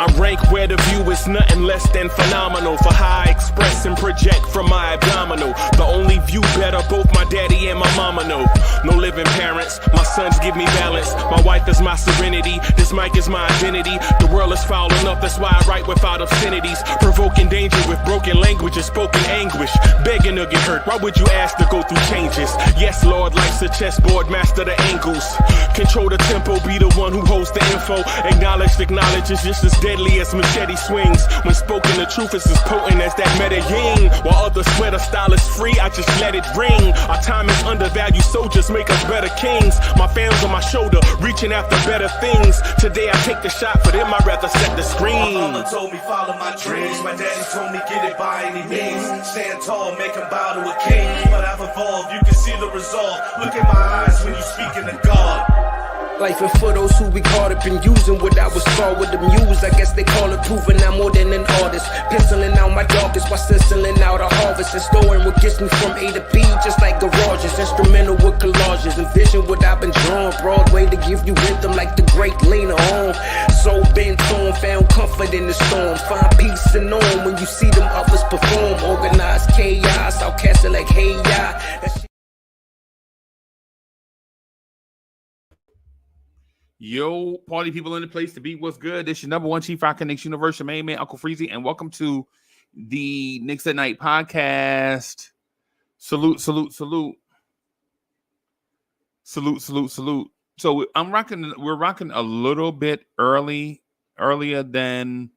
I rank where the view is nothing less than phenomenal. For how I express and project from my abdominal. The only view better, both my daddy and my mama know. No living parents, my sons give me balance. My wife is my serenity, this mic is my identity. The world is foul enough, that's why I write without obscenities. Provoking danger with broken language and spoken anguish. Begging to get hurt, why would you ask to go through changes? Yes, Lord, life's a chessboard, master the angles. Control the tempo, be the one who holds the info. Acknowledge is just as deadly as machete swings. When spoken, the truth is as potent as that Medellin. While others swear the style is free, I just let it ring. Our time is undervalued, soldiers make us better kings. My family's on my shoulder, reaching after better things. Today I take the shot, for them I'd rather set the screen. My mama told me follow my dreams. My daddy told me get it by any means. Stand tall, make him bow to a king. But I've evolved, you can see the result. Look in my eyes when you speaking to God. Life and for those who be caught up in using what I was taught with the muse. I guess they call it proving I'm more than an artist. Penciling out my darkest while stenciling out a harvest. And storing what gets me from A to B, just like garages. Instrumental with collages. Envision what I've been drawing. Broadway to give you rhythm like the great Lena on. So bent on, found comfort in the storm. Find peace and on when you see them others perform. Organized chaos, I'll cast it like hey ya. Yo, party people in the place to be. What's good? This your number one Chief Rock Knicks Universe, your main man, Uncle Freezy, and welcome to the Knicks at Night podcast. Salute. So we're rocking a little bit earlier than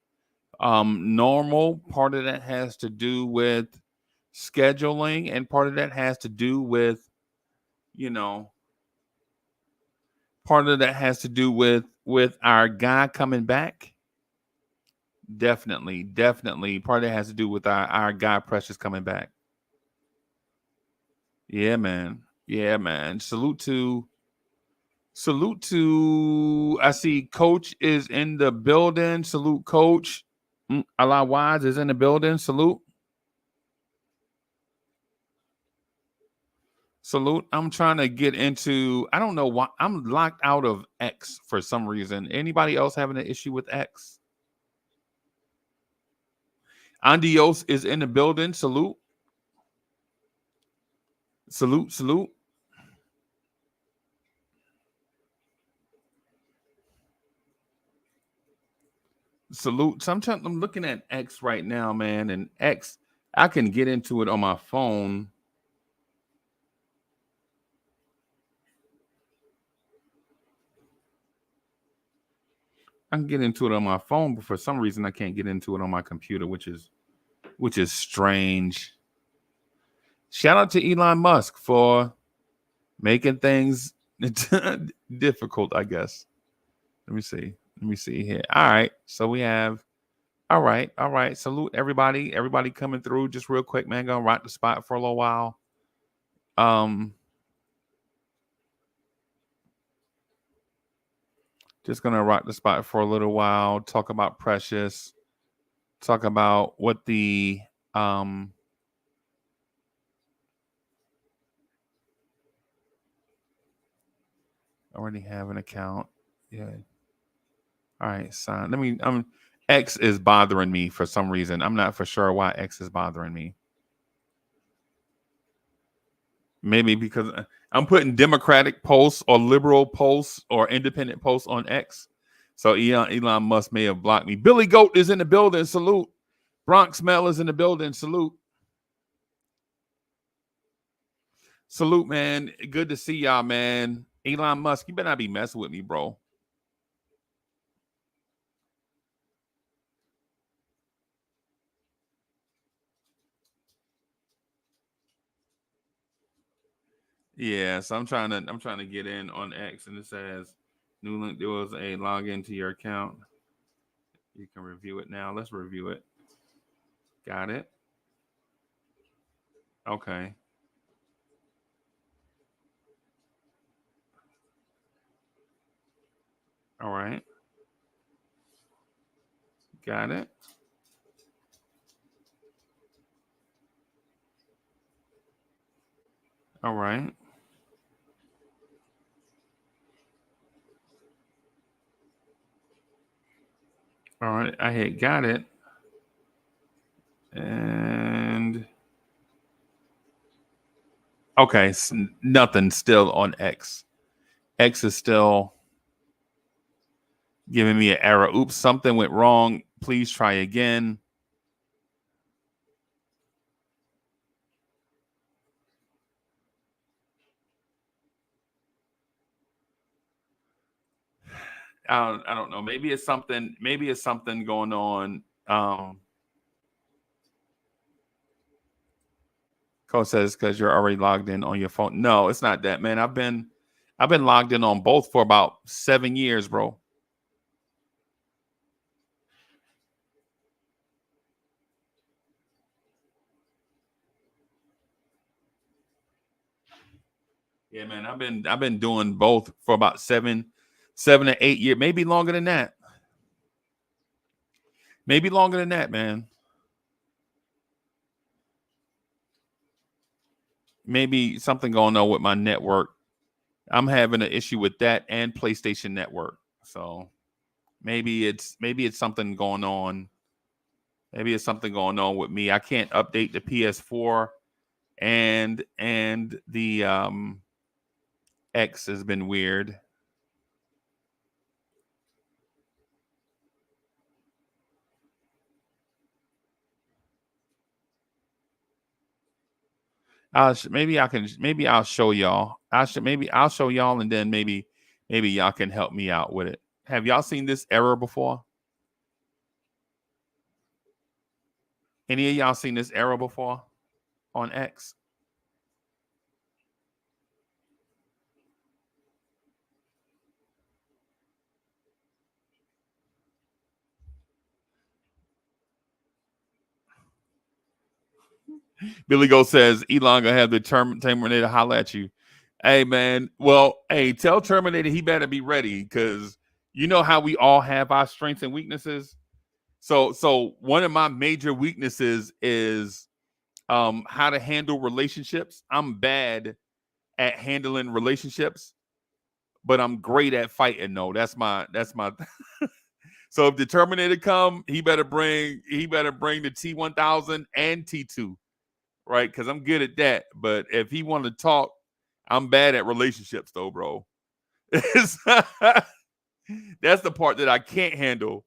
normal. Part of that has to do with scheduling, and part of that has to do with, part of that has to do with our guy coming back. Definitely. Part of that has to do with our guy Precious coming back. Yeah, man. Salute to I see Coach is in the building. Salute, Coach. Allah Wise is in the building. Salute. I'm trying to get into, I don't know why I'm locked out of X for some reason. Anybody else having an issue with X? Andios is in the building. Salute. Salute. So I'm looking at X right now, man. And X, I can get into it on my phone. I can get into it on my phone, but for some reason I can't get into it on my computer, which is strange. Shout out to Elon Musk for making things difficult, I guess. Let me see here. All right. So we have, all right. Salute everybody coming through. Just real quick, man, gonna rock the spot for a little while. Just going to rock the spot for a little while, talk about Precious, talk about what the already have an account. Yeah. All right, sign. X is bothering me for some reason. I'm not for sure why X is bothering me. Maybe because I'm putting Democratic posts or liberal posts or independent posts on X. So Elon Musk may have blocked me. Billy Goat is in the building. Salute. Bronx Mel is in the building. Salute. Salute, man. Good to see y'all, man. Elon Musk, you better not be messing with me, bro. Yeah, so I'm trying to get in on X, and it says new link. There was a login to your account. You can review it now. Let's review it. Got it. Okay. All right. Got it. All right. I had got it. And okay, nothing still on X. X is still giving me an error. Oops, something went wrong. Please try again. I don't know. Maybe it's something going on. Coach says because you're already logged in on your phone. No, it's not that, man. I've been logged in on both for about 7 years, bro. Yeah, man. I've been doing both for about 7 to 8 years, maybe longer than that. Maybe longer than that, man. Maybe something going on with my network. I'm having an issue with that and PlayStation Network. So maybe it's something going on. Maybe it's something going on with me. I can't update the PS4 and the X has been weird. Maybe I'll show y'all. I'll show y'all and then maybe y'all can help me out with it. Have y'all seen this error before? Any of y'all seen this error before on X? Billy Go says Elon gonna have the Terminator holler at you. Hey man, well, hey, tell Terminator he better be ready because you know how we all have our strengths and weaknesses. So one of my major weaknesses is how to handle relationships. I'm bad at handling relationships, but I'm great at fighting. No, that's my So if the Terminator come, he better bring the T1000 and T2, right? Because I'm good at that. But if he want to talk, I'm bad at relationships, though, bro. That's the part that I can't handle.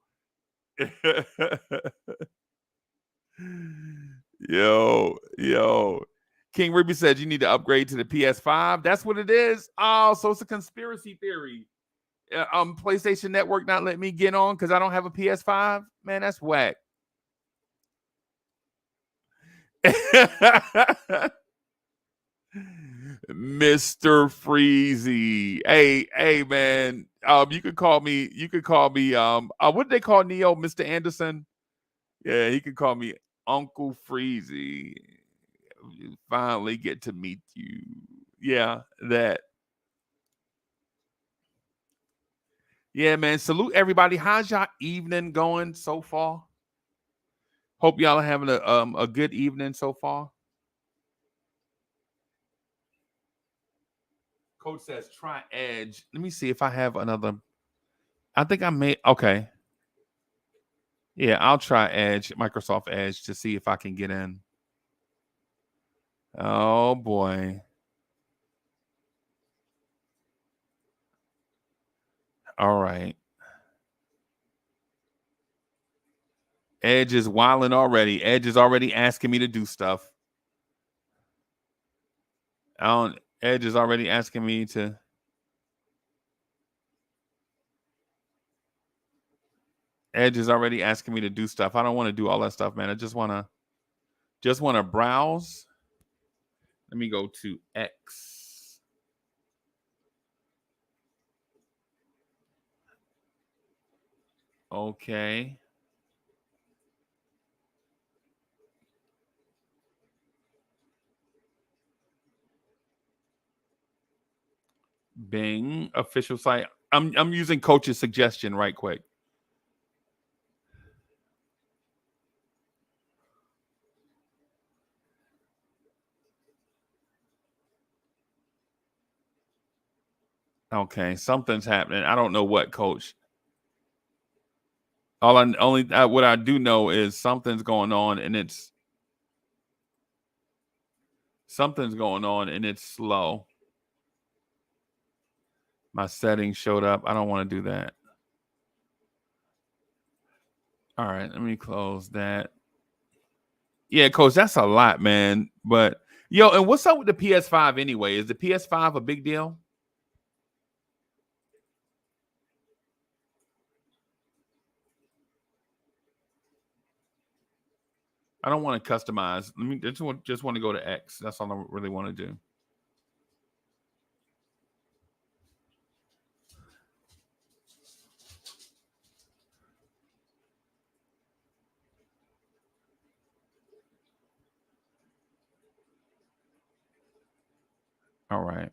Yo. King Ruby said you need to upgrade to the PS5. That's what it is. Oh, so it's a conspiracy theory. PlayStation Network not letting me get on because I don't have a PS5. Man, that's whack. Mr. Freezy. Hey, man. You could call me, what did they call Neo? Mr. Anderson? Yeah, he could call me Uncle Freezy. You finally get to meet you. Yeah, that. Yeah, man. Salute everybody. How's y'all evening going so far? Hope y'all are having a good evening so far. Coach says try Edge. Let me see if I have another. I think I may. Okay. Yeah, I'll try Edge, Microsoft Edge, to see if I can get in. Oh boy. All right. Edge is wilding already. Edge is already asking me to do stuff. Edge is already asking me to. Edge is already asking me to do stuff. I don't want to do all that stuff, man. I just want to browse. Let me go to X. Okay. Bing official site. I'm using Coach's suggestion right quick. Okay, something's happening. I don't know what, Coach. What I do know is something's going on, and it's slow. My settings showed up. I don't want to do that. All right, let me close that. Yeah, coach, that's a lot, man. But yo, and what's up with the PS5 anyway? Is the PS5 a big deal? I don't want to customize. Let me just want to go to X. That's all I really want to do. All right.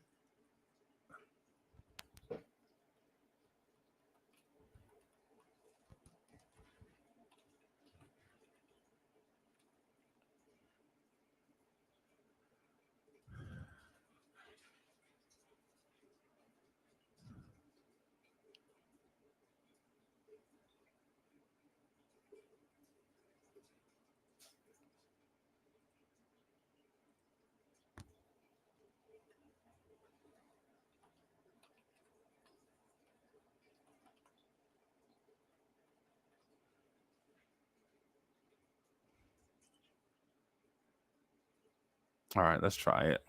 All right, let's try it.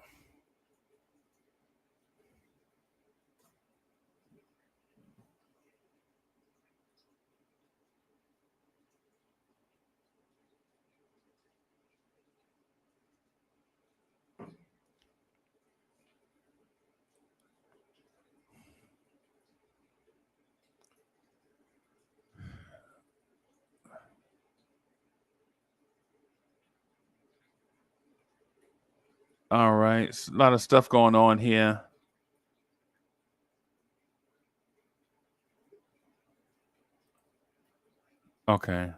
All right, a lot of stuff going on here. Okay.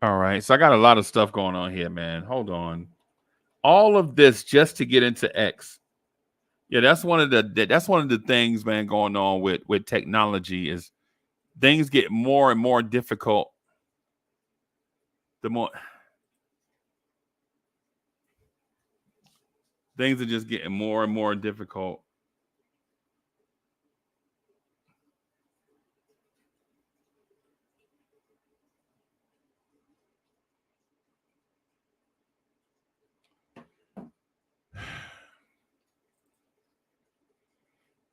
All right, so I got a lot of stuff going on here, man. Hold on. All of this just to get into X. Yeah, that's one of the things, man, going on with technology is things get more and more difficult. The more things are just getting more and more difficult.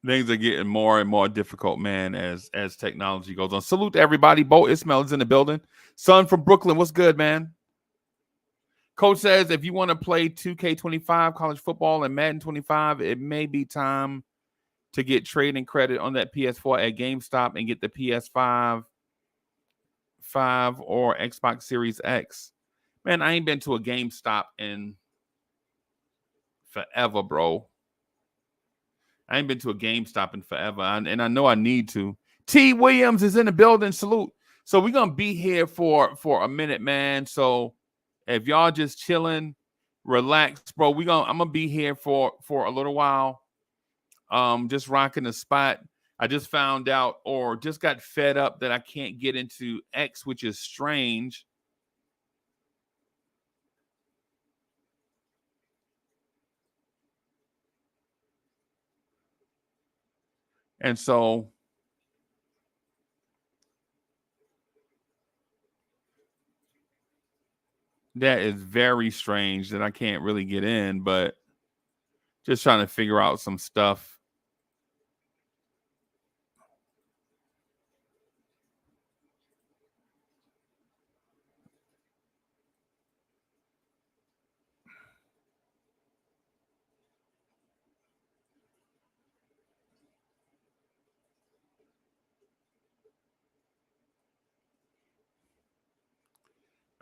Things are getting more and more difficult, man, as technology goes on. Salute to everybody. Bo Ismail is in the building. Son from Brooklyn, what's good, man? Coach says if you want to play 2K25 college football and Madden 25, it may be time to get trading credit on that PS4 at GameStop and get the PS5 or Xbox Series X. Man, I ain't been to a GameStop in forever, bro. I ain't been to a GameStop in forever, and I know I need to. T. Williams is in the building. Salute. So we're gonna be here for a minute, man. So if y'all just chilling, relax, bro. I'm gonna be here for a little while. Just rocking the spot. I just found out or just got fed up that I can't get into X, which is strange. And so that is very strange that I can't really get in, but just trying to figure out some stuff.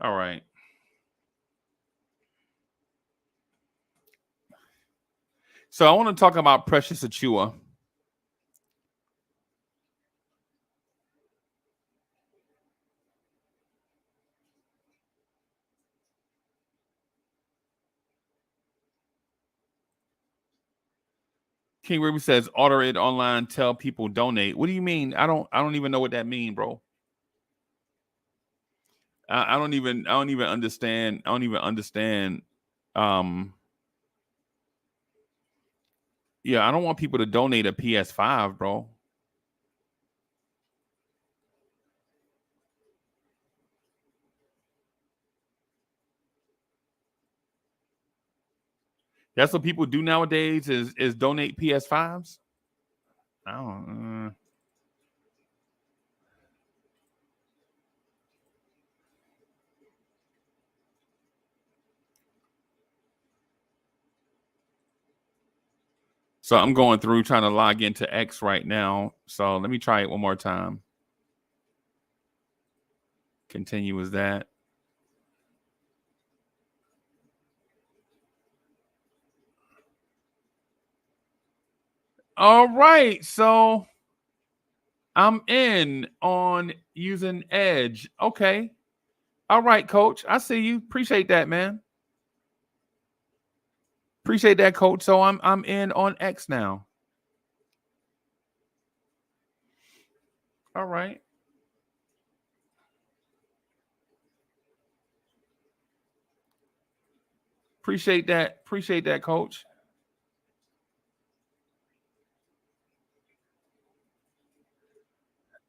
All right. So I want to talk about Precious Achiuwa. King Ruby says, order it online, tell people donate. What do you mean? I don't even know what that means, bro. I don't even understand. I don't even understand. Yeah, I don't want people to donate a PS5, bro. That's what people do nowadays is donate PS5s. I don't. So I'm going through trying to log into X right now. So let me try it one more time. Continue as that. All right. So I'm in on using Edge. Okay. All right, coach. I see you. Appreciate that, man. Appreciate that, coach. So I'm in on X now. All right. Appreciate that. Appreciate that, coach.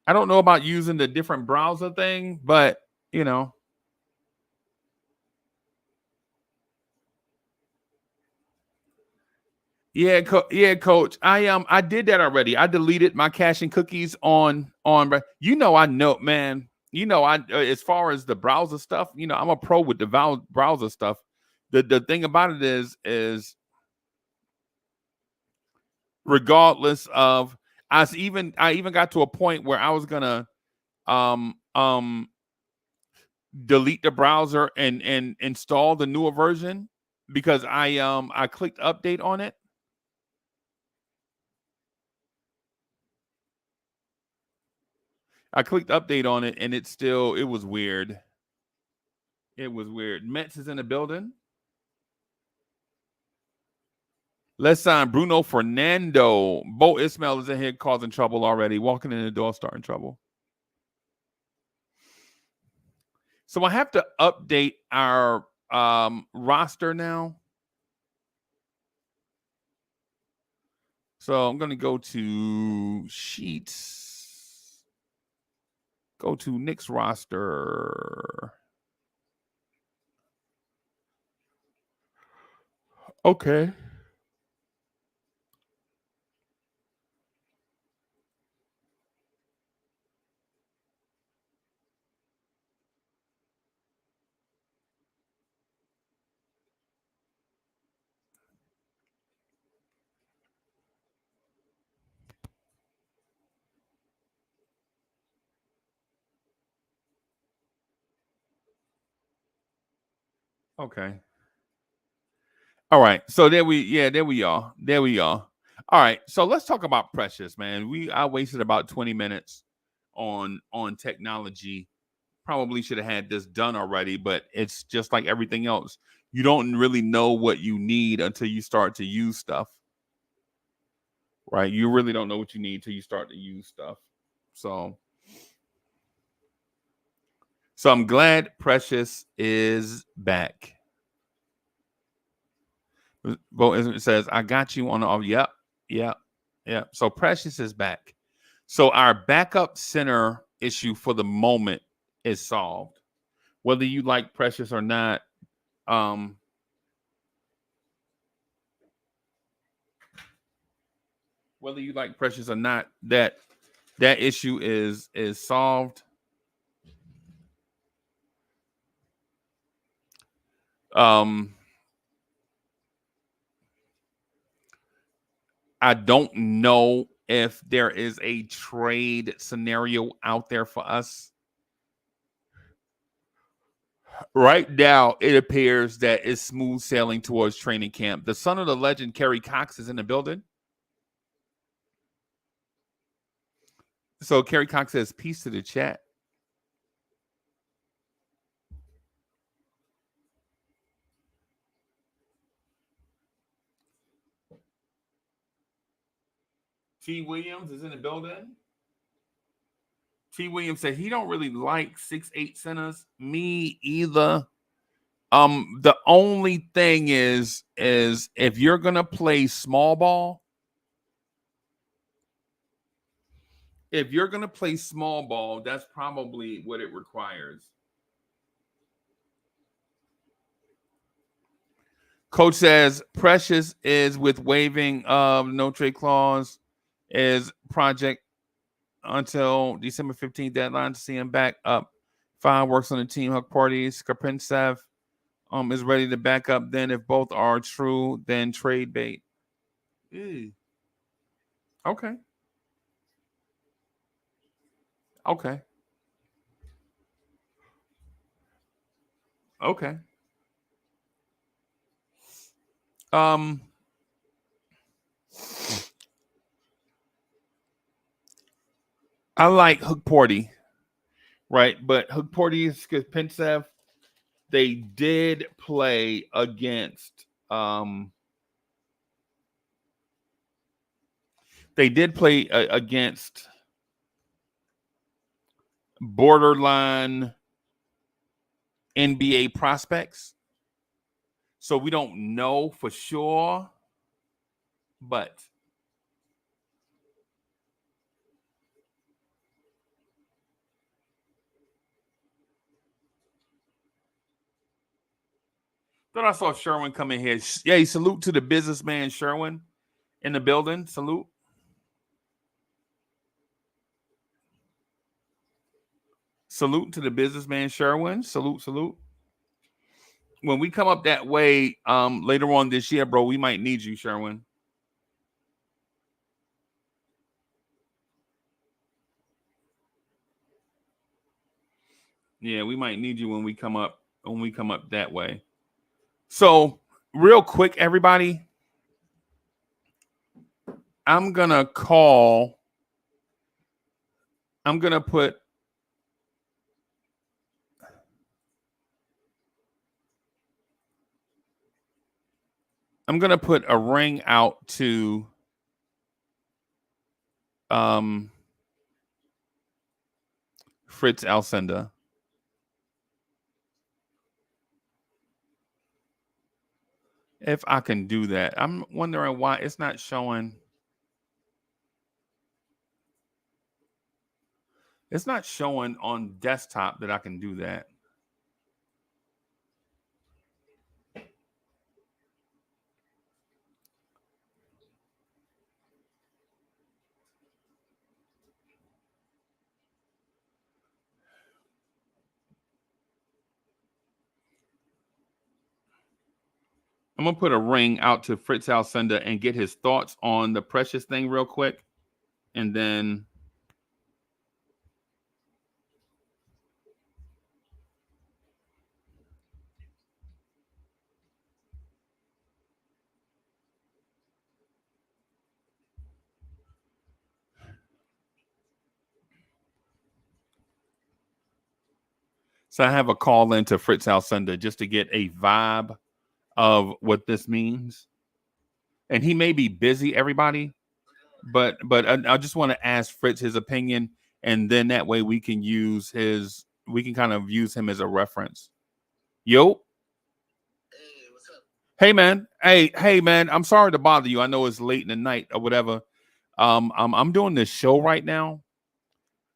I don't know about using the different browser thing, but you know. Yeah, coach. I did that already. I deleted my caching cookies on. I know, man. I as far as the browser stuff, I'm a pro with the browser stuff. The thing about it is regardless of I even got to a point where I was gonna um um delete the browser and install the newer version because I clicked update on it. I clicked update on it and it was weird. It was weird. Mets is in the building. Let's sign Bruno Fernando. Bo Ismail is in here causing trouble already. Walking in the door, starting trouble. So I have to update our roster now. So I'm going to go to Sheets. Go to Knicks roster. Okay. Okay. All right. So there we are. There we are. All right. So let's talk about Precious, man. I wasted about 20 minutes on technology. Probably should have had this done already, but it's just like everything else. You don't really know what you need until you start to use stuff. Right? You really don't know what you need until you start to use stuff. So I'm glad Precious is back. It says, I got you on the Yep. So Precious is back. So our backup center issue for the moment is solved. Whether you like Precious or not, that issue is solved. I don't know if there is a trade scenario out there for us. Right now, it appears that it's smooth sailing towards training camp. The son of the legend, Kerry Cox, is in the building. So Kerry Cox says, peace to the chat. T. Williams is in the building. T. Williams said he don't really like 6'8" centers. Me either. The only thing is if you're gonna play small ball, that's probably what it requires. Coach says Precious is with waiving of no trade clause is project until December 15th deadline to see him back up. Fireworks on the team hook parties. Kapintsev is ready to back up. Then if both are true, then trade bait. Okay. Okay. Okay. I like Hook Porty, right? But Hook Porty is Kapintsev. They did play against against borderline NBA prospects. So we don't know for sure, but thought I saw Sherwin come in here. Yeah, salute to the businessman Sherwin in the building. Salute. Salute to the businessman Sherwin. Salute. When we come up that way later on this year, bro, we might need you, Sherwin. Yeah, we might need you when we come up that way. So, real quick, everybody, I'm going to put a ring out to Fritz Alcindor. If I can do that. I'm wondering why it's not showing. It's not showing on desktop that I can do that. I'm going to put a ring out to Fritz Alcindor and get his thoughts on the Precious thing real quick. And then so I have a call into Fritz Alcindor just to get a vibe of what this means. And he may be busy, everybody, but I just want to ask Fritz his opinion, and then that way we can kind of use him as a reference. Yo. Hey, what's up? Hey man. Hey man, I'm sorry to bother you. I know it's late in the night or whatever. I'm doing this show right now,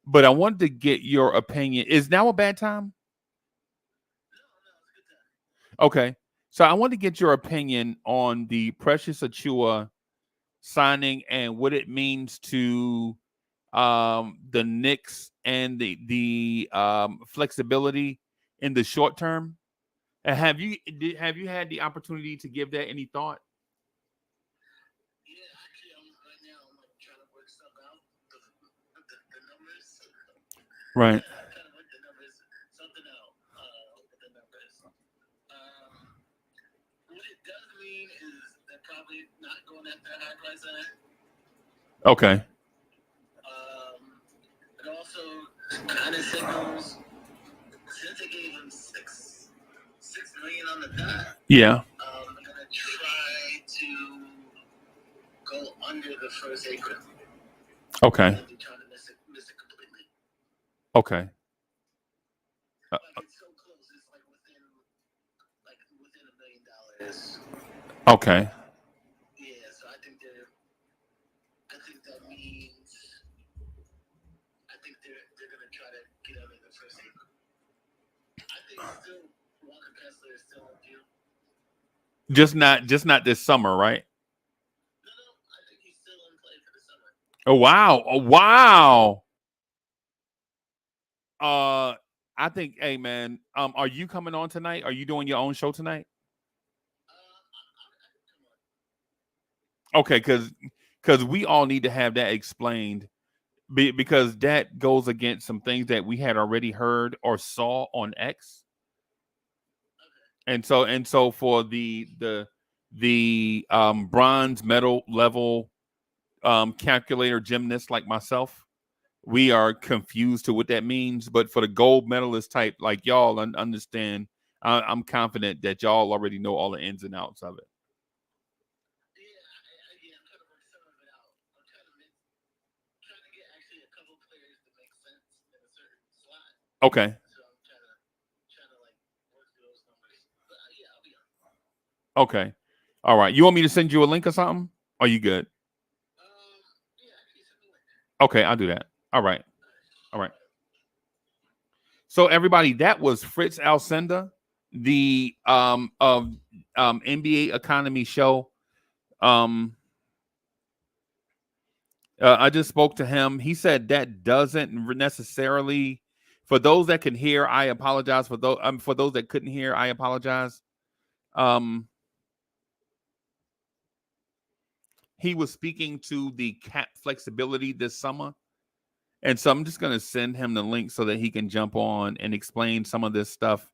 but I wanted to get your opinion. Is now a bad time? No, it's a good time. Okay. So I want to get your opinion on the Precious Achiuwa signing and what it means to the Knicks and the flexibility in the short term. And have you had the opportunity to give that any thought? Yeah, actually, right now I'm like trying to work stuff out. The numbers. Right. Trying to work the numbers, something out with the numbers. What it does mean is they're probably not going after a high price center. Okay. It also kind of signals since they gave him $6 million on the dot. Yeah. I'm gonna try to go under the first acre. Okay. They're trying to miss it completely. Okay. Like it's so close. It's like within $1 million. Okay. Yeah, so I think that means they're gonna try to get out in the first April. I think still Walker Kessler is still on deal. Just not this summer, right? No, I think he's still in play for the summer. Oh wow. Oh wow. I think, hey man, are you coming on tonight? Are you doing your own show tonight? Come on. Okay, because we all need to have that explained because that goes against some things that we had already heard or saw on X. And so for the bronze medal level calculator gymnast like myself, we are confused to what that means. But for the gold medalist type like y'all, understand, I'm confident that y'all already know all the ins and outs of it. Yeah, I'm trying to work some of it out. I'm trying to get actually a couple players that make sense in a certain slot. Okay. So I'm trying to like work through those numbers. But yeah, I'll be on. Okay. All right. You want me to send you a link or something? Are you good? Yeah, actually send me a link. Okay, I'll do that. All right. All right. So everybody, that was Fritz Alcindor, the of NBA Economy Show. I just spoke to him. He said that doesn't necessarily, for those that can hear, I apologize. For those that couldn't hear, I apologize. He was speaking to the cap flexibility this summer. And so I'm just going to send him the link so that he can jump on and explain some of this stuff.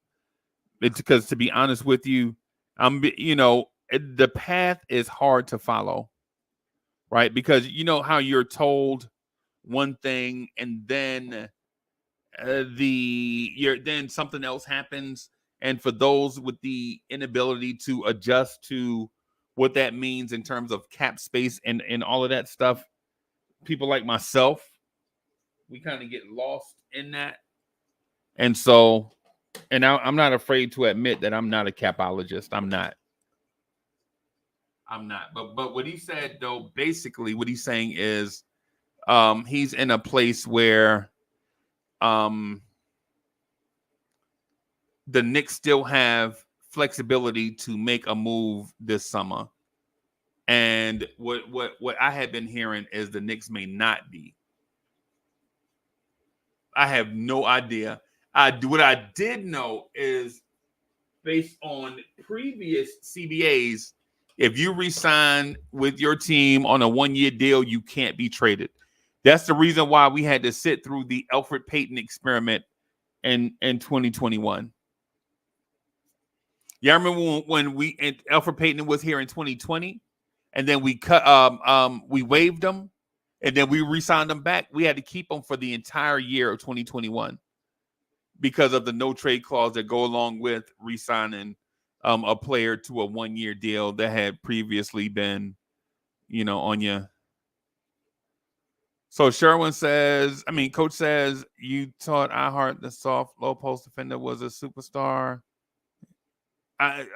It's because, to be honest with you, the path is hard to follow, right? Because you know how you're told one thing and then then something else happens. And for those with the inability to adjust to what that means in terms of cap space and all of that stuff, people like myself, we kind of get lost in that. And so, I'm not afraid to admit that I'm not a capologist. I'm not. But what he said, though, basically what he's saying is he's in a place where the Knicks still have flexibility to make a move this summer. And what I had been hearing is the Knicks may not be. I have no idea. What I did know is based on previous CBAs, if you re-sign with your team on a 1-year deal, you can't be traded. That's the reason why we had to sit through the Elfrid Payton experiment in 2021. Y'all remember when Elfrid Payton was here in 2020, and then we waived him, and then we re-signed him back. We had to keep him for the entire year of 2021 because of the no trade clause that go along with re-signing a player to a 1-year deal that had previously been, on you. So Sherwin says, Coach says, you taught iHeart the soft low post defender was a superstar. All right.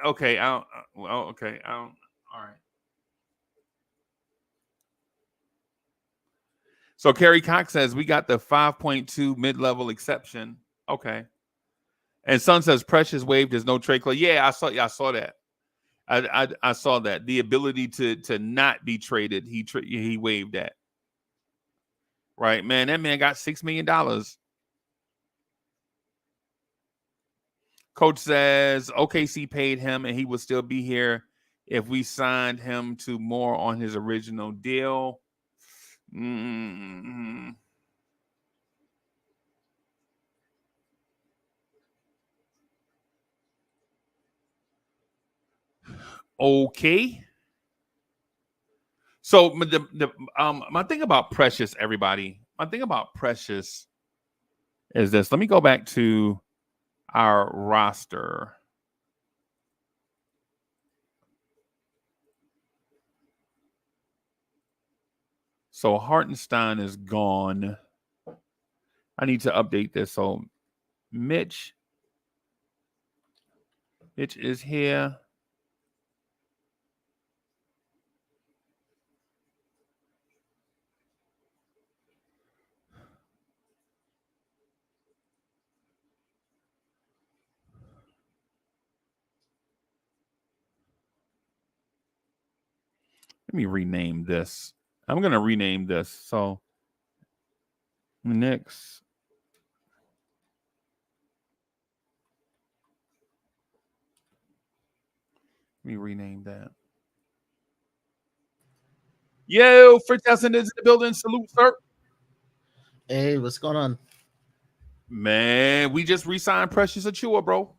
So Kerry Cox says we got the 5.2 mid-level exception. Okay. And Son says Precious waived his no trade clause. Yeah, I saw that. I saw that. The ability to not be traded, he waived that. Right, man. That man got $6 million. Coach says OKC paid him and he would still be here if we signed him to more on his original deal. Mm-hmm. Okay. So my thing about Precious, everybody, my thing about Precious is this. Let me go back to our roster. So Hartenstein is gone. I need to update this. So Mitch is here. Let me rename this. I'm going to rename this. So Knicks. Let me rename that. Yo, Fritz Alcindor is in the building. Salute, sir. Hey, what's going on? Man, we just re-signed Precious Achiuwa, bro.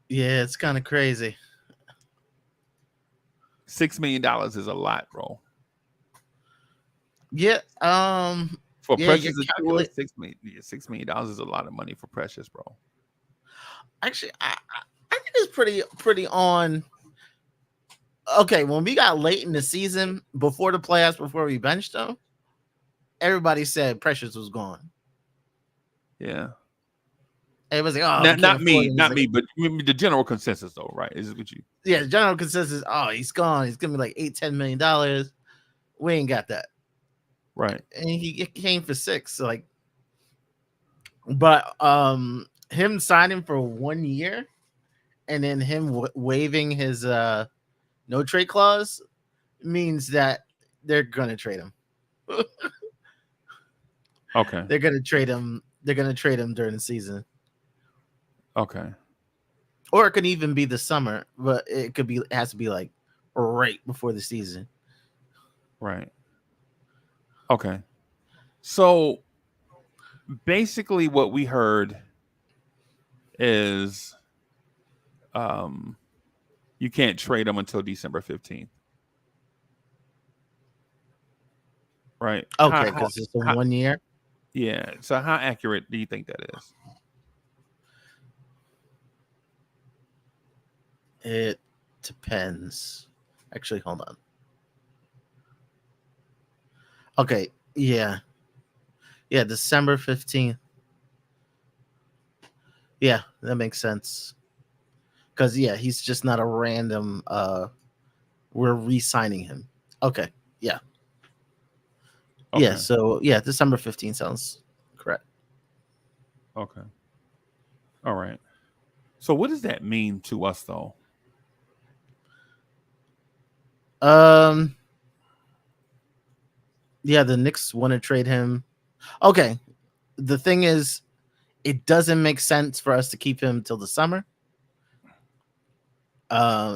Yeah, it's kind of crazy. $6 million is a lot, bro. Yeah, For yeah, Precious Achiuwa, $6 million is a lot of money for Precious, bro. Actually, I think it's pretty on. Okay, when we got late in the season, before the playoffs, before we benched him, everybody said Precious was gone. Yeah. Everybody's like, "Oh, not me, but the general consensus, though, right? Is it what you? Yeah, the general consensus. Oh, he's gone. He's gonna be like $8-10 million. We ain't got that, Right? and he came for 6. So like, but him signing for 1 year, and then him waiving his no trade clause means that they're gonna trade him. Okay. They're gonna trade him. They're gonna trade him during the season. Okay. Or it could even be the summer, but it has to be like right before the season. Right. Okay. So basically what we heard is you can't trade them until December 15th. Right. Okay, because it's a 1 year. Yeah. So how accurate do you think that is? It depends. Actually, hold on. Okay, yeah. Yeah, December 15th. Yeah, that makes sense. Because, yeah, he's just not a random, we're re-signing him. Okay, yeah. Okay. Yeah, so, yeah, December 15th sounds correct. Okay. All right. So what does that mean to us, though? Yeah, the Knicks want to trade him. Okay, the thing is, it doesn't make sense for us to keep him till the summer.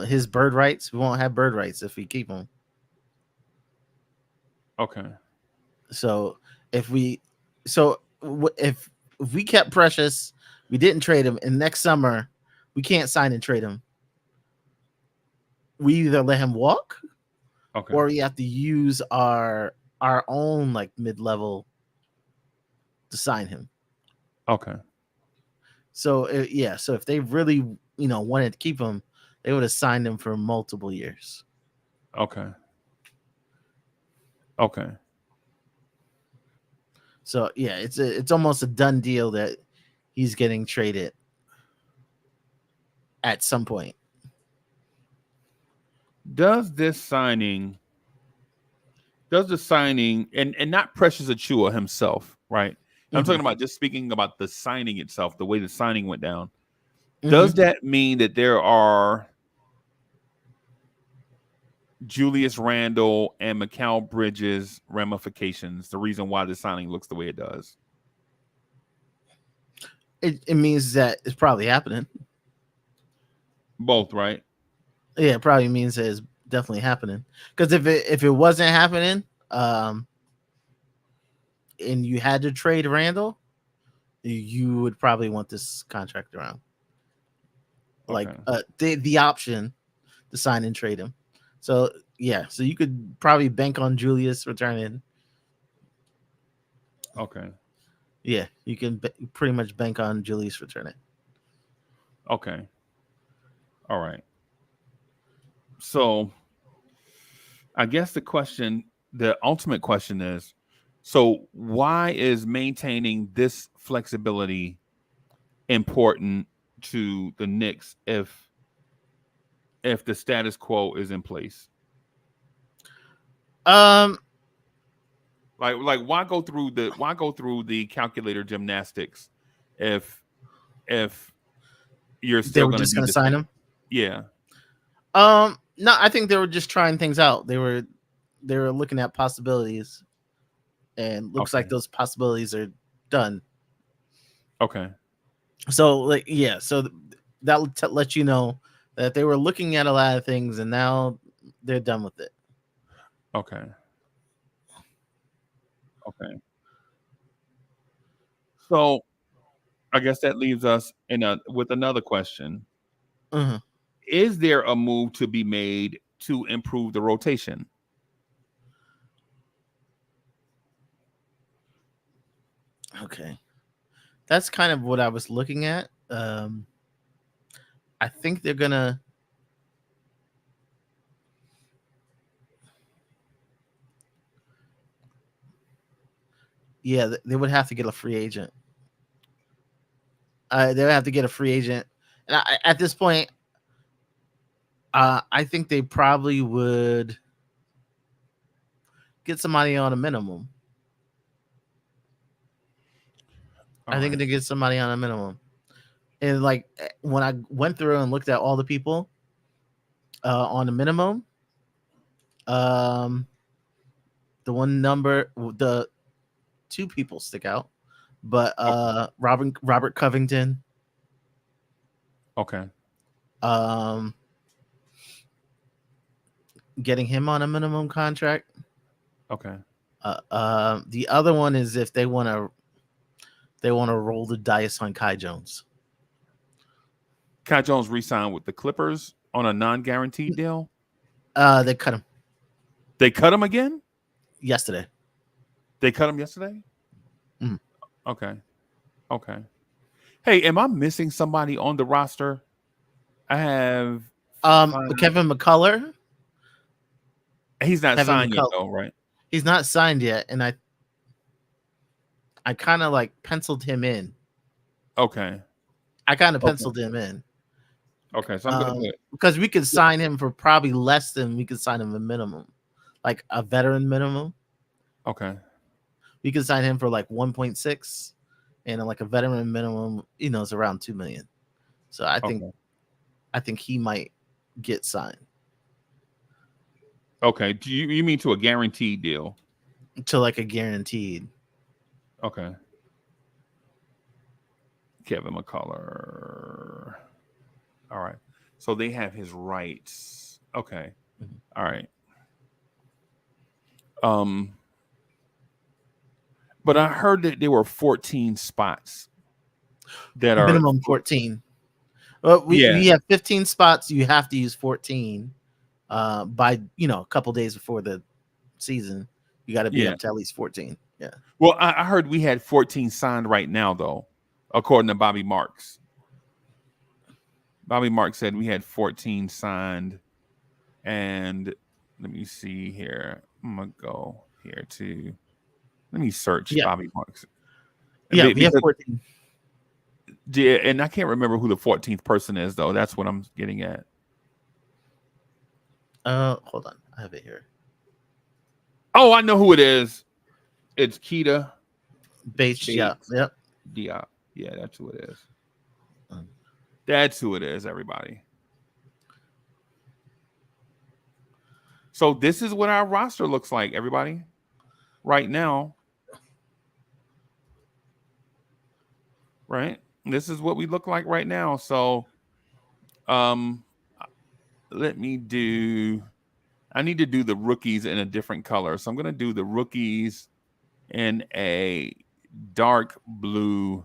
His bird rights, we won't have bird rights if we keep him. Okay. So if we kept Precious, we didn't trade him, and next summer we can't sign and trade him. We either let him walk, Okay. or we have to use our own like mid-level to sign him. Okay. So yeah, so if they really wanted to keep him, they would have signed him for multiple years. Okay. Okay. So yeah, it's almost a done deal that he's getting traded at some point. Does the signing and not Precious Achiuwa himself, right? I'm talking about just speaking about the signing itself, the way the signing went down. Does that mean that there are Julius Randle and Mikal Bridges ramifications, the reason why the signing looks the way it does? It means that it's probably happening. Both, right? Yeah, it probably means that it's definitely happening. Because if it wasn't happening, and you had to trade Randall, you would probably want this contract around. Like the option to sign and trade him. So yeah, so you could probably bank on Julius returning. Okay. Yeah, you can pretty much bank on Julius returning. Okay. All right. So I guess the question the ultimate question is, so why is maintaining this flexibility important to the Knicks if the status quo is in place? Like why go through the calculator gymnastics if you're They still were going to just be going the to sign same? him. Yeah. No, I think they were just trying things out. They were looking at possibilities, and looks like Okay. those possibilities are done. Okay. So so that lets you know that they were looking at a lot of things, and now they're done with it. Okay. Okay. So I guess that leaves us with another question. Mhm. Is there a move to be made to improve the rotation? Okay, that's kind of what I was looking at. I think they're gonna. Yeah, they would have to get a free agent. They would have to get a free agent, and at this point, I think they probably would get somebody on a minimum. All I think right. they get somebody on a minimum. And like when I went through and looked at all the people on the minimum, um, the two people stick out, but Robert Covington, Okay. getting him on a minimum contract. Okay. The other one is if they want to roll the dice on Kai Jones. Kai Jones re-signed with the Clippers on a non-guaranteed deal. They cut him They cut him again? yesterday. They cut him yesterday? Mhm. Okay. Okay. Hey, am I missing somebody on the roster? I have Kevin McCullough. he's not Kevin signed yet McCullough. though, right? He's not signed yet, and I kind of like penciled him in. Okay. I kind of Okay. penciled him in. Okay. So I'm gonna put Because we could sign him for probably less than we could sign him a minimum, like a veteran minimum. okay. We could sign him for like 1.6, and like a veteran minimum, is around 2 million. So I think he might get signed Okay. Do you mean to a guaranteed deal? to like a guaranteed. Okay. Kevin McCullough. All right. So they have his rights. Okay. All right. But I heard that there were 14 spots that are Minimum 14. Well, we have 15 spots. You have to use 14 by a couple days before the season. You got to be up to at least 14. Yeah. Well, I heard we had 14 signed right now, though, according to Bobby Marks. Bobby Marks said we had 14 signed. And let me see here. I'm going to go here to let me search Bobby Marks. Yeah, we have 14. Yeah, and I can't remember who the 14th person is, though. That's what I'm getting at. Hold on. I have it here. Oh, I know who it is. It's Keita Bates. Yeah. Yep. Diop. Yeah, that's who it is. That's who it is, everybody. So this is what our roster looks like, everybody. Right now. Right? This is what we look like right now. So let me do I need to do the rookies in a different color. So I'm going to do the rookies in a dark blue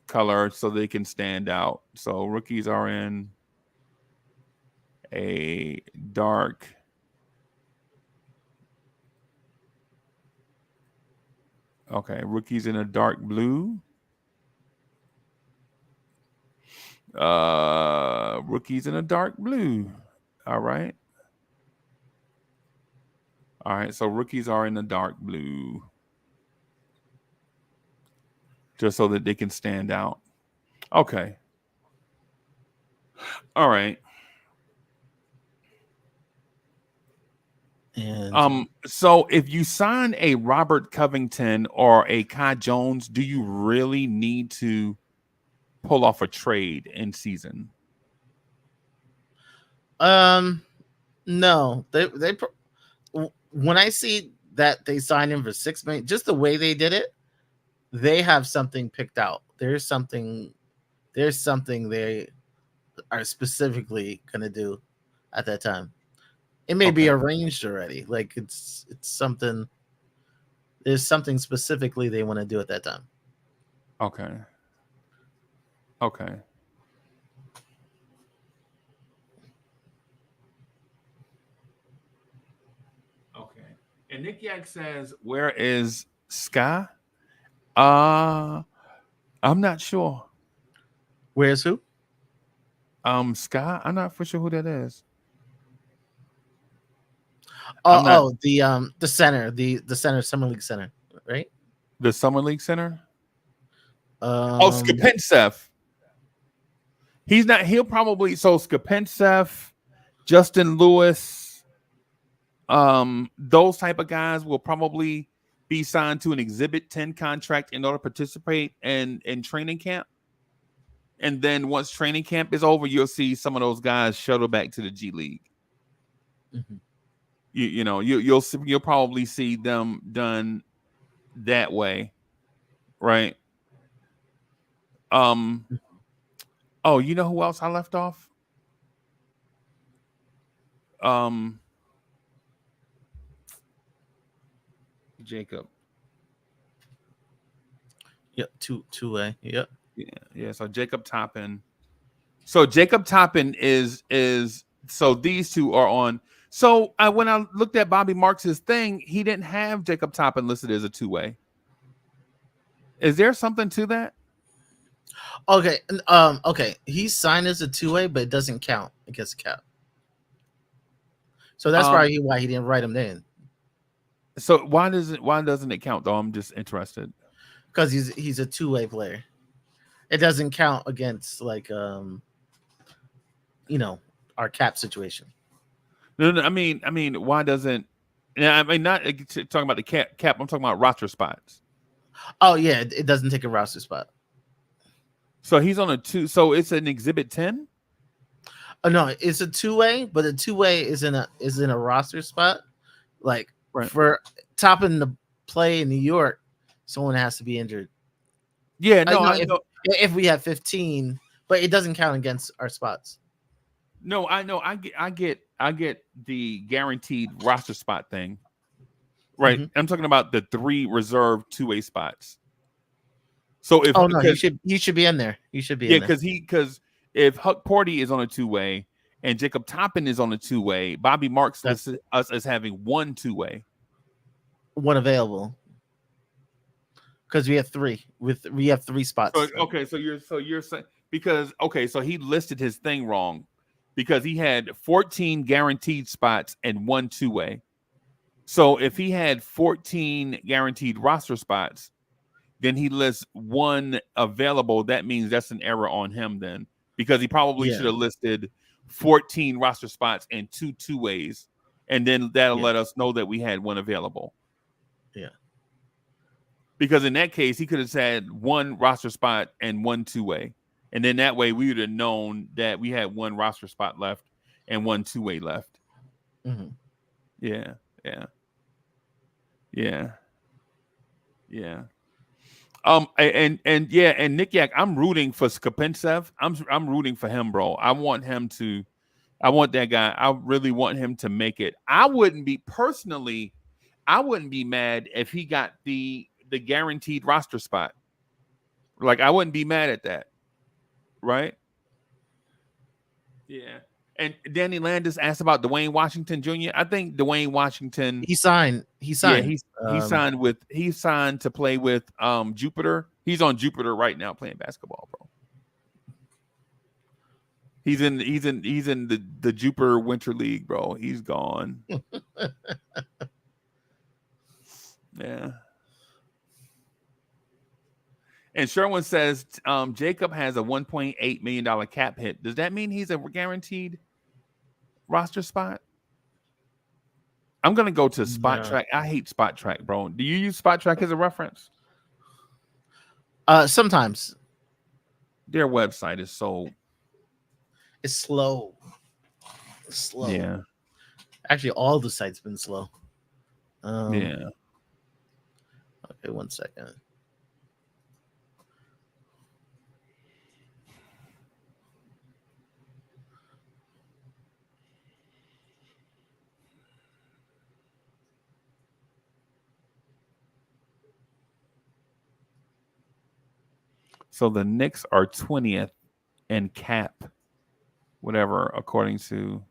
color so they can stand out. So rookies are in a dark rookies in a dark blue. Rookies in a dark blue. All right. All right, so rookies are in the dark blue, just so that they can stand out. Okay. All right. And So if you sign a Robert Covington or a Kai Jones, do you really need to pull off a trade in season? no, when I see that they signed him for $6 million, just the way they did it, they have something picked out. There's something they are specifically gonna do at that time. It may be arranged already. Like it's something. There's something specifically they want to do at that time. Okay. Okay. Okay. And Nick Yak says, "Where is Sky?" I'm not sure. Where's who? Sky. I'm not for sure who that is. The center, the center, Summer League center, right? The Summer League Center. Skopintsef. He's not. He'll probably Skopintsef, Justin Lewis, those type of guys will probably be signed to an Exhibit 10 contract in order to participate in training camp. And then once training camp is over, you'll see some of those guys shuttle back to the G League. Mm-hmm. You'll probably see them done that way, right? Oh, you know who else I left off? Jacob. Yep, two-way. Yep. Yeah. So Jacob Toppin. So Jacob Toppin is so these two are on. So when I looked at Bobby Marks's thing, he didn't have Jacob Toppin listed as a two-way. Is there something to that? Okay. Okay. He's signed as a two-way, but it doesn't count against the cap. So that's probably why he didn't write him in. So why doesn't it count though? I'm just interested. Because he's a two-way player. It doesn't count against like our cap situation. No. I mean, why doesn't? Yeah, I mean, not talking about the cap. I'm talking about roster spots. Oh yeah, it doesn't take a roster spot. So he's on a two. So it's an Exhibit 10. Oh no, it's a two-way, but a two-way is in a roster spot. Like for topping the play in New York, someone has to be injured. Yeah, no, I know. If we have 15, but it doesn't count against our spots. No, I know. I get the guaranteed roster spot thing. Right. Mm-hmm. I'm talking about the 3 reserved two-way spots. So if he should be in there. He should be in there. because if Huck Porty is on a two-way and Jacob Toppin is on a two-way, Bobby Marks lists us as having one two-way. One available. Because we have 3. We have 3 spots. So you're saying because so he listed his thing wrong because he had 14 guaranteed spots and 1 two-way. So if he had 14 guaranteed roster spots, then he lists 1 available. That means that's an error on him then, because he probably should have listed 14 roster spots and 2 two-ways, and then that'll let us know that we had 1 available. Yeah. Because in that case, he could have said 1 roster spot and 1 two-way. And then that way we would have known that we had 1 roster spot left and 1 two-way left. Mm-hmm. Yeah. And Nick Yak, I'm rooting for Skopintsef. I'm rooting for him, bro. I want that guy. I really want him to make it. I wouldn't be mad if he got the guaranteed roster spot. Like, I wouldn't be mad at that. Right? Yeah. And Danny Landis asked about Dwayne Washington Jr. I think Dwayne Washington he signed. Yeah, he signed to play with Jupiter. He's on Jupiter right now playing basketball, bro. He's in the Jupiter Winter League, bro. He's gone. Yeah. And Sherwin says Jacob has a $1.8 million cap hit. Does that mean he's a guaranteed roster spot? I'm gonna go to Spot No. Track. I hate Spot Track, bro. Do you use Spot Track as a reference? Sometimes Their website is so it's slow. It's slow. yeah. Actually, all the sites been slow. Yeah. Okay, 1 second. So the Knicks are 20th in cap, whatever, according to.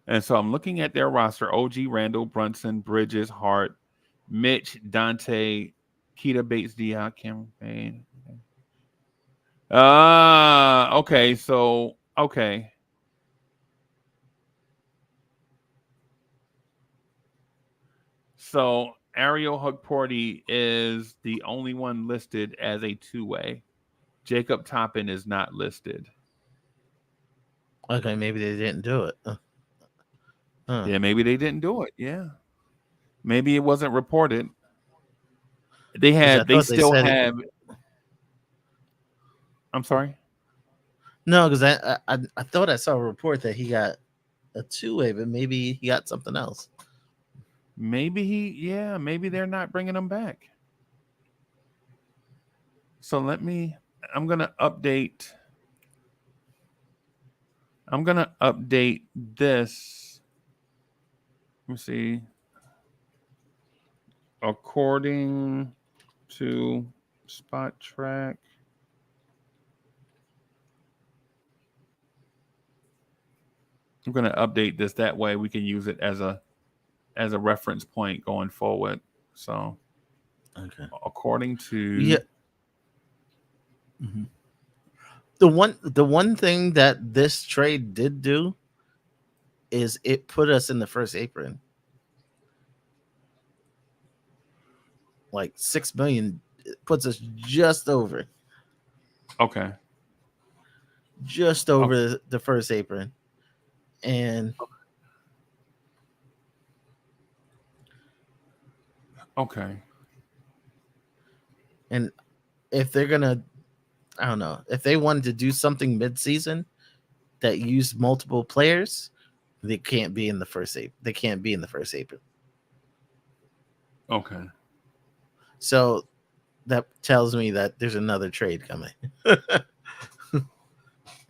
And so I'm looking at their roster: OG, Randall, Brunson, Bridges, Hart, Mitch, Dante, Keita Bates, Diop, Campaign. Okay. So, okay. So Ariel Hugporty is the only one listed as a two-way. Jacob Toppin is not listed. Okay, maybe they didn't do it. Yeah, maybe they didn't do it. Yeah. Maybe it wasn't reported. They still have. I'm sorry. No, because I thought I saw a report that he got a two-way, but maybe he got something else. Maybe maybe they're not bringing him back. So I'm going to update this. Let me see. According to Spot Track, I'm going to update this. That way we can use it as a reference point going forward. So, okay. According to Mm-hmm. The one thing that this trade did do is it put us in the first apron. Like 6 million puts us just over. Okay. Just over the first apron. And okay. And if they're gonna, I don't know, if they wanted to do something mid-season that used multiple players, they can't be in the first apron. They can't be in the first apron. Okay. So that tells me that there's another trade coming.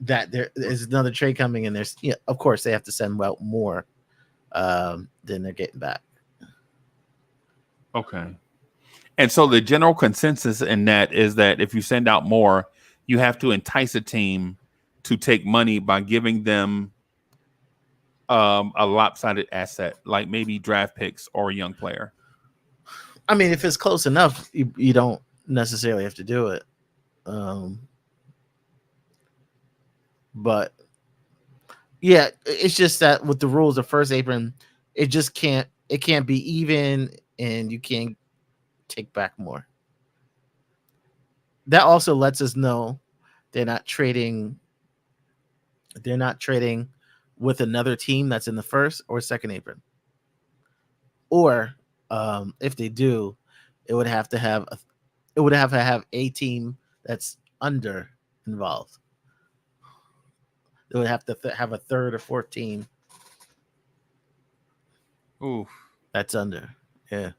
That there is another trade coming, and there's of course they have to send out more than they're getting back. Okay. And so the general consensus in that is that if you send out more, you have to entice a team to take money by giving them a lopsided asset, like maybe draft picks or a young player. I mean, if it's close enough, you don't necessarily have to do it. But yeah, it's just that with the rules of first apron, it can't be even, and you can't take back more. That also lets us know they're not trading with another team that's in the first or second apron. Or if they do, it would have to have a team that's under involved. It would have to have a third or fourth team. Oof. That's under. Yeah.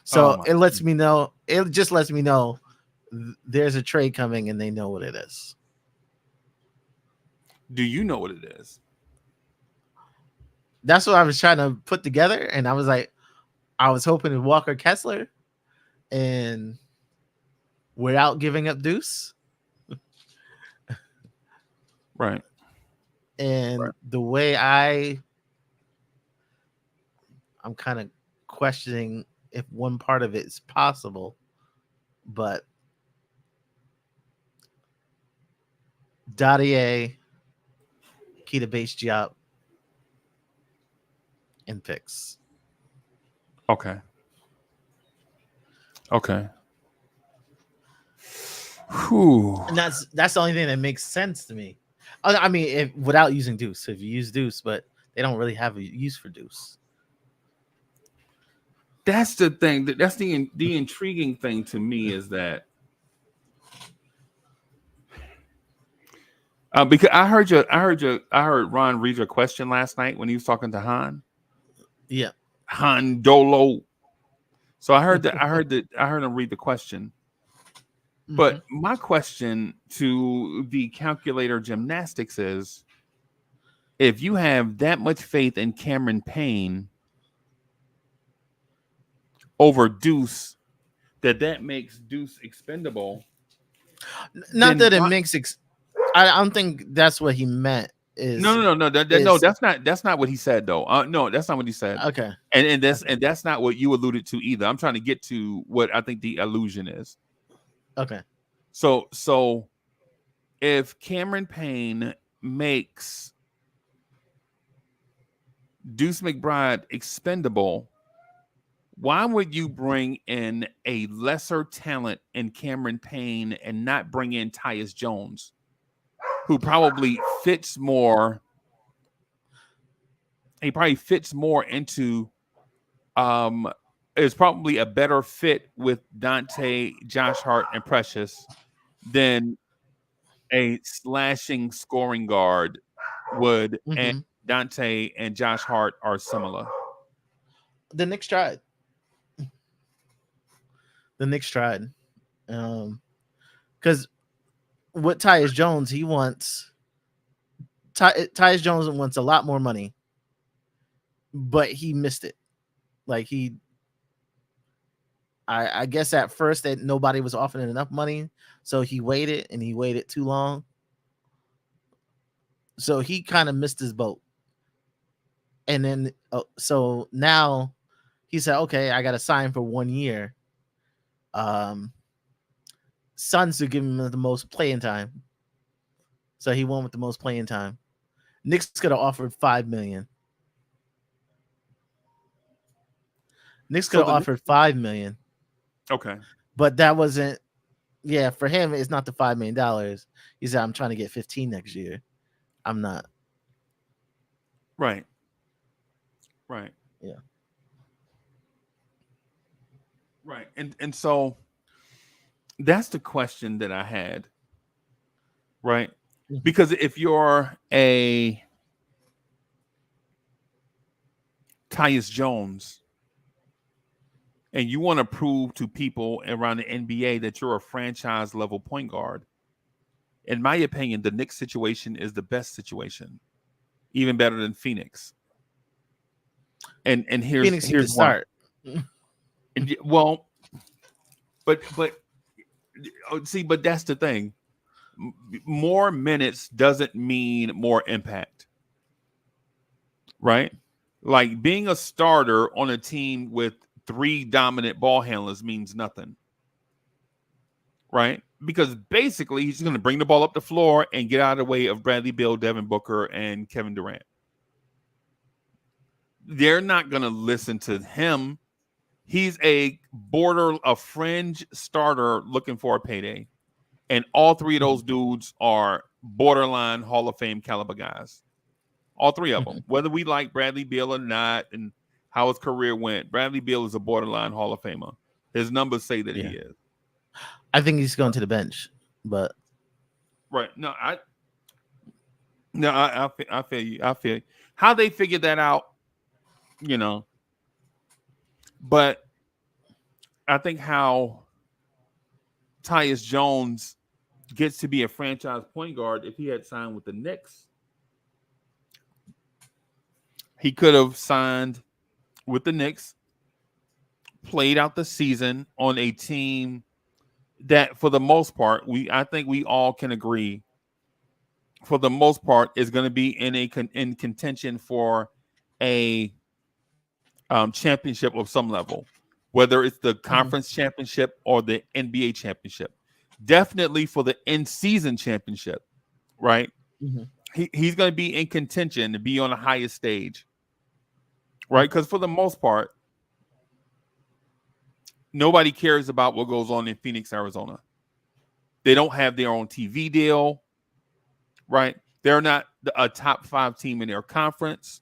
So it lets me know. It just lets me know there's a trade coming, and they know what it is. Do you know what it is? That's what I was trying to put together, and I was like, I was hoping to Walker Kessler, and without giving up Deuce. Right. And the way I'm kind of questioning if one part of it is possible, but Dadier, Keita Bates Diop, and picks. Okay. Okay. Whew. And that's the only thing that makes sense to me. I mean, without using Deuce, if you use Deuce, but they don't really have a use for Deuce. That's the thing. That's the intriguing thing to me is that because I heard Ron read your question last night when he was talking to Han. Yeah. Han Dolo. So I heard him read the question. But my question to the calculator gymnastics is, if you have that much faith in Cameron Payne over Deuce, that makes Deuce expendable. Not that it makes I don't think that's what he meant. No. That's not what he said though. No, that's not what he said. Okay. And that's not what you alluded to either. I'm trying to get to what I think the allusion is. Okay. So if Cameron Payne makes Deuce McBride expendable, why would you bring in a lesser talent in Cameron Payne and not bring in Tyus Jones, who probably fits more? He probably fits more into is probably a better fit with Dante, Josh Hart, and Precious than a slashing scoring guard would. And Dante and Josh Hart are similar. The Knicks tried. Because with Tyus Jones, he wants Tyus Jones wants a lot more money, but he missed it. Like I guess at first that nobody was offering enough money, so he waited too long. So he kind of missed his boat. And then so now he said, okay, I got to sign for 1 year. Suns to give him the most playing time. So he won with the most playing time. Knicks could have offered $5 million. Knicks could have offered $5 million. Okay. But that wasn't, for him, it's not the $5 million. He said, I'm trying to get 15 next year. I'm not. Right. Yeah. Right. And so that's the question that I had. Right. Because if you're a Tyus Jones and you want to prove to people around the NBA that you're a franchise level point guard, in my opinion, the Knicks situation is the best situation, even better than Phoenix. And here's Phoenix here's start. Well, but see, but that's the thing. More minutes doesn't mean more impact, right? Like being a starter on a team with 3 dominant ball handlers means nothing, right? Because basically he's going to bring the ball up the floor and get out of the way of Bradley Beal, Devin Booker, and Kevin Durant. They're not going to listen to him. He's a fringe starter looking for a payday. And all 3 of those dudes are borderline Hall of Fame caliber guys. All 3 of them. Whether we like Bradley Beal or not and how his career went, Bradley Beal is a borderline Hall of Famer. His numbers say that he is. I think he's going to the bench, but right. No, I feel you. I feel you. How they figured that out, but I think how Tyus Jones gets to be a franchise point guard, if he had signed with the Knicks, he could have signed with the Knicks, played out the season on a team that, for the most part, I think we all can agree, for the most part, is going to be in contention for a championship of some level, whether it's the conference championship or the NBA championship. Definitely for the in-season championship, right? He's going to be in contention to be on the highest stage, right? Because for the most part, Nobody cares about what goes on in Phoenix, Arizona. They don't have their own TV deal, right? They're not a top 5 team in their conference.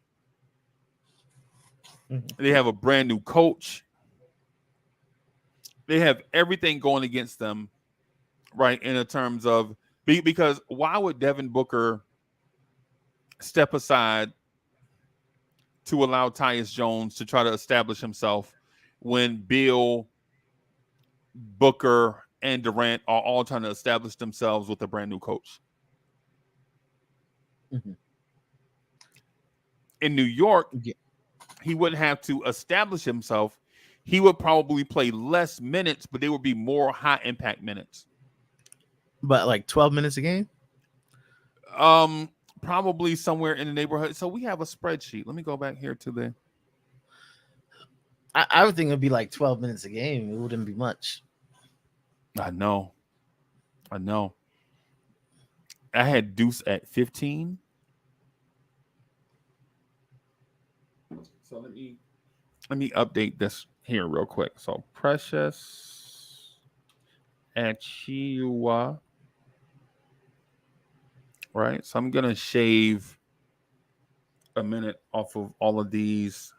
They have a brand new coach. They have everything going against them, right? In terms of, because why would Devin Booker step aside to allow Tyus Jones to try to establish himself when Bill, Booker, and Durant are all trying to establish themselves with a brand new coach? Mm-hmm. In New York, Yeah. he wouldn't have to establish himself. He would probably play less minutes, but they would be more high impact minutes. But like 12 minutes a game? Probably somewhere in the neighborhood. So we have a spreadsheet. Let me go back here to the. I would think it would be like 12 minutes a game. It wouldn't be much. I know. I had Deuce at 15. So let me update this here real quick. So Precious, Achiuwa, right? So I'm gonna shave a minute off of all of these.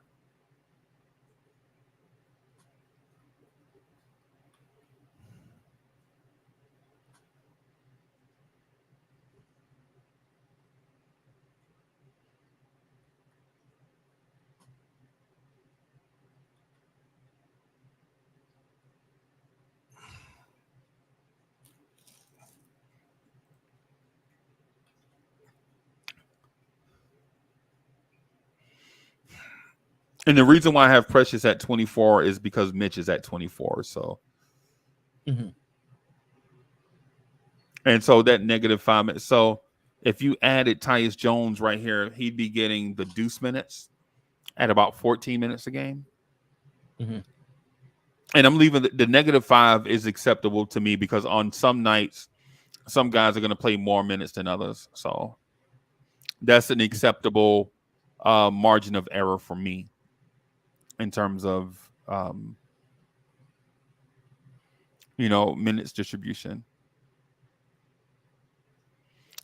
And the reason why I have Precious at 24 is because Mitch is at 24. So, and so that -5 minutes. So if you added Tyus Jones right here, he'd be getting the Deuce minutes at about 14 minutes a game. And I'm leaving the -5 is acceptable to me because on some nights, some guys are going to play more minutes than others. So that's an acceptable margin of error for me in terms of, minutes distribution.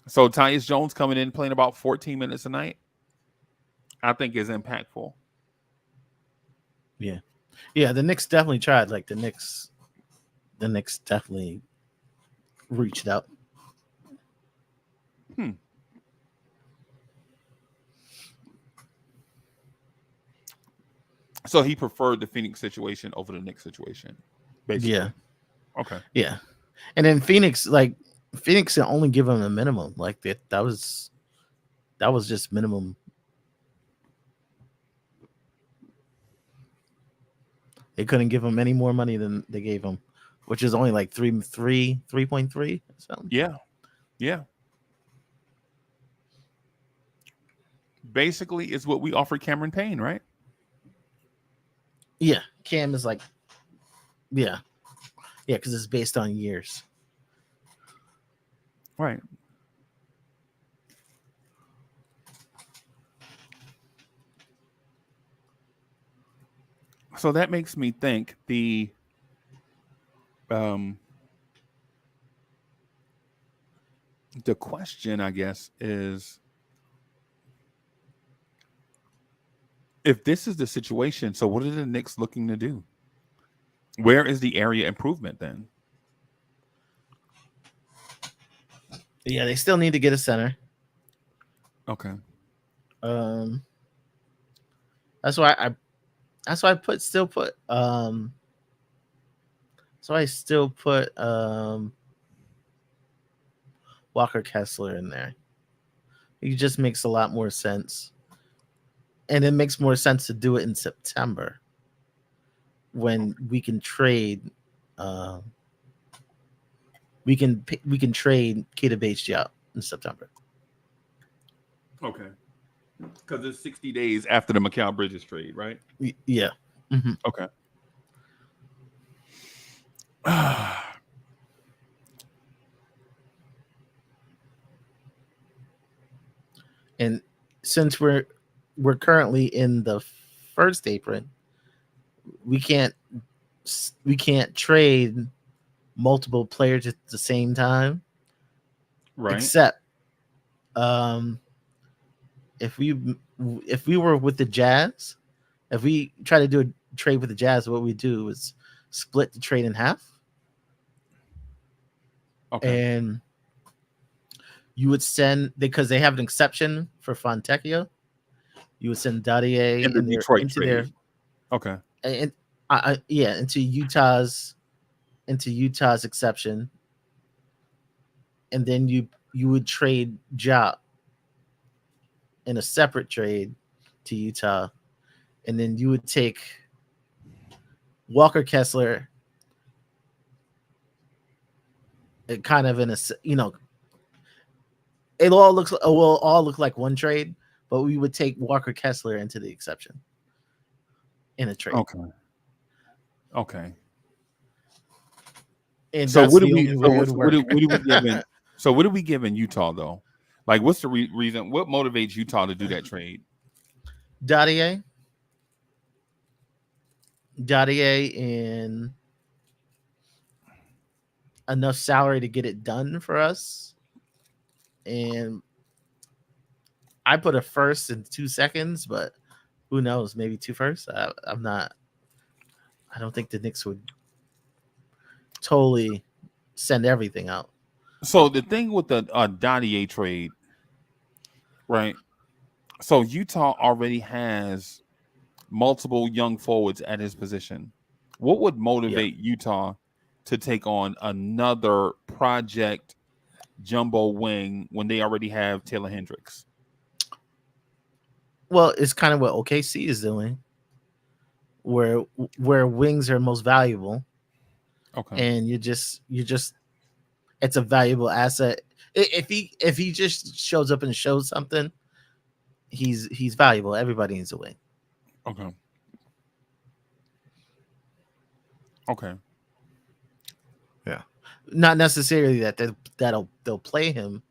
So Tyus Jones coming in playing about 14 minutes a night, I think is impactful. Yeah. Yeah, the Knicks definitely tried. Like the Knicks definitely reached out. So he preferred the Phoenix situation over the Knicks situation, basically. Yeah. Okay. Yeah. And then Phoenix only give him a minimum. Like that was just minimum. They couldn't give him any more money than they gave him, which is only like 3.3 something. Yeah. Basically, it's what we offered Cameron Payne, right? Yeah. Cam is like, yeah, because it's based on years. Right. So that makes me think the question, I guess, is if this is the situation, so what are the Knicks looking to do? Where is the area improvement then? Yeah, they still need to get a center. Okay. That's why I still put Walker Kessler in there. It just makes a lot more sense. And it makes more sense to do it in September when we can trade we can trade Keita Bates-Diop in September. Okay. Because it's 60 days after the Mikal Bridges trade, right? Yeah. Mm-hmm. Okay. And since we're currently in the first apron, we can't we can't trade multiple players at the same time, Right. except if we were with the Jazz, if we try to do a trade with the Jazz, what we do is split the trade in half, Okay. and you would send, because they have an exception for Fontecchio, you would send Dadier In the Detroit into trade. their Okay. and into Utah's exception, and then you would trade Ja in a separate trade to Utah, and then you would take Walker Kessler, kind of in a, it all will all look like one trade, but we would take Walker Kessler into the exception in a trade. Okay. And So that's what do the we? only So way it what, would what, do, work. what do we giving? So what are we giving Utah though? Like, what's the reason? What motivates Utah to do that trade? Dadier in enough salary to get it done for us, and I put a first and 2 seconds, but who knows? Maybe 2 firsts. I don't think the Knicks would totally send everything out. So the thing with the Dadier trade, right? So Utah already has multiple young forwards at his position. What would motivate Utah to take on another project jumbo wing when they already have Taylor Hendricks? Well, it's kind of what OKC is doing, where wings are most valuable. Okay. And you just it's a valuable asset. If he just shows up and shows something, he's valuable. Everybody needs a wing. Okay. Yeah. Not necessarily that they'll play him,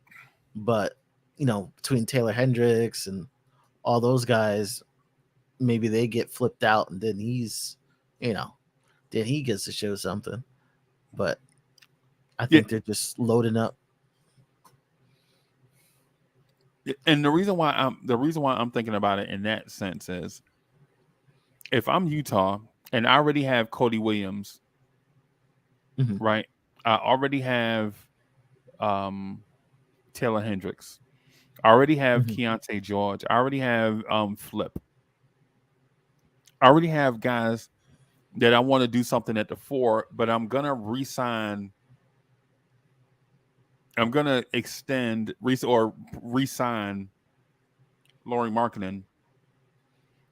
but between Taylor Hendricks and all those guys, maybe they get flipped out, and then then he gets to show something. But I think they're just loading up. And the reason why I'm thinking about it in that sense is, if I'm Utah and I already have Cody Williams, right? I already have Taylor Hendricks. I already have Keontae George. I already have Flip. I already have guys that I want to do something at the 4, but I'm gonna re-sign. I'm gonna extend re-sign Lauri Markkanen.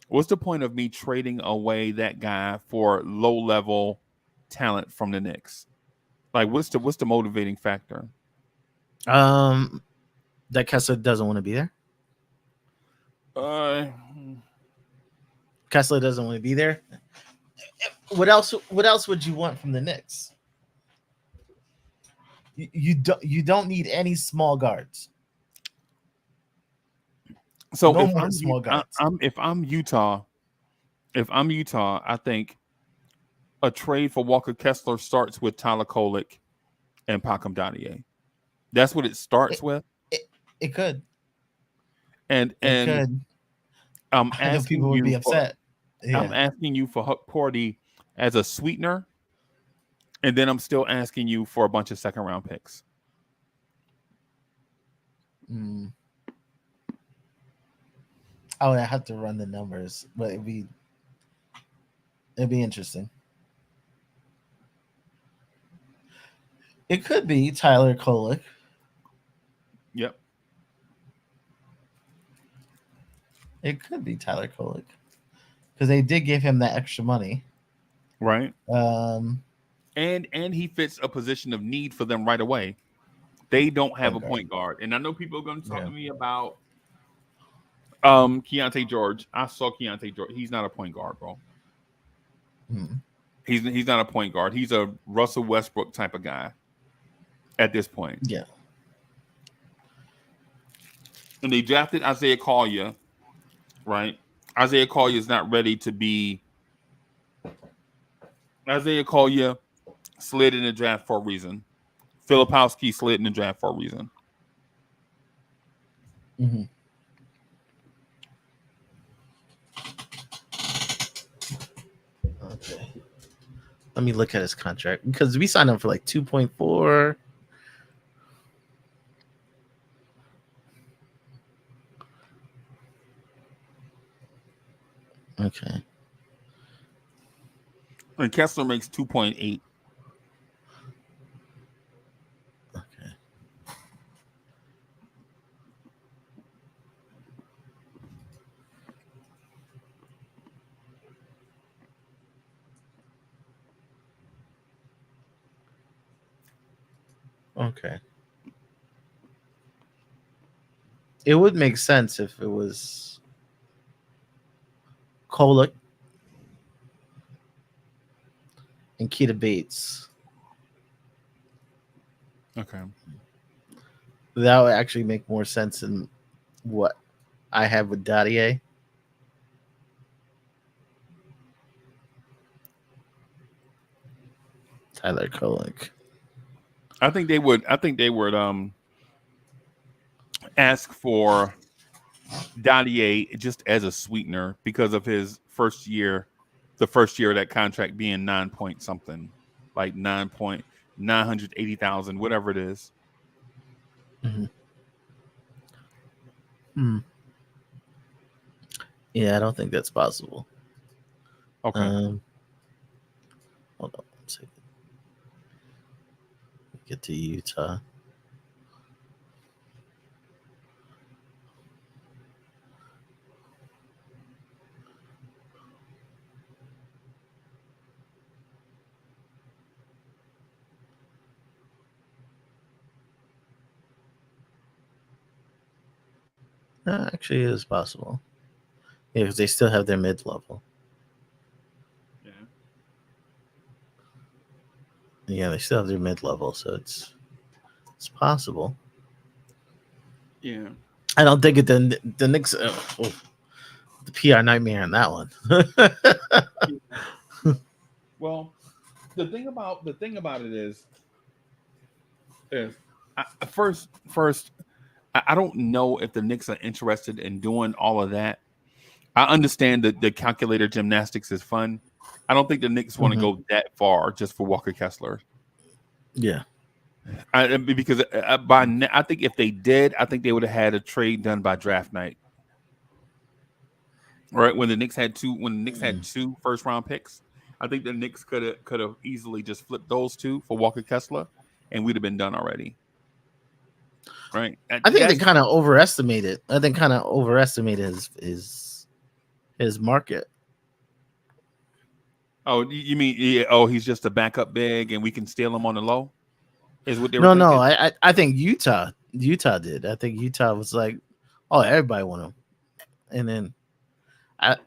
What's the point of me trading away that guy for low-level talent from the Knicks? Like, what's the motivating factor? That Kessler doesn't want to be there. Kessler doesn't want to be there. What else would you want from the Knicks? You don't need any small guards. So no more small guards. If I'm Utah, I think a trade for Walker Kessler starts with Tyler Kolek and Pacom Dadier. That's what it starts with. It could. And could. I'm asking people would be upset. I'm asking you for Huck Porty as a sweetener, and then I'm still asking you for a bunch of second-round picks. I would have to run the numbers, but it'd be interesting. It could be Tyler Kolek. Yep. It could be Tyler Kolek, because they did give him that extra money, right? And he fits a position of need for them right away. They don't have a point guard, and I know people are going to talk to me about Keontae George. I saw Keontae George. He's not a point guard, bro. He's not a point guard. He's a Russell Westbrook type of guy at this point. Yeah. And they drafted Isaiah Collier, right? Isaiah Collier is not ready to be Isaiah Collier slid in the draft for a reason. Filipowski slid in the draft for a reason. Mm-hmm. Okay. Let me look at his contract because we signed him for like 2.4. Okay. And Kessler makes 2.8. Okay. Okay. It would make sense if it was Kolek and Keita Bates. Okay. That would actually make more sense than what I have with Dadier. Tyler Kolek. I think they would ask for Dadier just as a sweetener because of his first year, the first year of that contract being 9 point something, like 9,980,000, whatever it is. Mm-hmm. Hmm. Yeah, I don't think that's possible. Okay. Hold on 1 second. Get to Utah. Actually, it is possible. Yeah, because they still have their mid level. Yeah. Yeah, they still have their mid level, so it's possible. Yeah. I don't think the Knicks. The PR nightmare on that one. Well, the thing about it is first I don't know if the Knicks are interested in doing all of that. I understand that the calculator gymnastics is fun. I don't think the Knicks want to go that far just for Walker Kessler. Yeah. Because I think if they did, I think they would have had a trade done by draft night. Right when the Knicks had two first round picks, I think the Knicks could have easily just flipped those two for Walker Kessler, and we'd have been done already. Right? I think they kind of overestimated. I think kind of overestimated his market. Oh, you mean he's just a backup big, and we can steal him on the low? Is what they were No, thinking? no. I think Utah did. I think Utah was like, oh, everybody want him, and then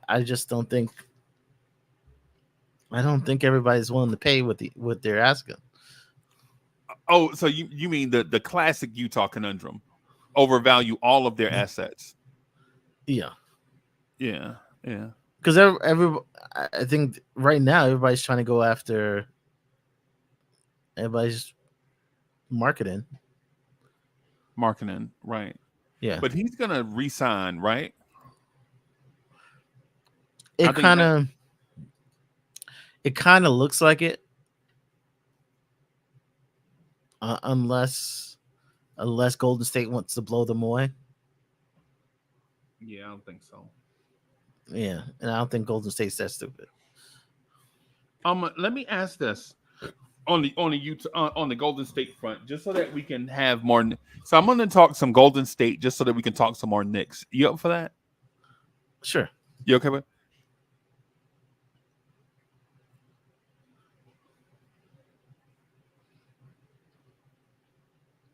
I just don't think. I don't think everybody's willing to pay what they're asking. Oh, so you mean the classic Utah conundrum, overvalue all of their assets? Yeah, yeah. Because I think right now everybody's trying to go after. Everybody's marketing, right? Yeah, but he's gonna resign, right? It kind of looks like it, unless Golden State wants to blow them away. Yeah, I don't think so. Yeah, and I don't think Golden State's that stupid. Let me ask this on the Golden State front, just so that we can have more. So I'm going to talk some Golden State, just so that we can talk some more Knicks. You up for that? Sure. You okay with?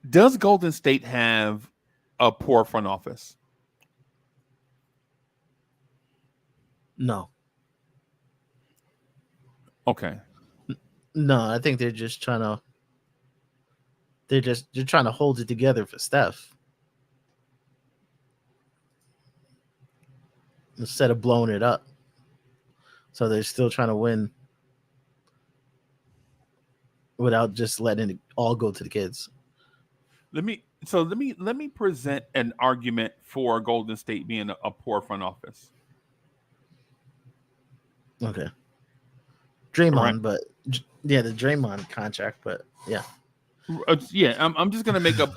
Does Golden State have a poor front office? No. Okay. No, I think they're just trying to. They're trying to hold it together for Steph instead of blowing it up. So they're still trying to win without just letting it all go to the kids. Let me present an argument for Golden State being a poor front office. Okay. Draymond, Right. but yeah, the Draymond contract, but yeah. Yeah, I'm just gonna make up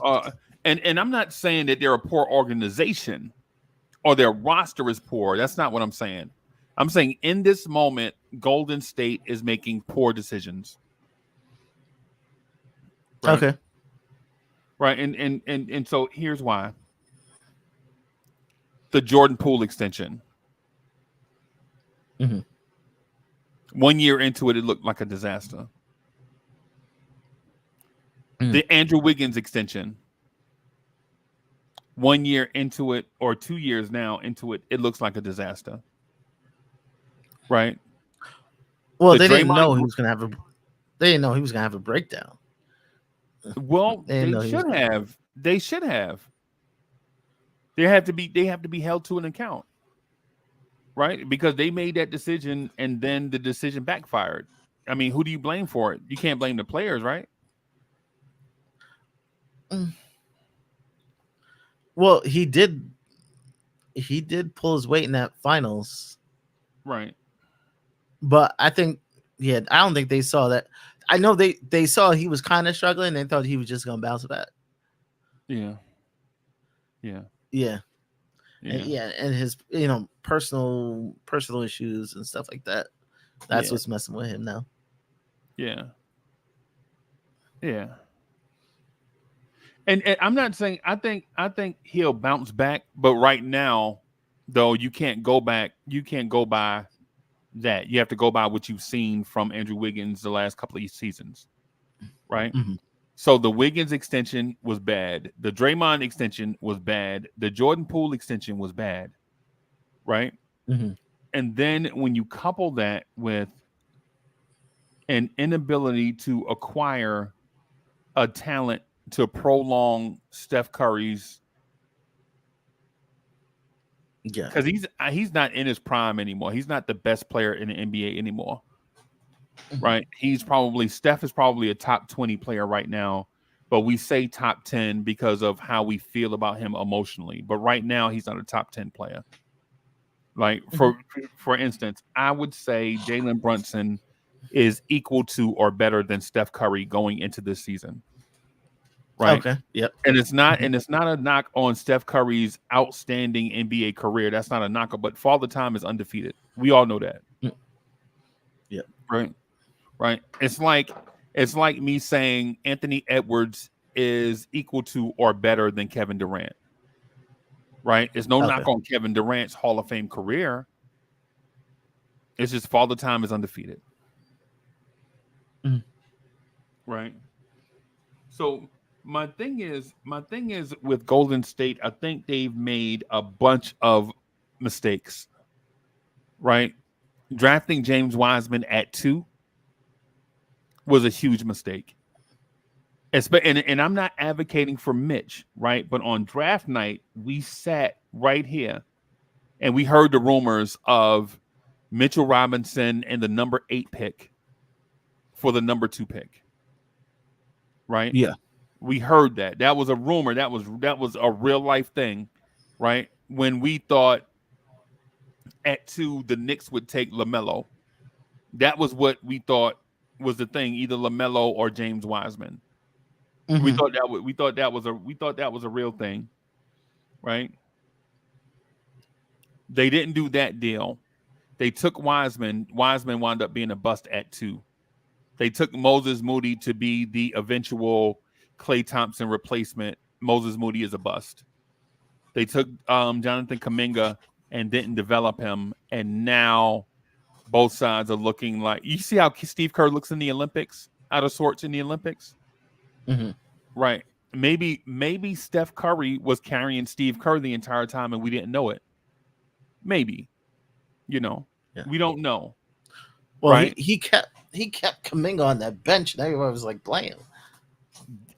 and I'm not saying that they're a poor organization or their roster is poor. That's not what I'm saying. I'm saying in this moment, Golden State is making poor decisions. Right? Okay. Right. And so here's why. The Jordan Poole extension. Mm-hmm. 1 year into it, it looked like a disaster. The Andrew Wiggins extension. 1 year into it, or 2 years now into it, it looks like a disaster. Right? Well, The they didn't Draymond- know he was gonna have a. They didn't know he was gonna have a breakdown. Well, They they know he should was- have. They should have. They have to be held to an account. Right? Because they made that decision and then the decision backfired. I mean, who do you blame for it? You can't blame the players, right? Well, he did pull his weight in that finals, Right. but I think, I don't think they saw that. I know they saw he was kind of struggling. They thought he was just gonna bounce back. Yeah. Yeah. Yeah. Yeah. And his personal issues and stuff like that. That's what's messing with him now. Yeah. Yeah. And I'm not saying I think he'll bounce back, but right now, though, you can't go back. You can't go by that. You have to go by what you've seen from Andrew Wiggins the last couple of seasons, right? Mm-hmm. So the Wiggins extension was bad. The Draymond extension was bad. The Jordan Poole extension was bad, right? Mm-hmm. And then when you couple that with an inability to acquire a talent to prolong Steph Curry's, because he's not in his prime anymore. He's not the best player in the NBA anymore, right? Steph is probably a top 20 player right now, but we say top 10 because of how we feel about him emotionally. But right now, he's not a top 10 player. Like for instance, I would say Jalen Brunson is equal to or better than Steph Curry going into this season. Right. Okay. Yep. And it's not a knock on Steph Curry's outstanding NBA career. That's not a knock, but Father Time is undefeated. We all know that. Yep. Right. Right. It's like me saying Anthony Edwards is equal to or better than Kevin Durant. Right. It's no knock on Kevin Durant's Hall of Fame career. It's just Father Time is undefeated. Right. So my thing is with Golden State, I think they've made a bunch of mistakes, right? Drafting James Wiseman at 2 was a huge mistake. And I'm not advocating for Mitch, right? But on draft night, we sat right here and we heard the rumors of Mitchell Robinson and the number 8 pick for the number 2 pick, right? Yeah. We heard that. That was a rumor. That was a real life thing, right? When we thought at 2 the Knicks would take LaMelo. That was what we thought was the thing, either LaMelo or James Wiseman. Mm-hmm. We thought that was a real thing, right? They didn't do that deal. They took Wiseman. Wiseman wound up being a bust at 2. They took Moses Moody to be the eventual Klay Thompson replacement. Moses Moody is a bust. They took Jonathan Kuminga and didn't develop him, and now both sides are looking like, you see how Steve Kerr looks in the Olympics, out of sorts in the Olympics, right? Maybe Steph Curry was carrying Steve Kerr the entire time and we didn't know it. Maybe, we don't know. Well, right? he kept Kuminga on that bench, and everybody was like playing.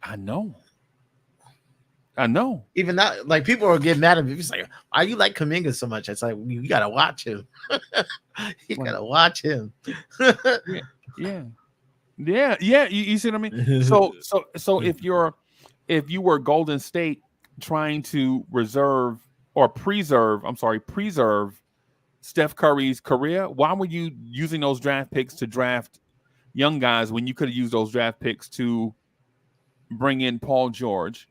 I know. Even that, like, people were getting mad at me. It's like, why you like Kuminga so much? It's like, you gotta watch him. You gotta watch him. Yeah. Yeah. You see what I mean? So if you were Golden State trying to preserve Steph Curry's career, why were you using those draft picks to draft young guys when you could have used those draft picks to bring in Paul George,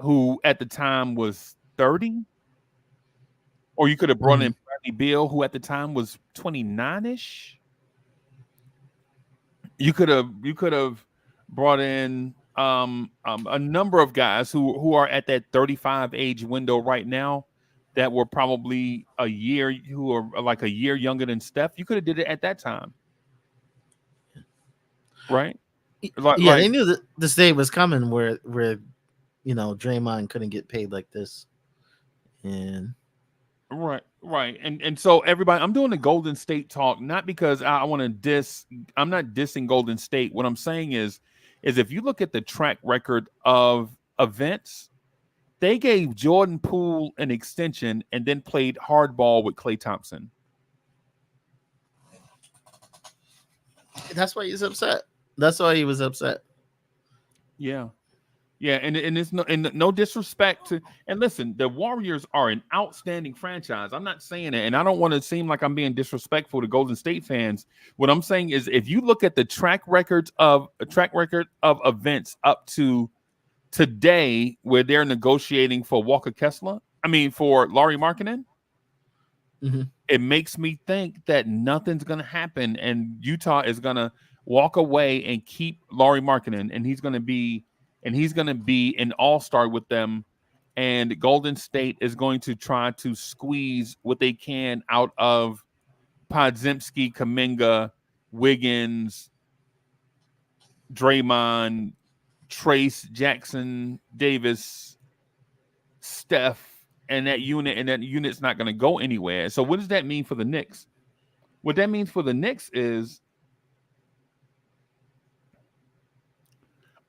who at the time was 30? Or you could have brought in Bradley Beal, who at the time was 29-ish. You could have brought in a number of guys who are at that 35 age window right now that were probably a year younger than Steph. You could have did it at that time, right? They knew that this day was coming where Draymond couldn't get paid like this, and right. And so everybody, I'm doing the Golden State talk not because I want to diss. I'm not dissing Golden State. What I'm saying is if you look at the track record of events, they gave Jordan Poole an extension and then played hardball with Klay Thompson. That's why he's upset. That's why he was upset. Yeah, and it's no disrespect to. And listen, the Warriors are an outstanding franchise. I'm not saying it, and I don't want to seem like I'm being disrespectful to Golden State fans. What I'm saying is, if you look at the track record of events up to today, where they're negotiating for Walker Kessler, for Lauri Markkanen, it makes me think that nothing's going to happen, and Utah is going to walk away and keep Lauri Markkanen, and he's going to be an all-star with them, and Golden State is going to try to squeeze what they can out of Podziemski, Kuminga, Wiggins, Draymond, Trace, Jackson, Davis, Steph, and that unit's not going to go anywhere. So what does that mean for the Knicks? What that means for the Knicks is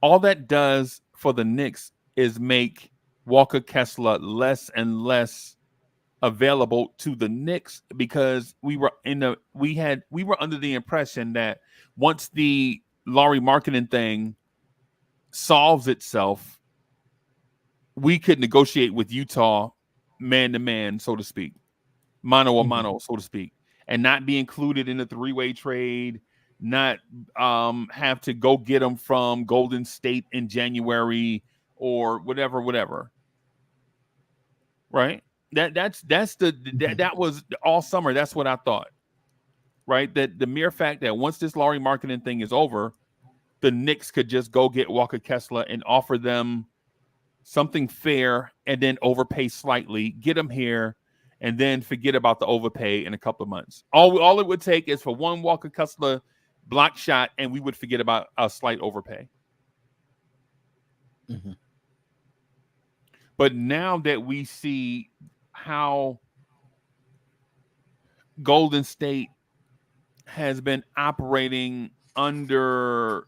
all that does for the Knicks is make Walker Kessler less and less available to the Knicks, because we were under the impression that once the Lauri Markkanen thing solves itself, we could negotiate with Utah man to man, so to speak, mano a mano, so to speak, and not be included in the three-way trade, not have to go get them from Golden State in January or whatever. Right? That was all summer. That's what I thought. Right? That the mere fact that once this Lauri Markkanen thing is over, the Knicks could just go get Walker Kessler and offer them something fair and then overpay slightly, get them here, and then forget about the overpay in a couple of months. All it would take is for one Walker Kessler block shot, and we would forget about a slight overpay. But now that we see how Golden State has been operating under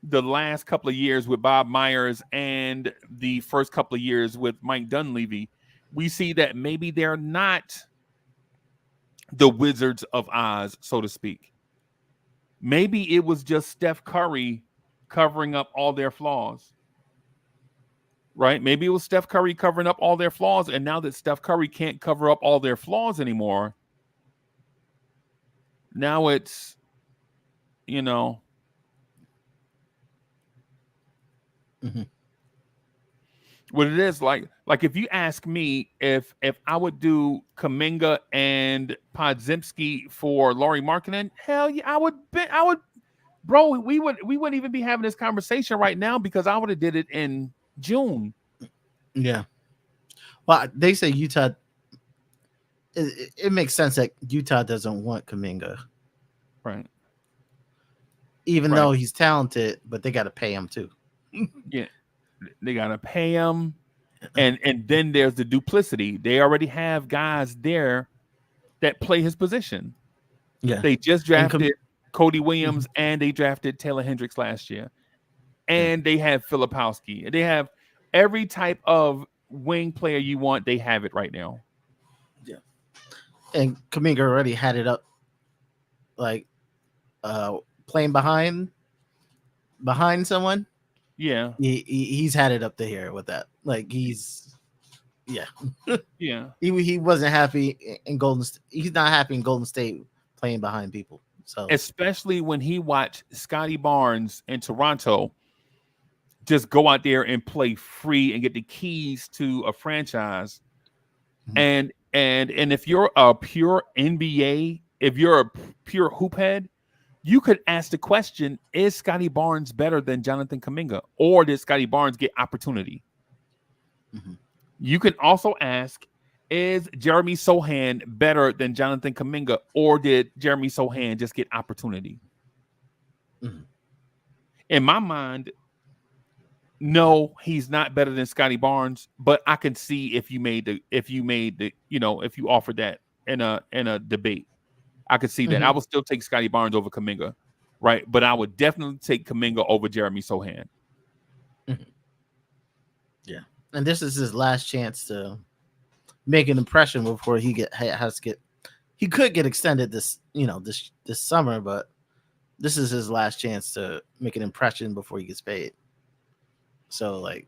the last couple of years with Bob Myers and the first couple of years with Mike Dunleavy, we see that maybe they're not the Wizards of Oz, so to speak. Maybe it was just Steph Curry covering up all their flaws. Right? Maybe it was Steph Curry covering up all their flaws, and now that Steph Curry can't cover up all their flaws anymore, now it's, what it is. Like if you ask me if I would do Kuminga and Podziemski for Lauri Markkanen, hell yeah, I would, bro. We wouldn't even be having this conversation right now, because I would have did it in June. Yeah. Well, they say Utah. It makes sense that Utah doesn't want Kuminga, right? Even though he's talented, but they got to pay him too. Yeah, they got to pay him, and then there's the duplicity. They already have guys there that play his position. Yeah, they just drafted Cody Williams, and they drafted Taylor Hendricks last year, and they have Filipowski. They have every type of wing player you want. They have it right now. Yeah, and Kuminga already had it up, playing behind someone, Yeah. he's had it up to here with that. Like yeah. He wasn't happy in Golden State. He's not happy in Golden State playing behind people. So Especially when he watched Scotty Barnes in Toronto just go out there and play free and get the keys to a franchise. And if you're a pure NBA, if you're a pure hoop head, you could ask the question, is Scotty Barnes better than Jonathan Kuminga? Or did Scotty Barnes get opportunity? You can also ask, is Jeremy Sohan better than Jonathan Kuminga? Or did Jeremy Sohan just get opportunity? In my mind, no, he's not better than Scotty Barnes, but I can see if you offered that in a debate, I could see that. I would still take Scotty Barnes over Kuminga, right? But I would definitely take Kuminga over Jeremy Sohan. Yeah, and this is his last chance to make an impression before he could get extended this summer, but this is his last chance to make an impression before he gets paid. So like,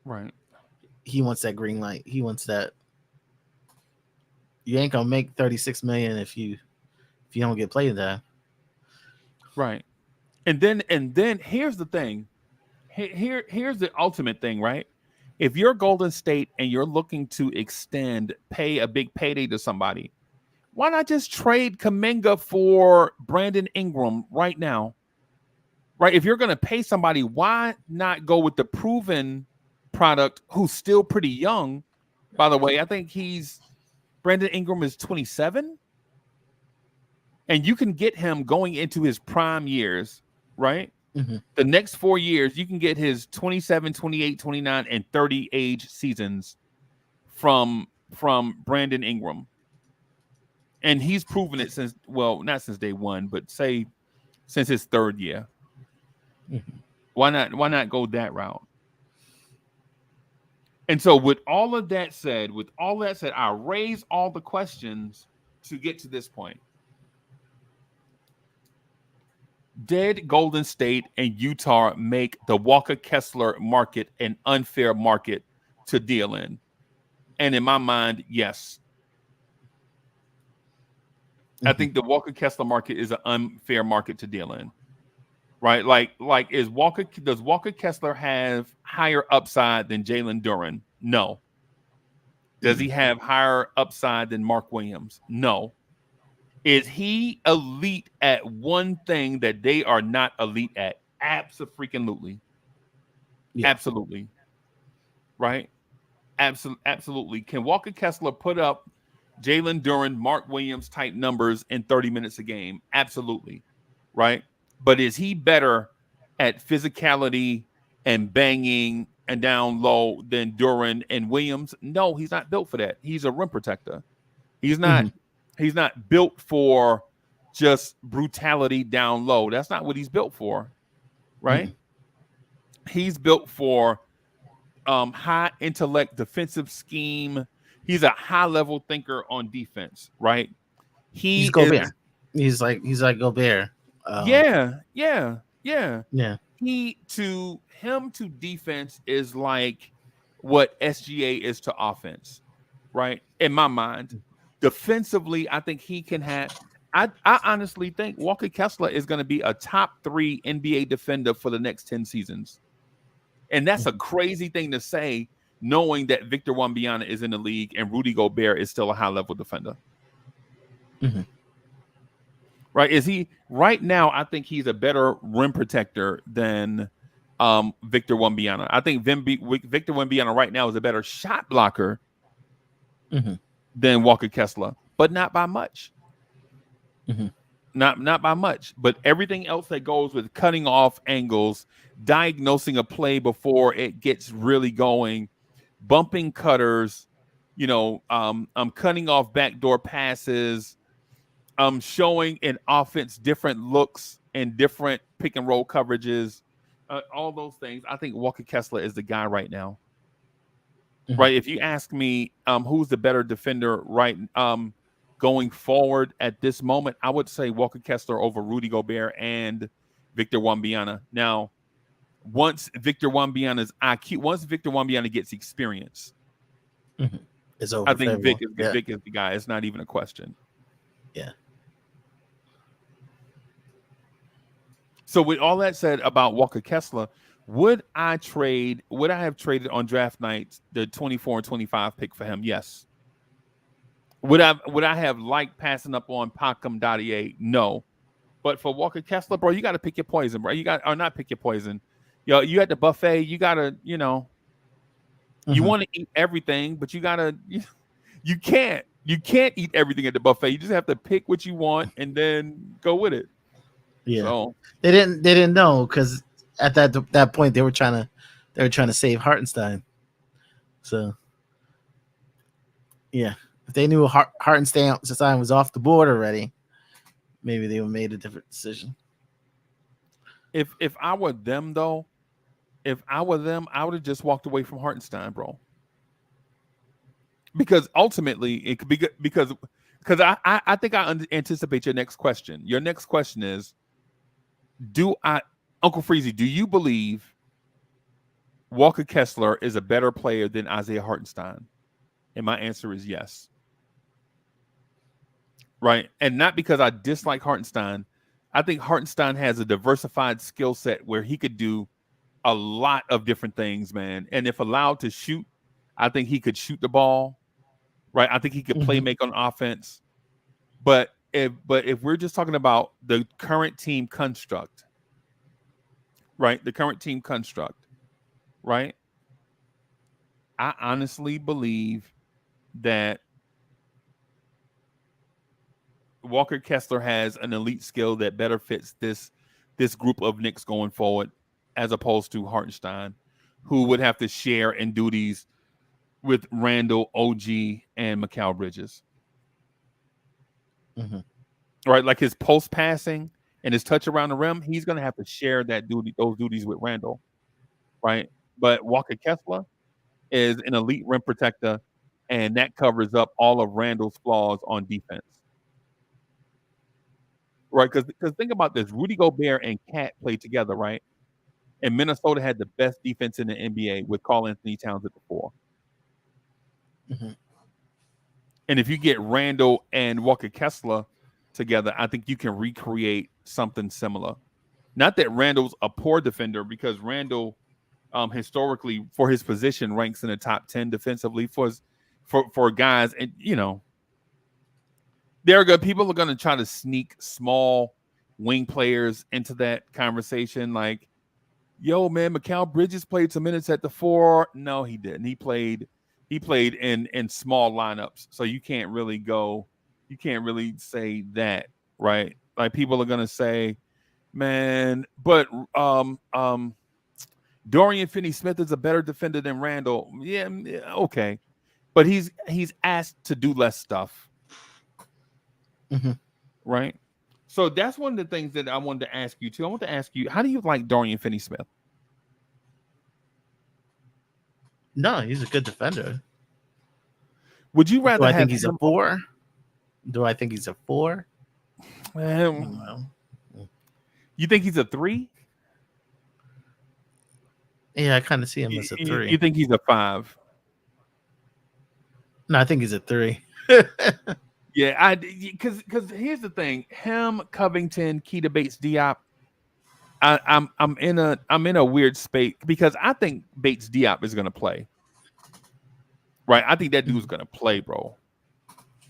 right, he wants that green light. He wants that. You ain't gonna make $36 million if you don't get played there. Right. And then here's the thing. Here's the ultimate thing, right? If you're Golden State and you're looking to pay a big payday to somebody, why not just trade Kuminga for Brandon Ingram right now? Right? If you're going to pay somebody, why not go with the proven product who's still pretty young? By the way, I think Brandon Ingram is 27. And you can get him going into his prime years, right? The next 4 years, you can get his 27, 28, 29, and 30 age seasons from Brandon Ingram. And he's proven it not since day one, but say since his third year. Why not go that route? And so with all that said, I raise all the questions to get to this point. Did Golden State and Utah make the Walker Kessler market an unfair market to deal in? And in my mind, yes. I think the Walker Kessler market is an unfair market to deal in. Right? Like does Walker Kessler have higher upside than Jalen Duren? No. Does he have higher upside than Mark Williams? No. Is he elite at one thing that they are not elite at? Absolutely. Yeah. Absolutely. Right? Absolutely. Can Walker Kessler put up Jalen Duren, Mark Williams type numbers in 30 minutes a game? Absolutely. Right? But is he better at physicality and banging and down low than Duren and Williams? No, he's not built for that. He's a rim protector. He's not he's not built for just brutality down low. That's not what he's built for. Right? He's built for high intellect defensive scheme. He's a high level thinker on defense, right? He's Gobert. He's like Gobert. Yeah. Him to defense is like what SGA is to offense, right? In my mind, defensively, I think he can have. I honestly think Walker Kessler is going to be a top 3 NBA defender for the next 10 seasons, and that's a crazy thing to say, knowing that Victor Wembanyama is in the league and Rudy Gobert is still a high level defender. Right? Is he right now? I think he's a better rim protector than Victor Wembanyama. I think Victor Wembanyama right now is a better shot blocker than Walker Kessler, but not by much. Not by much. But everything else that goes with cutting off angles, diagnosing a play before it gets really going, bumping cutters, cutting off backdoor passes. Showing an offense different looks and different pick and roll coverages, all those things. I think Walker Kessler is the guy right now. Right? If you ask me who's the better defender, right? going forward at this moment, I would say Walker Kessler over Rudy Gobert and Victor Wembanyama. Now, once Victor Wembanyama gets experience, It's over. I think Vic is Yeah. Vic is the guy. It's not even a question. Yeah. So with all that said about Walker Kessler, would I have traded on draft night the 24 and 25 pick for him? Yes. Would I have liked passing up on Pacom Dadier? No. But for Walker Kessler, bro, you got to pick your poison, bro. Not pick your poison. Yo, you at the buffet, you gotta, you want to eat everything, but you gotta, you can't eat everything at the buffet. You just have to pick what you want and then go with it. Yeah. So, They didn't know, because at that point they were trying to save Hartenstein. So yeah, if they knew Hartenstein was off the board already, maybe they would have made a different decision. If I were them though, I would have just walked away from Hartenstein, bro. Because ultimately it could be good, because I think I anticipate your next question. Your next question is, Uncle Freezy, do you believe Walker Kessler is a better player than Isaiah Hartenstein? And my answer is yes. Right? And not because I dislike Hartenstein. I think Hartenstein has a diversified skill set where he could do a lot of different things, man. And if allowed to shoot, I think he could shoot the ball. Right? I think he could play make on offense. But if we're just talking about the current team construct, right? The current team construct, right? I honestly believe that Walker Kessler has an elite skill that better fits this group of Knicks going forward, as opposed to Hartenstein, who would have to share in duties with Randall, OG, and Mikal Bridges. Right, like his post passing and his touch around the rim, he's going to have to share those duties with Randall, right? But Walker Kessler is an elite rim protector, and that covers up all of Randall's flaws on defense, right? Because think about this: Rudy Gobert and Cat played together, right? And Minnesota had the best defense in the NBA with Karl-Anthony Towns at the 4. And if you get Randall and Walker Kessler together, I think you can recreate something similar. Not that Randall's a poor defender, because Randall historically for his position ranks in the top 10 defensively for guys. And there are good people are going to try to sneak small wing players into that conversation. Like, yo, man, Mikal Bridges played some minutes at the 4. No, he didn't. He played in small lineups. So you can't really say that, right? Like, people are going to say, man, but Dorian Finney-Smith is a better defender than Randall. Yeah, okay. But he's asked to do less stuff. Right? So that's one of the things that I wanted to ask you too. I want to ask you, how do you like Dorian Finney-Smith? No, he's a good defender. Would you rather Do I think he's a 4? Do I think he's a 4? You think he's a 3? Yeah, I kind of see him as a 3. You think he's a 5? No, I think he's a 3. Yeah, because here's the thing: him, Covington, Keita Bates-Diop. I'm in a weird space, because I think Bates-Diop is going to play. Right, I think that dude's going to play, bro.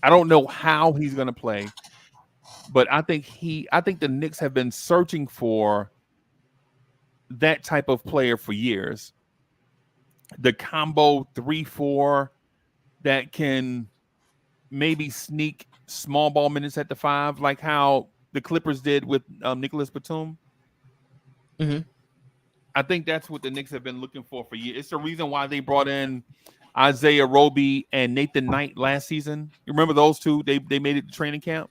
I don't know how he's going to play, but I think the Knicks have been searching for that type of player for years. The combo 3-4 that can maybe sneak small ball minutes at the 5, like how the Clippers did with Nicholas Batum. I think that's what the Knicks have been looking for years. It's the reason why they brought in Isaiah Roby and Nathan Knight last season. You remember those two? They made it to training camp.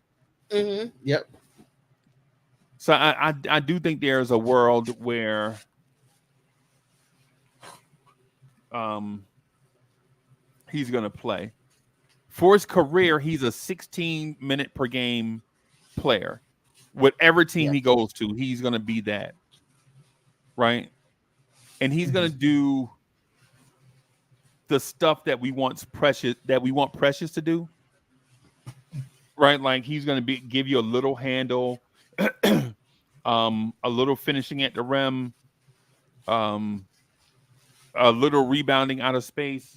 Yep. So I do think there's a world where he's going to play. For his career, he's a 16-minute per game player. Whatever team he goes to, he's going to be that. Right? And he's going to do the stuff that we want Precious to do. Right? Like he's going to give you a little handle, a little finishing at the rim, a little rebounding out of space.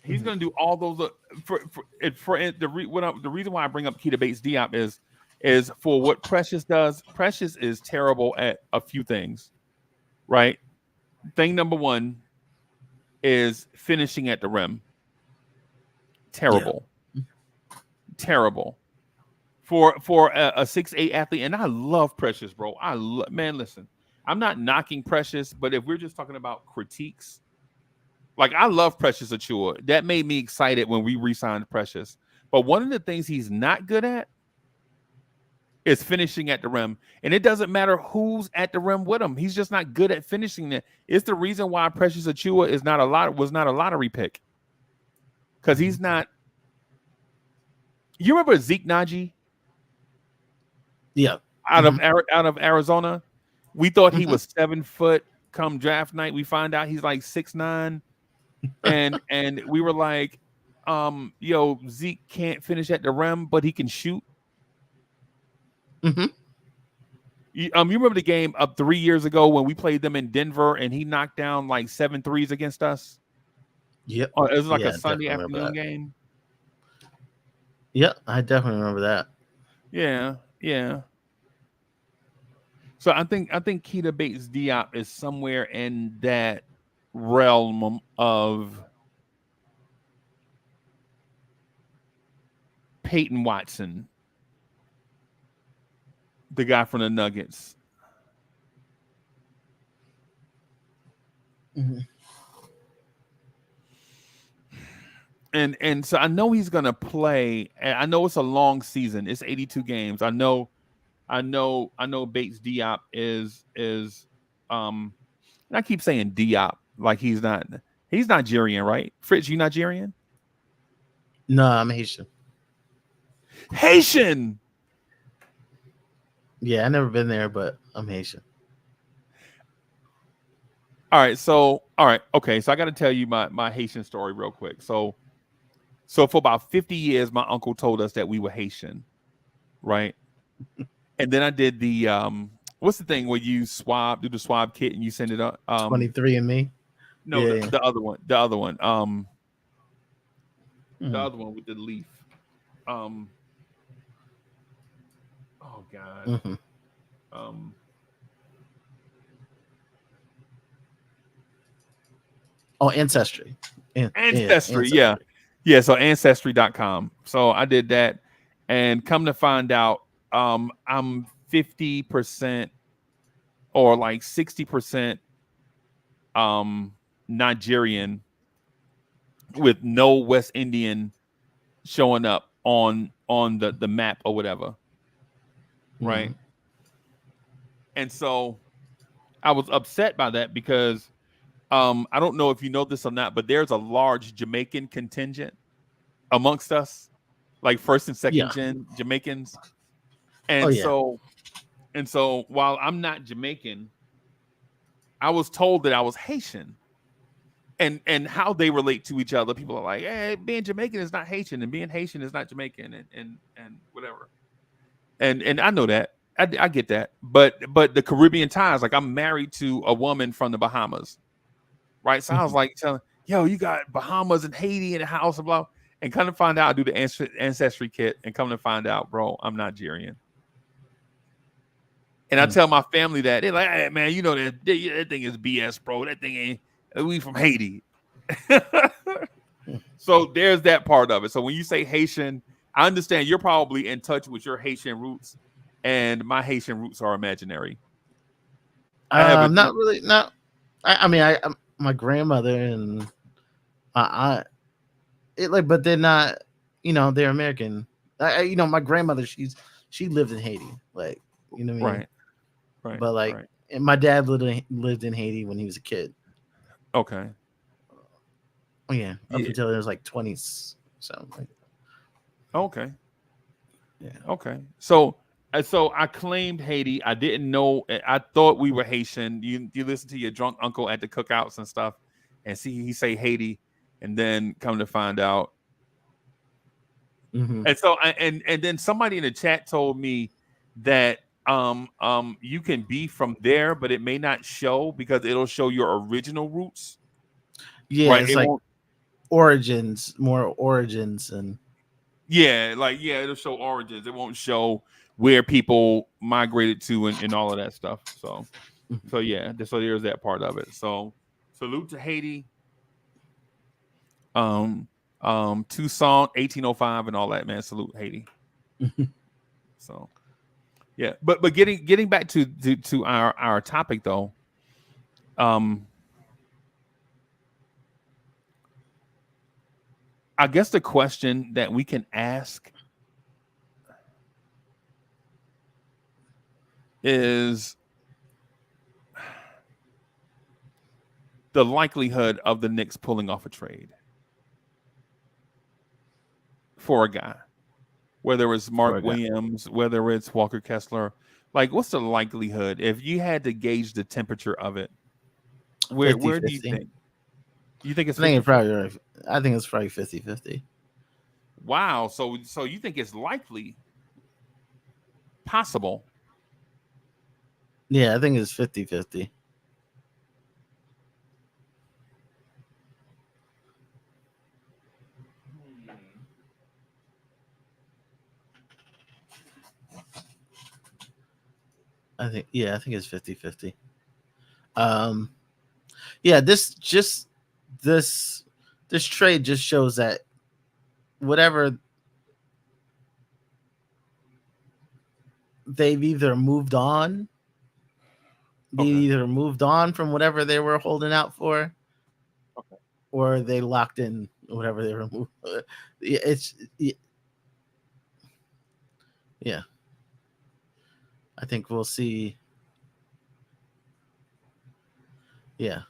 He's going to do all those. The reason why I bring up Keita Bates-Diop is for what Precious does. Precious is terrible at a few things, right? Thing number one is finishing at the rim. Terrible. Terrible. For a 6'8" athlete, and I love Precious, bro. Man, listen, I'm not knocking Precious, but if we're just talking about critiques, like I love Precious Achiuwa. That made me excited when we re-signed Precious. But one of the things he's not good at is finishing at the rim. And it doesn't matter who's at the rim with him. He's just not good at finishing it. It's the reason why Precious Achiuwa was not a lottery pick. Because he's not. You remember Zeke Naji? Yeah. Out of Arizona? We thought he was 7 foot come draft night. We find out he's like 6'9". And we were like, Zeke can't finish at the rim, but he can shoot. Mm-hmm. You remember the game up 3 years ago when we played them in Denver and he knocked down like 7 threes against us? Yep. It was like a Sunday afternoon game. Yep, I definitely remember that. Yeah. So I think Keita Bates-Diop is somewhere in that realm of Peyton Watson, the guy from the Nuggets. Mm-hmm. And so I know he's gonna play. I know it's a long season. It's 82 games. I know Bates-Diop is and I keep saying Diop like he's Nigerian, right? Fritz, you Nigerian? No, I'm Haitian. Haitian. Yeah, I've never been there, but I'm Haitian. All right. Okay. So I got to tell you my Haitian story real quick. So for about 50 years, my uncle told us that we were Haitian, right? And then I did the what's the thing where you do the swab kit and you send it up? 23andMe. No, yeah. The other one. The other one with the leaf. Oh God. Mm-hmm. Ancestry. Ancestry, yeah. So Ancestry.com. So I did that, and come to find out, I'm 50% or like 60% Nigerian with no West Indian showing up on the map or whatever. Right. Mm-hmm. And so I was upset by that because I don't know if you know this or not, but there's a large Jamaican contingent amongst us, like first and second gen Jamaicans. And so while I'm not Jamaican, I was told that I was Haitian. And how they relate to each other. People are like, hey, being Jamaican is not Haitian, and being Haitian is not Jamaican, and whatever. And I know that. I get that. But the Caribbean ties, like I'm married to a woman from the Bahamas. Right. So I was like telling, you got Bahamas and Haiti in the house, and blah. And come to find out, I do the ancestry kit, and come to find out, bro, I'm Nigerian. And I tell my family that. They're like, hey, man, you know that thing is BS, bro. That thing ain't, we from Haiti. So there's that part of it. So when you say Haitian, I understand you're probably in touch with your Haitian roots, and my Haitian roots are imaginary. Not really. No, I mean, my grandmother and my aunt, but they're not. They're American. My grandmother, she lived in Haiti. Like, you know what I mean? Right. But like, and my dad lived in Haiti when he was a kid. Okay. Oh yeah, up until he was like 20 something like Okay. Yeah. Okay. So I claimed Haiti. I didn't know. I thought we were Haitian. You listen to your drunk uncle at the cookouts and stuff, and see he say Haiti, and then come to find out. Mm-hmm. And so and then somebody in the chat told me that you can be from there, but it may not show because it'll show your original roots. Yeah, Right. it's It like won't. more origins, and Yeah, it'll show origins. It won't show where people migrated to and all of that stuff. So yeah, so there's that part of it. So salute to Haiti. Tucson, 1805 and all that, man. Salute Haiti. So yeah, but getting back to our topic though. I guess the question that we can ask is the likelihood of the Knicks pulling off a trade for a guy, whether it's Mark Williams, whether it's Walker Kessler. Like, what's the likelihood if you had to gauge the temperature of it? Where do you think? You think it's? I think it's probably 50-50. Wow. So you think it's likely, possible? Yeah, I think it's 50-50. I think it's 50-50. Yeah, this trade just shows that whatever they've either moved on, from whatever they were holding out for, or they locked in whatever they were moving. Yeah. I think we'll see. Yeah.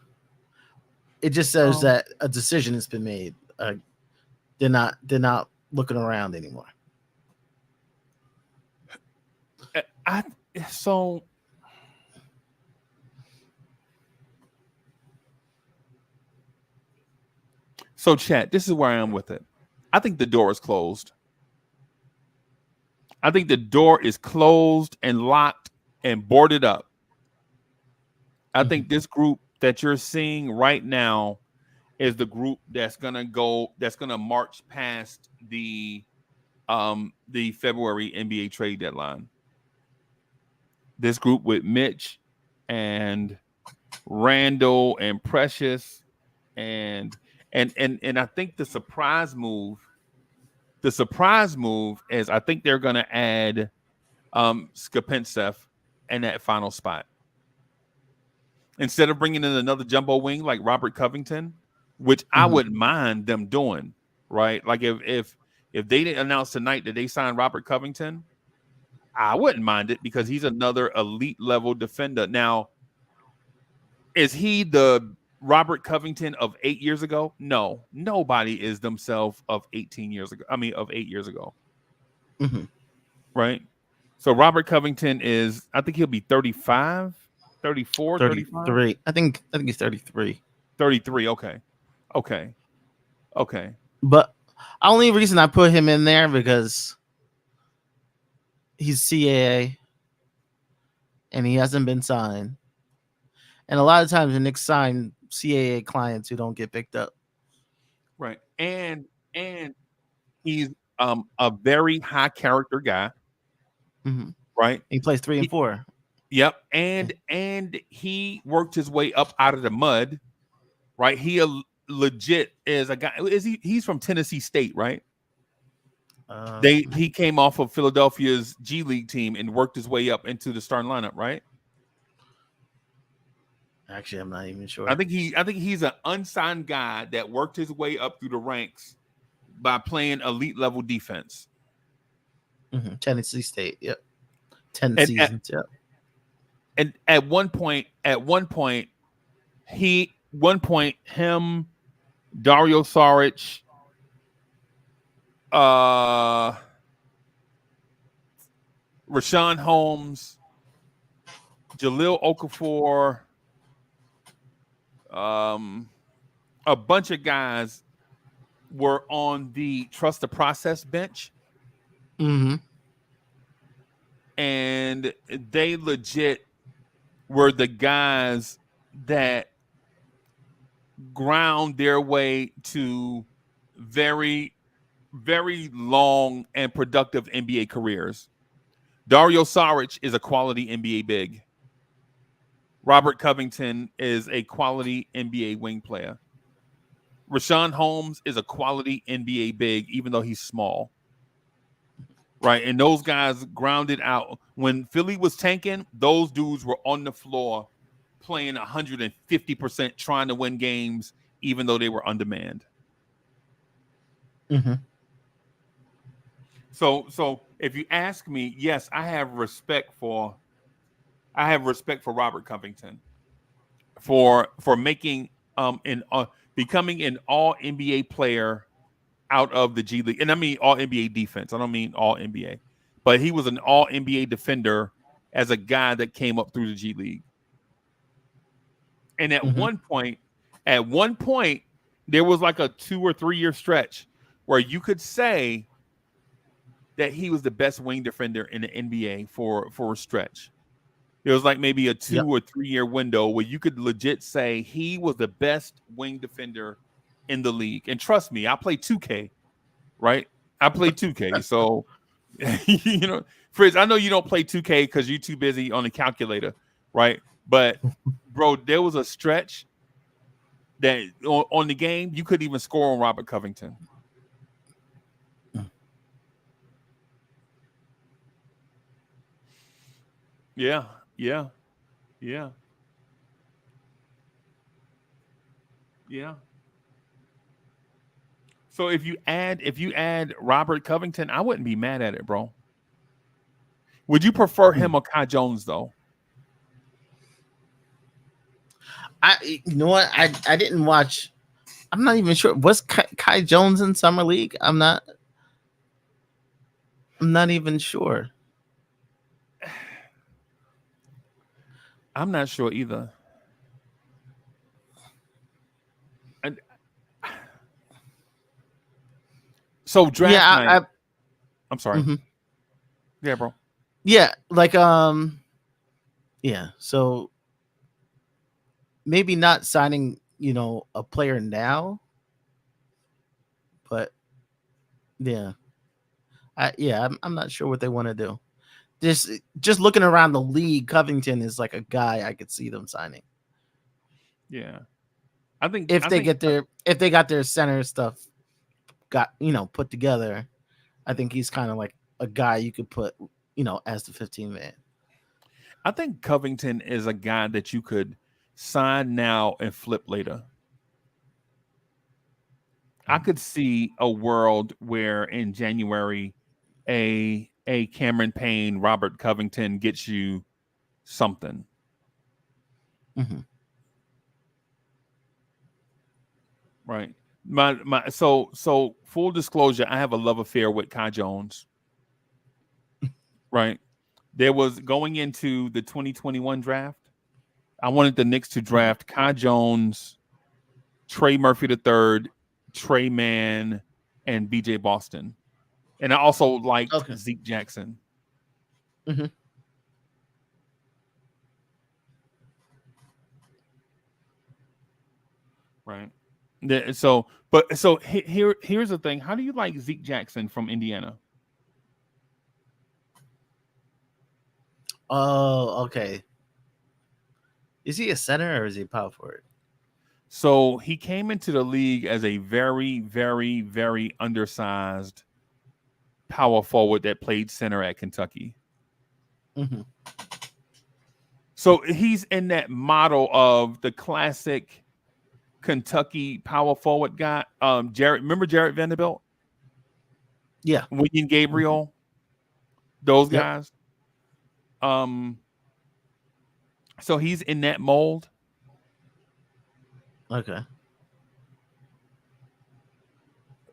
It just says that a decision has been made. They're not looking around anymore. So chat, this is where I am with it. I think the door is closed. I think the door is closed and locked and boarded up. I think this group that you're seeing right now is the group that's gonna march past the February NBA trade deadline. This group with Mitch and Randall and Precious and I think the surprise move is I think they're gonna add Skapentsev in that final spot. Instead of bringing in another jumbo wing like Robert Covington, which I wouldn't mind them doing, right? Like if they didn't announce tonight that they signed Robert Covington, I wouldn't mind it because he's another elite level defender. Now, is he the Robert Covington of 8 years ago? No, nobody is themselves of 18 years ago. I mean, of 8 years ago. Right? So Robert Covington is, I think he'll be 35, 34, 35? 33. I think he's 33. 33, okay. But the only reason I put him in there because he's CAA and he hasn't been signed. And a lot of times the Knicks sign CAA clients who don't get picked up. Right. And he's a very high character guy. Right. He plays 3 and 4. Yep. And he worked his way up out of the mud. Right. He legit is a guy. He's from Tennessee State, right? He came off of Philadelphia's G League team and worked his way up into the starting lineup, right? Actually, I'm not even sure. I think he's an unsigned guy that worked his way up through the ranks by playing elite level defense. Tennessee State, yep. 10 seasons, yep. And at one point, him, Dario Saric, Rashawn Holmes, Jaleel Okafor, a bunch of guys were on the trust the process bench. Mm-hmm. And they legit were the guys that ground their way to very, very long and productive NBA careers. Dario Saric is a quality NBA big. Robert Covington is a quality NBA wing player. Rashawn Holmes is a quality NBA big, even though he's small. Right. And those guys grounded out. When Philly was tanking, those dudes were on the floor playing 150%, trying to win games, even though they were undermanned. Mm-hmm. So if you ask me, yes, I have respect for Robert Covington for making becoming an all NBA player out of the G League. And I mean all NBA defense. I don't mean all NBA. But he was an all NBA defender as a guy that came up through the G League. And at one point, there was like a 2 or 3 year stretch where you could say that he was the best wing defender in the NBA for a stretch. It was like maybe a 2 or 3 year window where you could legit say he was the best wing defender in the league. And trust me, I play 2K, right? I play 2K. So, you know, Fritz, I know you don't play 2K because you're too busy on the calculator, right? But, bro, there was a stretch that on the game, you couldn't even score on Robert Covington. Yeah. So if you add Robert Covington, I wouldn't be mad at it, bro. Would you prefer him or Kai Jones though? You know what? I didn't watch. I'm not even sure. Was Kai Jones in summer league? I'm not even sure. I'm not sure either. So draft night. I'm sorry. Mm-hmm. Yeah, bro. Yeah, like yeah. So maybe not signing, a player now, but yeah, I'm not sure what they want to do. Just looking around the league, Covington is like a guy I could see them signing. Yeah, I think if they got their center stuff put together, I think he's kind of like a guy you could put as the 15 man. I think Covington is a guy that you could sign now and flip later. I could see a world where in January a Cameron Payne, Robert Covington gets you something. Mm-hmm. Right. So full disclosure, I have a love affair with Kai Jones. Right. There was going into the 2021 draft. I wanted the Knicks to draft Kai Jones, Trey Murphy III, Trey Mann, and BJ Boston. And I also liked Zeke Jackson. Mm-hmm. Right. Here's the thing. How do you like Zeke Jackson from Indiana? Oh, okay. Is he a center or is he a power forward? So he came into the league as a very, very, very undersized power forward that played center at Kentucky. Mm-hmm. So he's in that model of the classic Kentucky power forward guy. Remember Jared Vanderbilt? Yeah. William Gabriel. Those guys. So he's in that mold. Okay.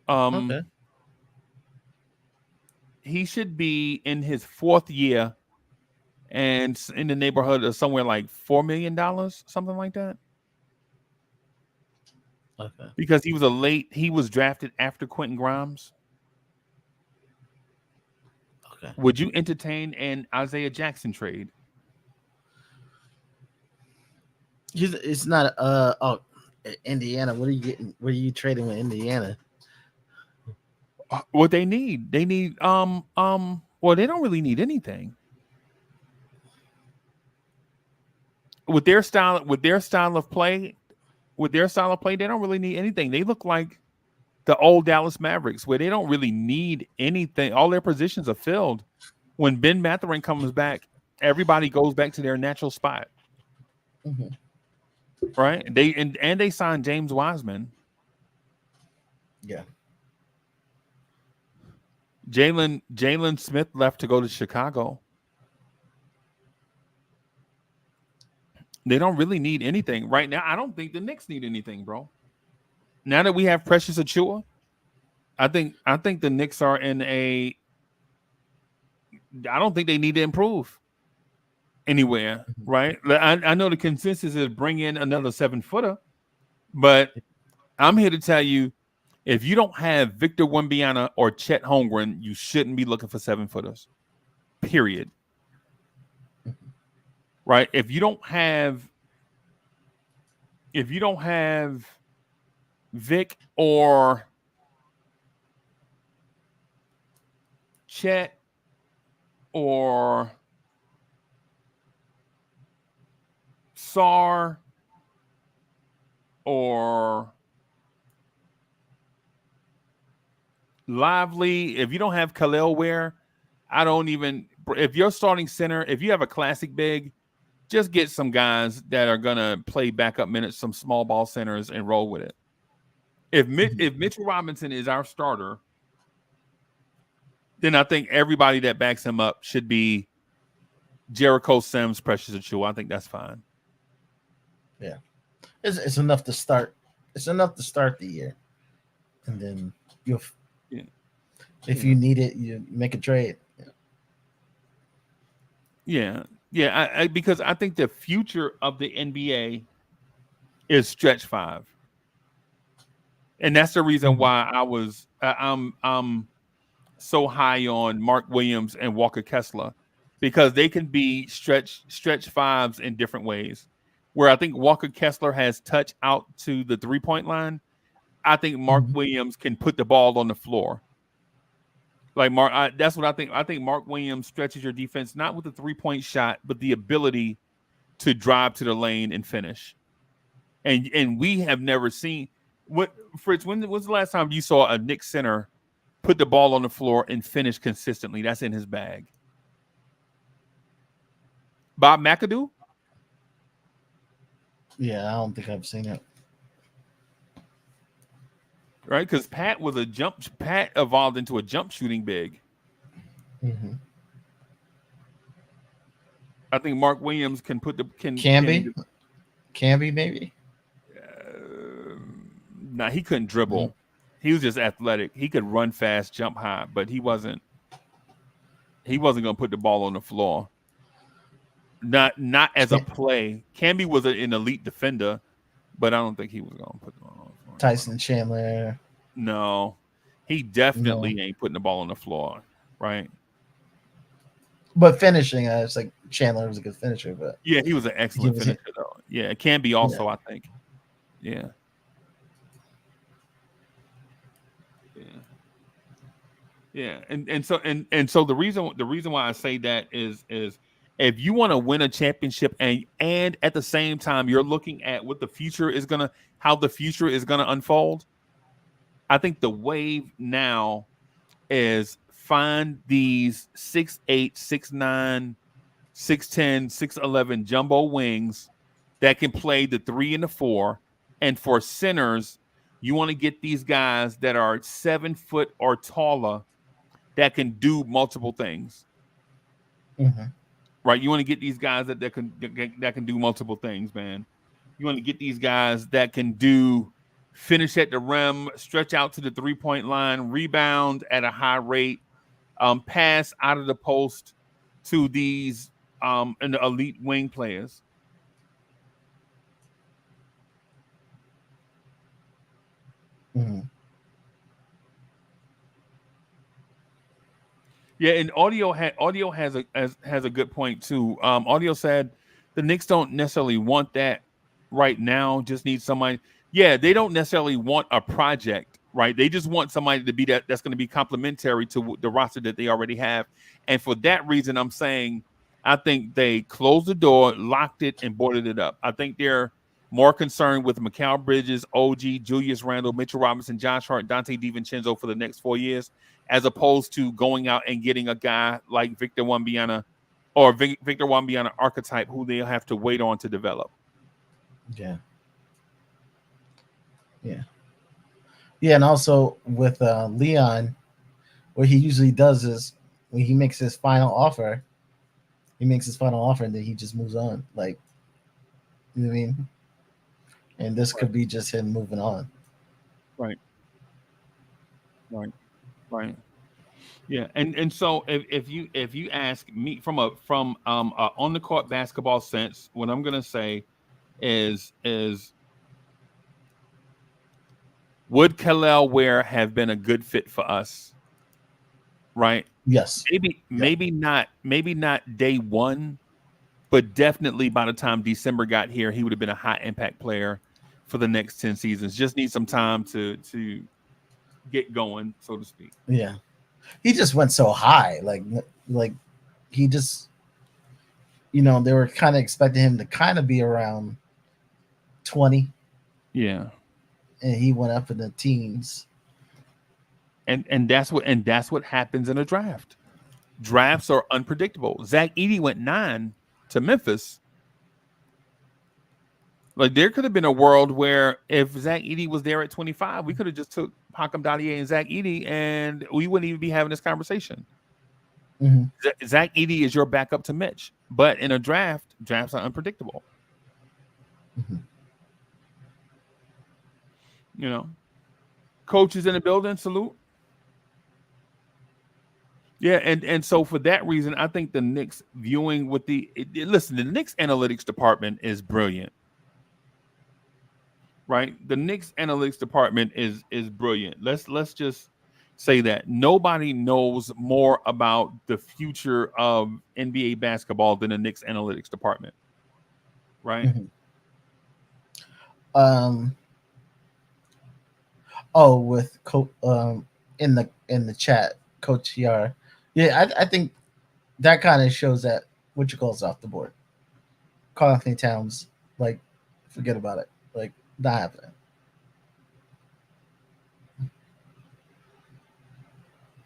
Okay. in his fourth year and in the neighborhood of somewhere like $4 million, something like that. Okay. Because he was drafted after Quentin Grimes. Okay. Would you entertain an Isaiah Jackson trade? It's not Indiana. What are you getting? What are you trading with Indiana? What they need well, they don't really need anything. With their style of play, they don't really need anything. They look like the old Dallas Mavericks, where they don't really need anything. All their positions are filled. When Ben Mathurin comes back, everybody goes back to their natural spot. Mm-hmm. Right? They signed James Wiseman. Yeah. Jalen Smith left to go to Chicago. They don't really need anything right now. I don't think the Knicks need anything, bro. Now that we have Precious Achiuwa, I think the Knicks are in a. I don't think they need to improve anywhere, right? I know the consensus is bring in another 7-footer, but I'm here to tell you, if you don't have Victor Wembanyama or Chet Holmgren, you shouldn't be looking for 7-footers. Period. Right? If you don't have Vic or Chet or Sar or Lively, if you don't have Khalil Ware, if you're starting center, if you have a classic big, just get some guys that are going to play backup minutes, some small ball centers, and roll with it. If Mitchell Robinson is our starter, then I think everybody that backs him up should be Jericho Sims, Precious Achiuwa. I think that's fine. Yeah. It's enough to start. It's enough to start the year. And then if you need it, you make a trade. Yeah. Yeah, because I think the future of the NBA is stretch 5, and that's the reason why I'm so high on Mark Williams and Walker Kessler, because they can be stretch 5s in different ways. Where I think Walker Kessler has touch out to the 3-point line, I think Mark Williams can put the ball on the floor. Like that's what I think. I think Mark Williams stretches your defense not with the 3-point shot, but the ability to drive to the lane and finish. And we have never seen Fritz. When was the last time you saw a Knicks center put the ball on the floor and finish consistently? That's in his bag. Bob McAdoo? Yeah, I don't think I've seen it. Right, because Pat evolved into a jump shooting big. Mm-hmm. I think Mark Williams can put the Camby maybe. Nah, he couldn't dribble. Mm-hmm. He was just athletic. He could run fast, jump high, but he wasn't going to put the ball on the floor. Not as a play. Camby was an elite defender, but I don't think he was going to put the ball on the floor. Tyson Chandler. No, he definitely ain't putting the ball on the floor, right? But finishing, it's like Chandler was a good finisher, but yeah, he was an excellent finisher though. Yeah, it can be also, I think. Yeah. Yeah, and so the reason why I say that is if you want to win a championship and at the same time you're looking at what how the future is gonna unfold, I think the wave now is find these 6'8", 6'9", 6'10", 6'11" jumbo wings that can play the 3 and the 4, and for centers, you want to get these guys that are 7 foot or taller that can do multiple things. Mm-hmm. Right? You want to get these guys that can do multiple things, man. You want to get these guys that can finish at the rim, stretch out to the 3-point line, rebound at a high rate, pass out of the post to these and the elite wing players. Mm-hmm. Yeah, and audio has a good point too. Audio said the Knicks don't necessarily want that right now. Just need somebody. Yeah, they don't necessarily want a project, right? They just want somebody to be that's going to be complementary to the roster that they already have. And for that reason, I'm saying I think they closed the door, locked it, and boarded it up. I think they're more concerned with Mikal Bridges, OG, Julius Randle, Mitchell Robinson, Josh Hart, Dante DiVincenzo for the next 4 years, as opposed to going out and getting a guy like Victor Wembanyama or Victor Wembanyama archetype who they'll have to wait on to develop. Yeah. Yeah, and also with Leon, what he usually does is when he makes his final offer, and then he just moves on. Like, you know what I mean? And this could be just him moving on. Right. Yeah, and so if you ask me from a on the court basketball sense, what I'm gonna say is would Kel'el Ware have been a good fit for us? Right? Yes. Maybe not day one, but definitely by the time December got here, he would have been a high impact player for the next 10 seasons. Just need some time to get going, so to speak. Yeah. He just went so high. Like he just, they were kind of expecting him to kind of be around 20. Yeah. And he went up in the teens. And that's what happens in a draft. Drafts are unpredictable. Zach Edey went 9 to Memphis. Like, there could have been a world where if Zach Edey was there at 25, we could have just took Hakeem Dalier and Zach Edey, and we wouldn't even be having this conversation. Mm-hmm. Zach Edey is your backup to Mitch, but in a draft, drafts are unpredictable. Mm-hmm. Coaches in the building, salute. Yeah, and so for that reason, I think the Knicks viewing with the Knicks analytics department is brilliant. Right? The Knicks analytics department is brilliant. Let's just say that nobody knows more about the future of NBA basketball than the Knicks analytics department. Right? Mm-hmm. With in the chat, Coach Yar. Yeah, I think that kind of shows that what you call is off the board. Karl Anthony Towns, like, forget about it. Like, not happening.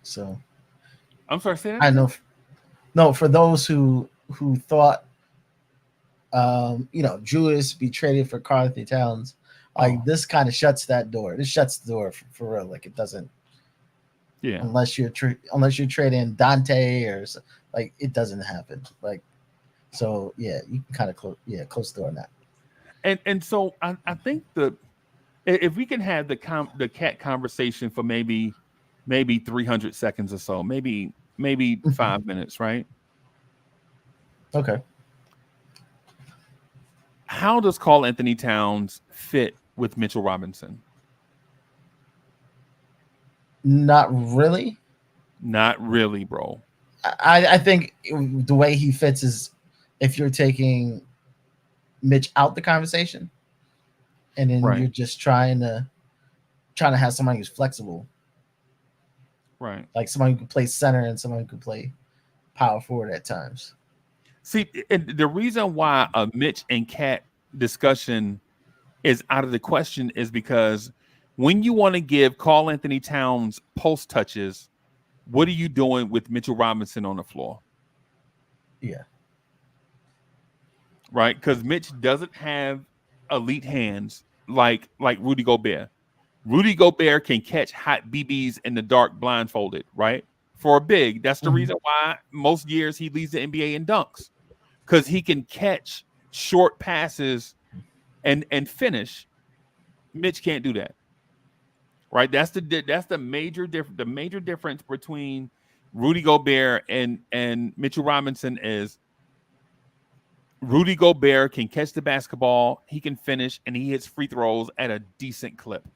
So, I'm sorry, say that I know. No, for those who thought, Julius be traded for Karl Anthony Towns, like, this kind of shuts that door. This shuts the door for real. Like, it doesn't. Yeah. Unless you're trading Dante or like, it doesn't happen. Like, so yeah, you can kind of close the door on that. And so I think if we can have the cat conversation for maybe 300 seconds or so, maybe 5 minutes, right? Okay. How does Karl Anthony Towns fit with Mitchell Robinson? Not really. Not really, bro. I think the way he fits is if you're taking Mitch out the conversation, and then you're just trying to have somebody who's flexible, right? Like somebody who can play center and somebody who can play power forward at times. See, and the reason why a Mitch and Cat discussion is out of the question is because when you want to give Karl Anthony Towns post touches, what are you doing with Mitchell Robinson on the floor? Yeah. Right? Because Mitch doesn't have elite hands like Rudy Gobert. Rudy Gobert can catch hot BBs in the dark blindfolded, right? For a big, that's the reason why most years he leads the NBA in dunks, because he can catch short passes and finish. Mitch can't do that. Right, that's the major difference between Rudy Gobert and Mitchell Robinson is Rudy Gobert can catch the basketball, he can finish, and he hits free throws at a decent clip.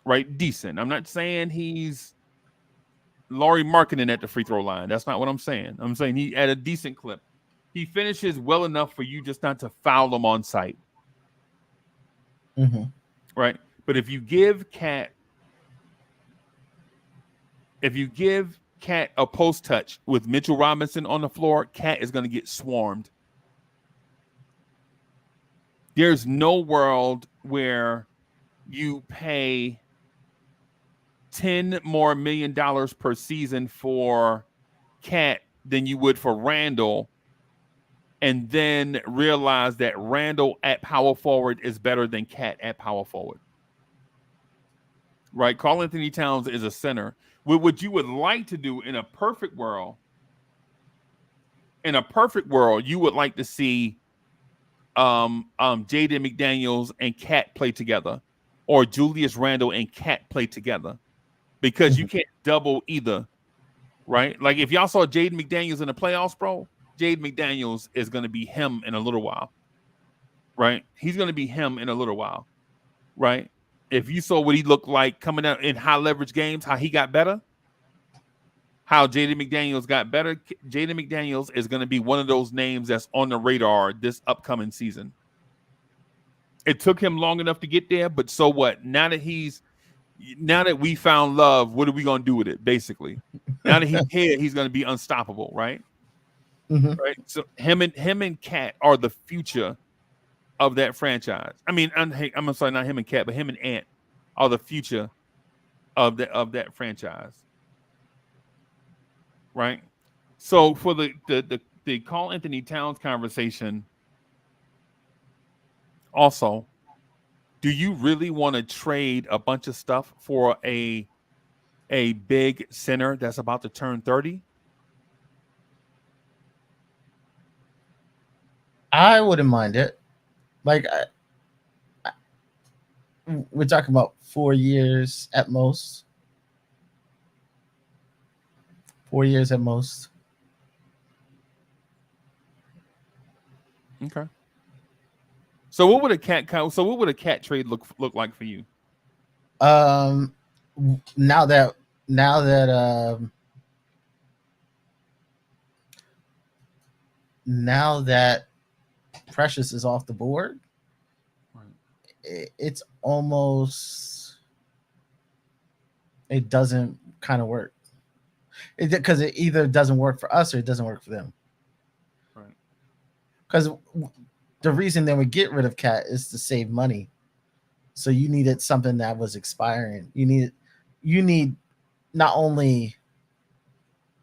Right? Decent. I'm not saying he's Laurie Markkinen at the free throw line. That's not what I'm saying. I'm saying he at a decent clip. He finishes well enough for you just not to foul him on sight. Mm-hmm. Right? But if you give Cat a post touch with Mitchell Robinson on the floor, Cat is going to get swarmed. There's no world where you pay $10 million more per season for Cat than you would for Randall, and then realize that Randall at power forward is better than Cat at power forward. Right? Karl Anthony Towns is a center. What you would like to do in a perfect world, you would like to see Jaden McDaniels and Cat play together, or Julius Randle and Cat play together, because you can't double either, right? Like if y'all saw Jaden McDaniels in the playoffs, bro, Jaden McDaniels is going to be him in a little while, right? He's going to be him in a little while, right? If you saw what he looked like coming out in high leverage games, how he got better, how Jaden McDaniels got better, Jaden McDaniels is going to be one of those names that's on the radar this upcoming season. It took him long enough to get there, but so what? Now that we found love, what are we going to do with it, basically? Now that he's here, he's going to be unstoppable, right? Mm-hmm. Right. So him and Cat are the future of that franchise. I mean, I'm sorry, not him and Cat, but him and Ant are the future of that franchise. Right. So for the Karl Anthony Towns conversation, also, do you really want to trade a bunch of stuff for a big center that's about to turn 30? I wouldn't mind it. Like, we're talking about 4 years at most. 4 years at most. Okay. So what would a cat trade look like for you? Now that Precious is off the board, right, it's almost, it doesn't kind of work. Because it either doesn't work for us or it doesn't work for them. Right. Because the reason they would get rid of Cat is to save money. So you needed something that was expiring. You need not only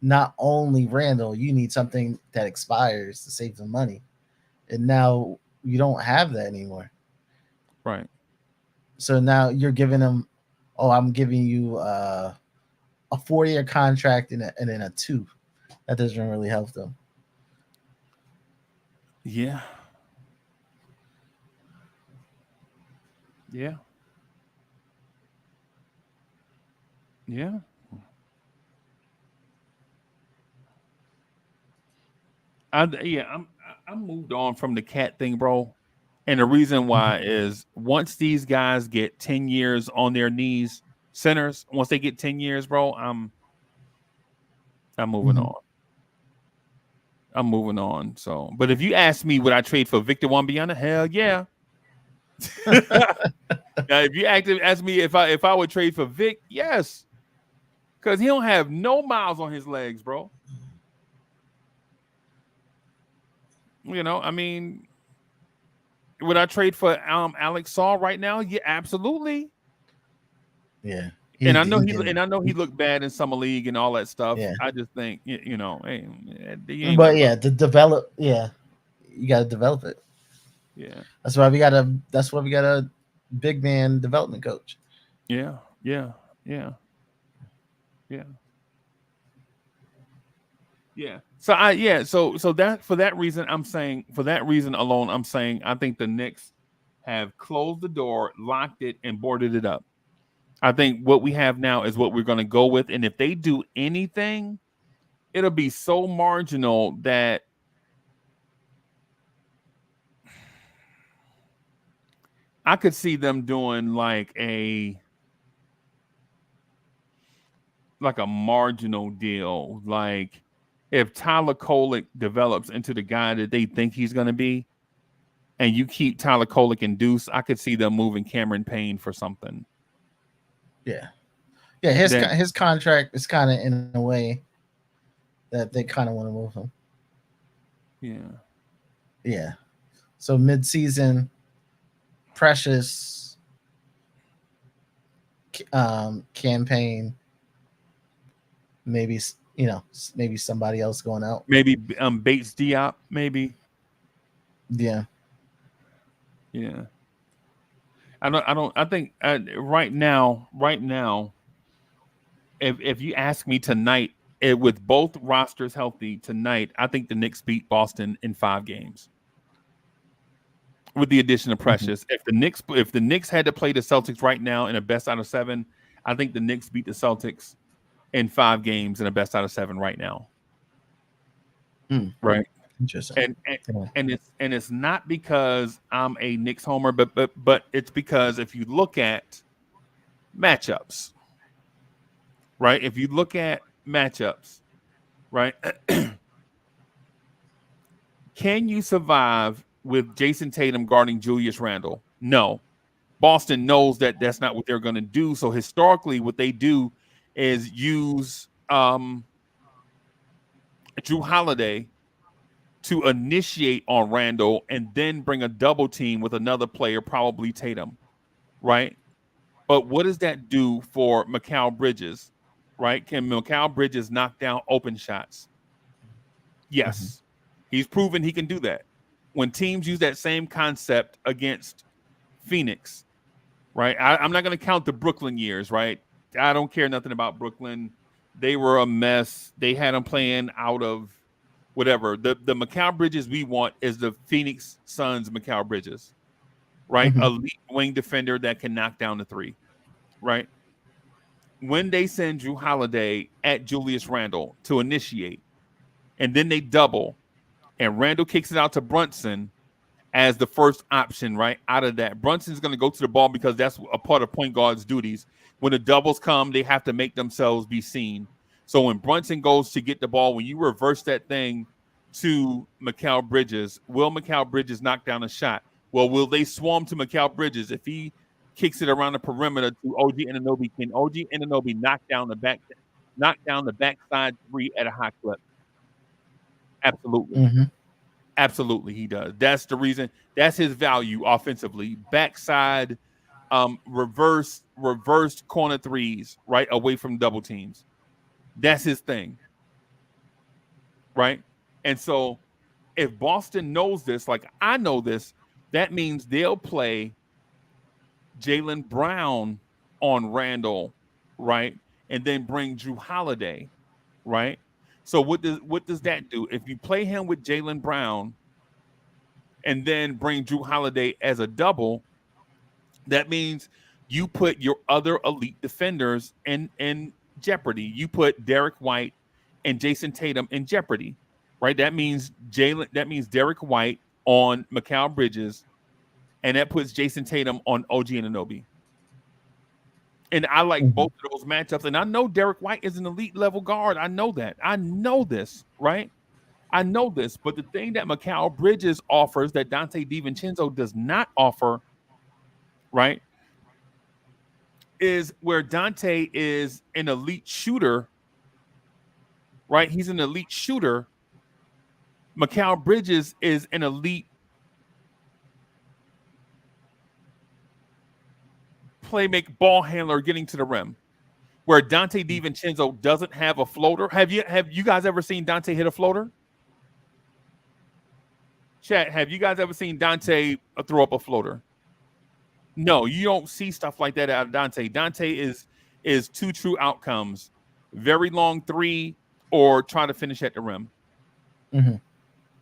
Randall, you need something that expires to save the money. And now you don't have that anymore. Right. So now you're giving them, I'm giving you a 4-year contract and then a 2. That doesn't really help them. Yeah. Yeah. Yeah. I'm moved on from the Cat thing, bro. And the reason why is once these guys get 10 years on their knees, centers, once they get 10 years, bro, I'm moving on. I'm moving on. So, but if you ask me, would I trade for Victor Wembanyama? Hell yeah. Now, if you ask me if I would trade for Vic, yes, because he don't have no miles on his legs, bro. You know, I mean, would I trade for Alex Saul right now? Yeah, absolutely. Yeah. And I know he looked bad in summer league and all that stuff. Yeah. I just think hey, you develop. Yeah, you got to develop it. Yeah, that's why we got a big man development coach. Yeah. So that for that reason alone, I'm saying I think the Knicks have closed the door, locked it, and boarded it up. I think what we have now is what we're going to go with. And if they do anything, it'll be so marginal that I could see them doing like a marginal deal. Like if Tyler Kolek develops into the guy that they think he's going to be, and you keep Tyler Kolek and Deuce, I could see them moving Cameron Payne for something. Yeah. His contract is kind of in a way that they kind of want to move him. Yeah. So mid-season, Precious campaign. Maybe somebody else going out. Maybe Bates Diop. Maybe. Yeah. I think right now, if you ask me tonight, with both rosters healthy tonight, I think the Knicks beat Boston in 5 games. With the addition of Precious. Mm-hmm. If the Knicks had to play the Celtics right now in a best out of 7, I think the Knicks beat the Celtics in 5 games in a best out of 7 right now. Right. Interesting. And it's not because I'm a Knicks homer, but it's because if you look at matchups, right? If you look at matchups, right? Can you survive with Jason Tatum guarding Julius Randle? No. Boston knows that that's not what they're going to do. So historically, what they do is use Drew Holiday to initiate on Randle and then bring a double team with another player, probably Tatum, right? But what does that do for Mikal Bridges, right? Can Mikal Bridges knock down open shots? Yes. Mm-hmm. He's proven he can do that. When teams use that same concept against Phoenix, right? I'm not going to count the Brooklyn years, right? I don't care nothing about Brooklyn. They were a mess. They had them playing out of whatever. The Mikal Bridges we want is the Phoenix Suns Mikal Bridges, right? Mm-hmm. Elite wing defender that can knock down the 3, right? When they send Drew Holiday at Julius Randle to initiate, and then they double, and Randle kicks it out to Brunson as the first option, right? Out of that, Brunson's going to go to the ball because that's a part of point guard's duties. When the doubles come, they have to make themselves be seen. So when Brunson goes to get the ball, when you reverse that thing to Mikal Bridges, will Mikal Bridges knock down a shot? Well, will they swarm to Mikal Bridges? If he kicks it around the perimeter to OG Anunoby, can OG Anunoby knock down the backside 3 at a high clip? Absolutely. Mm-hmm. Absolutely, he does. That's the reason. That's his value offensively. Backside, reversed corner 3s, right, away from double teams. That's his thing, right? And so if Boston knows this, like I know this, that means they'll play Jaylen Brown on Randle, right? And then bring Drew Holiday, right? So what does that do? If you play him with Jaylen Brown and then bring Drew Holiday as a double, that means you put your other elite defenders in jeopardy. You put Derek White and Jason Tatum in jeopardy, right? That means Derek White on Mikal Bridges, and that puts Jason Tatum on OG Anunoby. And I like both of those matchups. And I know Derek White is an elite level guard. I know that. I know this, right? I know this. But the thing that Mikal Bridges offers that Dante DiVincenzo does not offer, right, is where Dante is an elite shooter, right? He's an elite shooter. Mikal Bridges is an elite playmaker, ball handler getting to the rim, where Dante DiVincenzo doesn't have a floater. Have you guys ever seen Dante hit a floater? Chat, have you guys ever seen Dante throw up a floater? No, you don't see stuff like that out of Dante. Dante is 2 true outcomes: very long 3 or try to finish at the rim. Mm-hmm.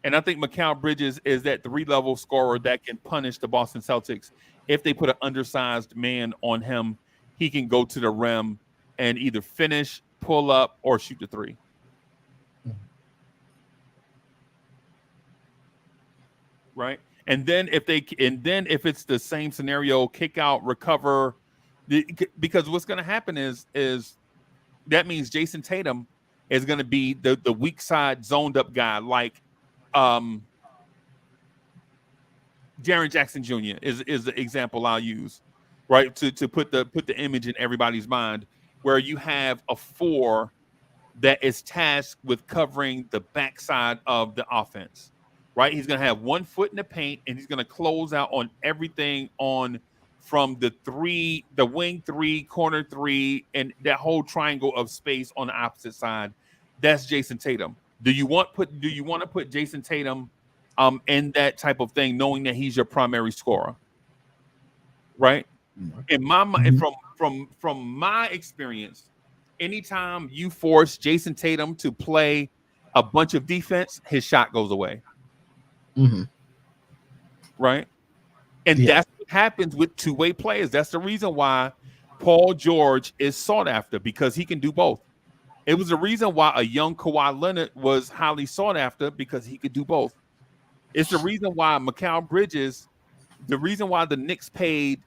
And I think Mikal Bridges is that 3-level scorer that can punish the Boston Celtics if they put an undersized man on him. he can go to the rim and either finish, pull up, or shoot the three. Right. And then if it's the same scenario, kick out, recover, because what's going to happen is that means Jason Tatum is going to be the weak side zoned up guy, like Jaren Jackson Jr. is the example I'll use, right? To put the image in everybody's mind, where you have a 4 that is tasked with covering the backside of the offense, right? He's going to have 1 foot in the paint, and he's going to close out on everything from the 3, the wing 3, corner 3, and that whole triangle of space on the opposite side. That's Jason Tatum. Do you want to put Jason Tatum in that type of thing, knowing that he's your primary scorer? Right? In my mind, from my experience, anytime you force Jason Tatum to play a bunch of defense, his shot goes away. Right? And that's what happens with two-way players. That's the reason why Paul George is sought after, because he can do both. It was the reason why a young Kawhi Leonard was highly sought after, because he could do both. It's the reason why Mikal Bridges, the reason why the Knicks paid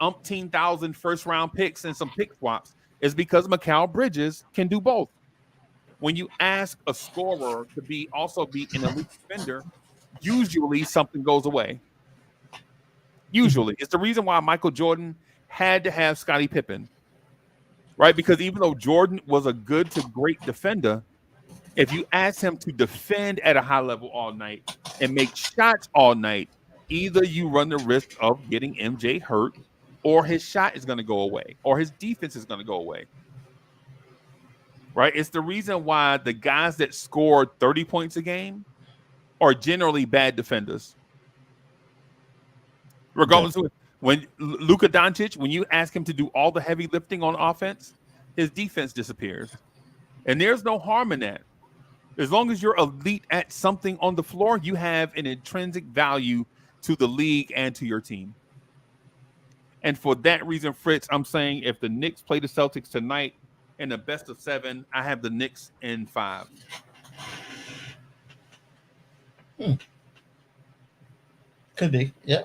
umpteen thousand first-round picks and some pick swaps, is because Mikal Bridges can do both. When you ask a scorer to also be an elite defender, usually something goes away. Usually. It's the reason why Michael Jordan had to have Scottie Pippen, right? Because even though Jordan was a good to great defender, if you ask him to defend at a high level all night and make shots all night, either you run the risk of getting MJ hurt, or his shot is going to go away, or his defense is going to go away. Right? It's the reason why the guys that score 30 points a game are generally bad defenders. Regardless of when Luka Doncic, when you ask him to do all the heavy lifting on offense, his defense disappears. And there's no harm in that. As long as you're elite at something on the floor, you have an intrinsic value to the league and to your team. And for that reason, Fritz, I'm saying if the Knicks play the Celtics tonight in the best of 7, I have the Knicks in 5. Could be, yeah.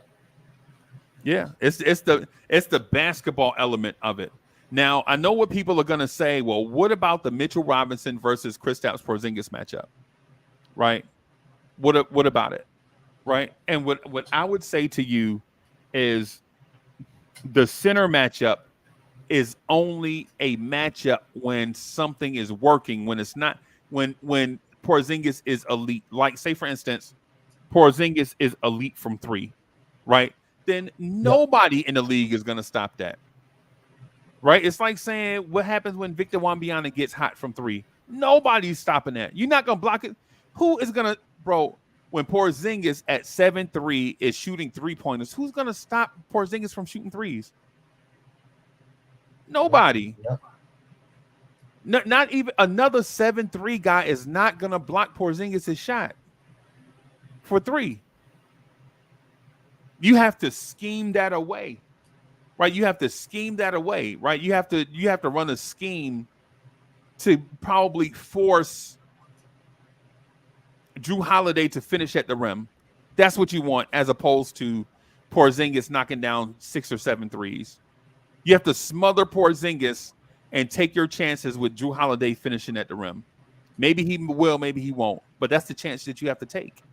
Yeah, it's the basketball element of it. Now, I know what people are going to say. Well, what about the Mitchell Robinson versus Kristaps Porzingis matchup? Right? What about it? Right? And what I would say to you is the center matchup is only a matchup when something is working, when it's not, when Porzingis is elite. Like, say, for instance, Porzingis is elite from 3, right? Then nobody in the league is going to stop that. Right? It's like saying, what happens when Victor Wembanyama gets hot from 3? Nobody's stopping that. You're not going to block it. Who is going to, bro, when Porzingis at 7'3" is shooting 3-pointers, who's going to stop Porzingis from shooting 3s? Nobody. Yeah. Not even another 7'3" guy is not going to block Porzingis' shot for 3. You have to scheme that away, right? You have to scheme that away, right? You have to run a scheme to probably force Drew Holiday to finish at the rim. That's what you want, as opposed to Porzingis knocking down 6 or 7 threes. You have to smother Porzingis and take your chances with Drew Holiday finishing at the rim. Maybe he will, maybe he won't, but that's the chance that you have to take.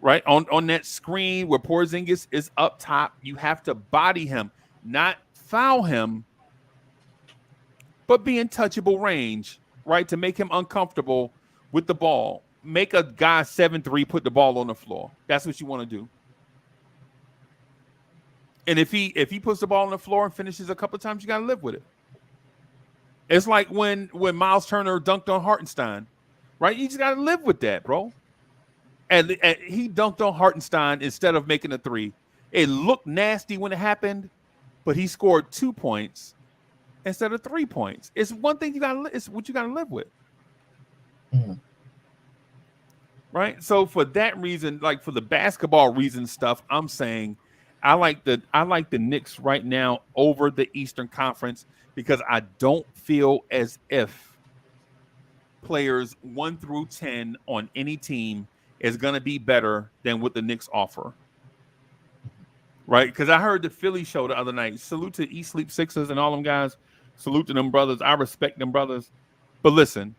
Right? On that screen where Porzingis is up top, you have to body him, not foul him, but be in touchable range, right? To make him uncomfortable with the ball. Make a guy 7'3" put the ball on the floor. That's what you want to do. And if he puts the ball on the floor and finishes a couple of times, you got to live with it. It's like when Miles Turner dunked on Hartenstein, right? You just got to live with that, bro. And he dunked on Hartenstein instead of making a 3. It looked nasty when it happened, but he scored 2 points instead of 3 points. It's one thing it's what you gotta live with. Mm-hmm. Right? So for that reason, like for the basketball reason stuff, I'm saying I like the Knicks right now over the Eastern Conference because I don't feel as if players 1 through 10 on any team is going to be better than what the Knicks offer. Right? Because I heard the Philly show the other night. Salute to East Sleep Sixers and all them guys. Salute to them brothers. I respect them brothers. But listen,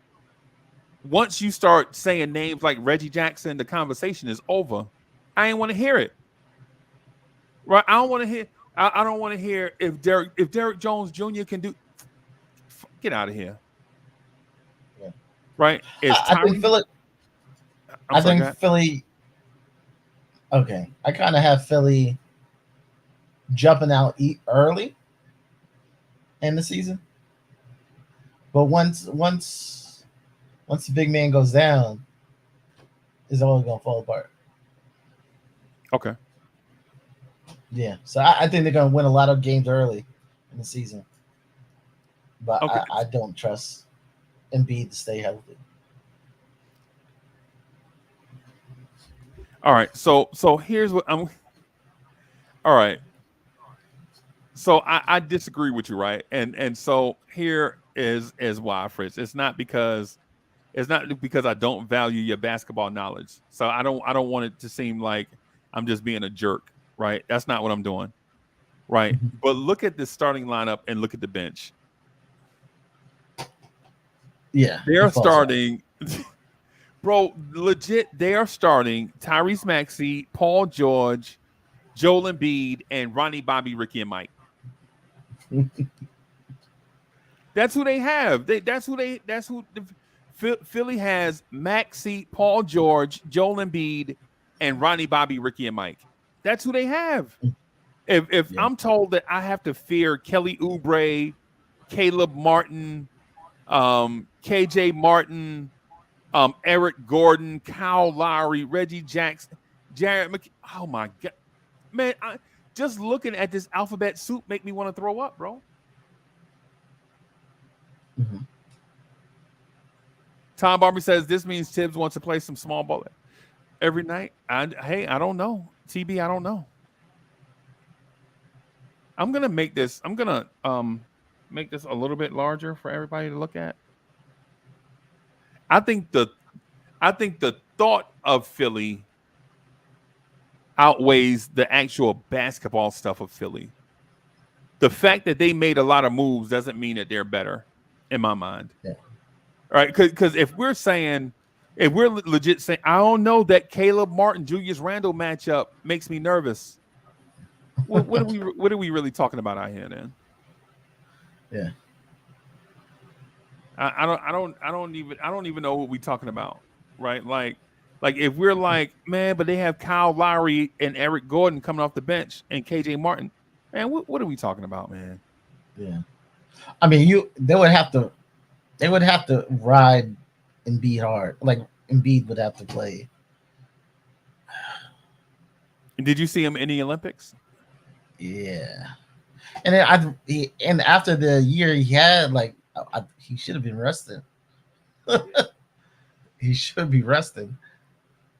once you start saying names like Reggie Jackson, the conversation is over. I ain't want to hear it. Right? I don't want to hear. I don't want to hear if Derrick Jones Jr. can do. Get out of here. Yeah. Right? I think Philly. Philly. Okay, I kind of have Philly jumping out early in the season, but once the big man goes down, it's all gonna fall apart. Okay. Yeah, so I think they're gonna win a lot of games early in the season, but okay. I don't trust Embiid to stay healthy. All right, so here's what I'm. All right, so I disagree with you, right? And so here is why, Fritz. It's not because I don't value your basketball knowledge. So I don't want it to seem like I'm just being a jerk, right? That's not what I'm doing, right? Mm-hmm. But look at the starting lineup and look at the bench. Yeah, they're starting. Bro, legit, they are starting Tyrese Maxey, Paul George, Joel Embiid, and Ronnie, Bobby, Ricky, and Mike. That's who they have. Philly has Maxey, Paul George, Joel Embiid, and Ronnie, Bobby, Ricky, and Mike. That's who they have. If I'm told that I have to fear Kelly Oubre, Caleb Martin, KJ Martin, Eric Gordon, Kyle Lowry, Reggie Jackson, Jared McKee. Oh my God, man! Just looking at this alphabet soup make me want to throw up, bro. Mm-hmm. Tom Barber says this means Tibbs wants to play some small ball every night. I don't know, TB. I don't know. I'm gonna make this. I'm gonna make this a little bit larger for everybody to look at. I think the thought of Philly outweighs the actual basketball stuff of Philly. The fact that they made a lot of moves doesn't mean that they're better, in my mind. Yeah. Right? Because if we're legit saying, I don't know, that Caleb Martin Julius Randle matchup makes me nervous. What are we really talking about out here, then? Yeah. I don't even know what we're talking about, right? Like if we're like, man, but they have Kyle Lowry and Eric Gordon coming off the bench and KJ Martin, man, what are we talking about, man? Yeah, I mean, they would have to ride Embiid hard. Like Embiid would have to play. Did you see him in the Olympics? Yeah, and then after the year he had, like, he should have been rested. He should be rested.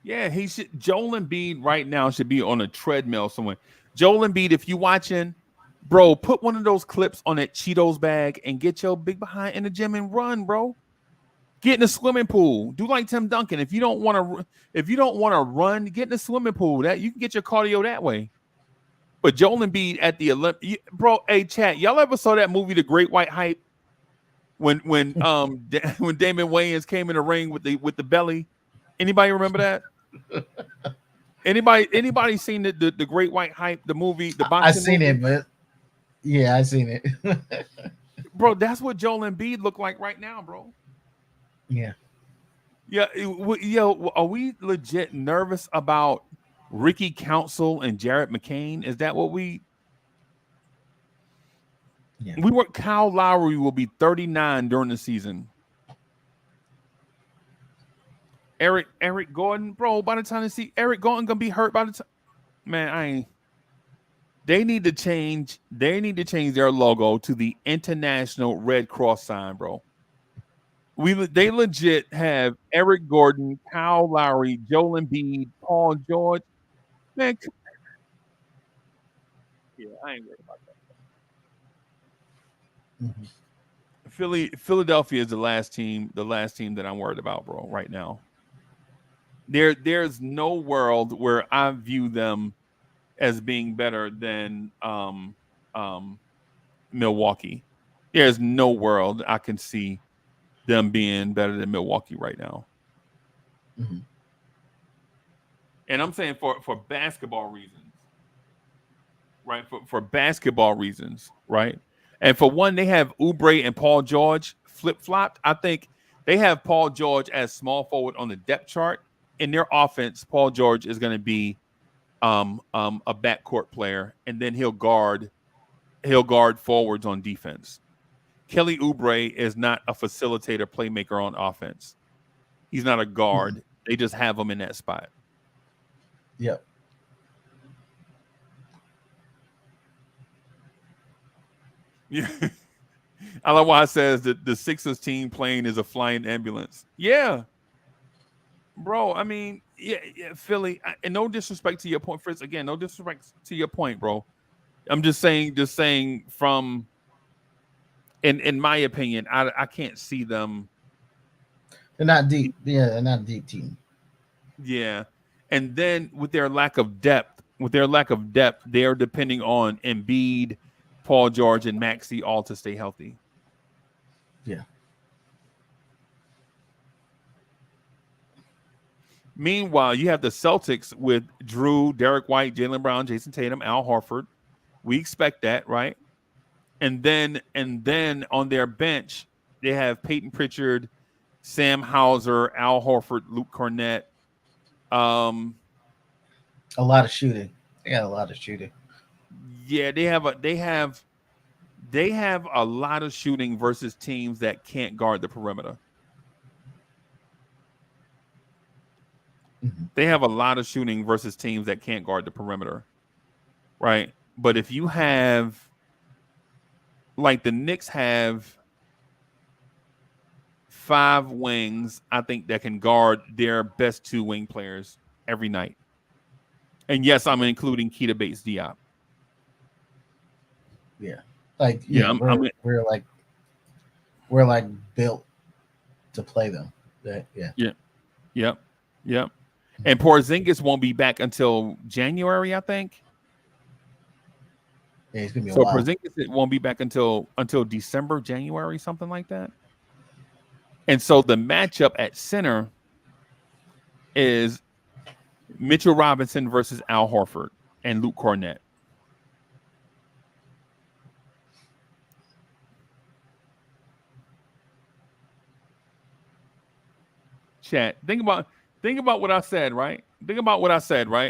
Yeah, he should. Joel Embiid right now should be on a treadmill somewhere. Joel Embiid, if you watching, bro, put one of those clips on that Cheetos bag and get your big behind in the gym and run, bro. Get in the swimming pool. Do like Tim Duncan. If you don't want to run, get in the swimming pool. That you can get your cardio that way. But Joel Embiid at the Olympics, bro. Hey, chat, y'all ever saw that movie, The Great White Hype? When Damon Wayans came in the ring with the belly. Anybody remember that? Anybody seen the Great White Hype, the movie, the boxing? I seen it, but yeah, I seen it. Bro, that's what Joel Embiid look like right now, bro. Yeah. Yeah, yo, are we legit nervous about Ricky Council and Jared McCain? Is that what we? Yeah. Kyle Lowry will be 39 during the season. Eric Gordon, bro, by the time they see Eric Gordon gonna be hurt by the time, man, they need to change their logo to the International Red Cross sign, bro. They legit have Eric Gordon, Kyle Lowry, Joel Embiid, Paul George. Man, Yeah, I ain't worried about Mhm. that. Philadelphia is the last team that I'm worried about, bro, right now. There's no world where I view them as being better than um Milwaukee. There's no world I can see them being better than Milwaukee right now. Mhm. And I'm saying for basketball reasons, right? For basketball reasons, right? And for one, they have Oubre and Paul George flip flopped. I think they have Paul George as small forward on the depth chart. In their offense, Paul George is going to be a backcourt player, and then he'll guard forwards on defense. Kelly Oubre is not a facilitator playmaker on offense. He's not a guard. Mhm. They just have him in that spot. Yep. Yeah. I like why it says that the Sixers team plane is a flying ambulance. Yeah, bro. I mean, yeah, Philly. And no disrespect to your point, Fritz. Again, no disrespect to your point, bro. I'm just saying from in my opinion, I can't see them. They're not deep. Yeah, they're not a deep team. Yeah, and then with their lack of depth, they are depending on Embiid, Paul George, and Maxey all to stay healthy. Yeah. Meanwhile, you have the Celtics with Drew, Derek White, Jaylen Brown, Jason Tatum, Al Horford. We expect that, right? And then on their bench, they have Peyton Pritchard, Sam Hauser, Al Horford, Luke Cornett. A lot of shooting. They got a lot of shooting. Yeah, they have a lot of shooting versus teams that can't guard the perimeter. Mhm. They have a lot of shooting versus teams that can't guard the perimeter, right? But if you have, like the Knicks have 5 wings, I think that can guard their best 2 wing players every night. And yes, I'm including Keita Bates-Diop. Yeah. Like Yeah, we're like built to play them. Yeah. Yep. And Porzingis won't be back until January, I think. Yeah, it's gonna be a So while. Porzingis won't be back until December, January, something like that. And so the matchup at center is Mitchell Robinson versus Al Horford and Luke Cornett. Chat. Think about what I said, right?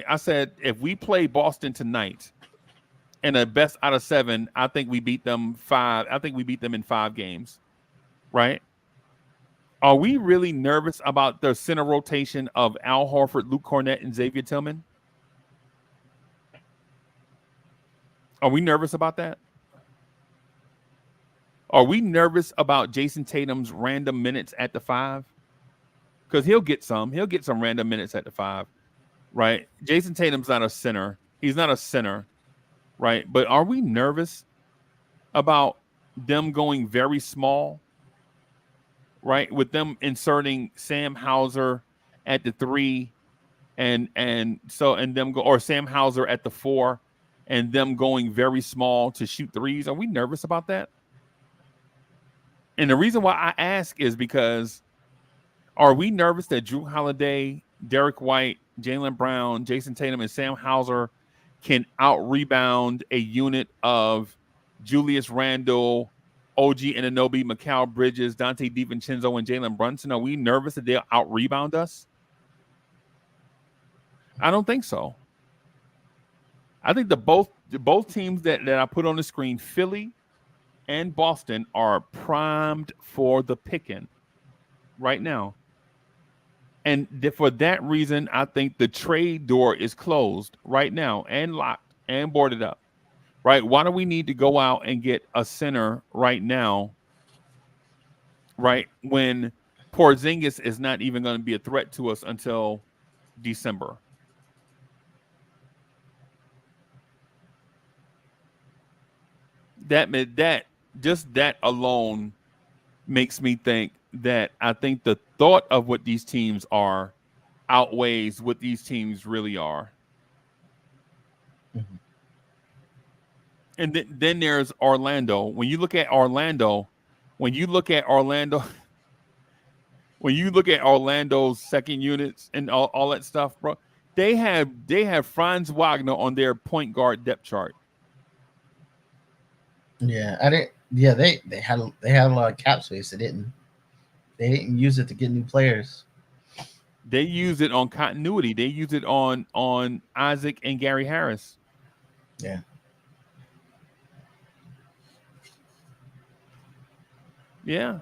I said if we play Boston tonight in a best out of 7, I think we beat them 5. I think we beat them in 5 games, right? Are we really nervous about the center rotation of Al Horford, Luke Cornett, and Xavier Tillman? Are we nervous about that? Are we nervous about Jason Tatum's random minutes at the 5? Because he'll get some random minutes at the 5, right? Jason Tatum's not a center. He's not a center, right? But are we nervous about them going very small, right? With them inserting Sam Hauser at the 3 and them go, or Sam Hauser at the 4 and them going very small to shoot threes. Are we nervous about that? And the reason why I ask is because are we nervous that Drew Holiday, Derek White, Jaylen Brown, Jason Tatum, and Sam Hauser can out-rebound a unit of Julius Randle, OG Anunoby, Mikal Bridges, Dante DiVincenzo, and Jalen Brunson? Are we nervous that they'll out-rebound us? I don't think so. I think the both teams that I put on the screen, Philly and Boston, are primed for the picking right now. And for that reason, I think the trade door is closed right now and locked and boarded up, right? Why do we need to go out and get a center right now, right, when Porzingis is not even going to be a threat to us until December? that just that alone makes me think that I think the thought of what these teams are outweighs what these teams really are. Mhm. And then there's Orlando. When you look at Orlando, when you look at Orlando, when you look at Orlando's second units and all that stuff, bro, they have Franz Wagner on their point guard depth chart. Yeah, I didn't. Yeah, they had a lot of cap space. They didn't use it to get new players. They use it on continuity. They use it on Isaac and Gary Harris. Yeah. Yeah.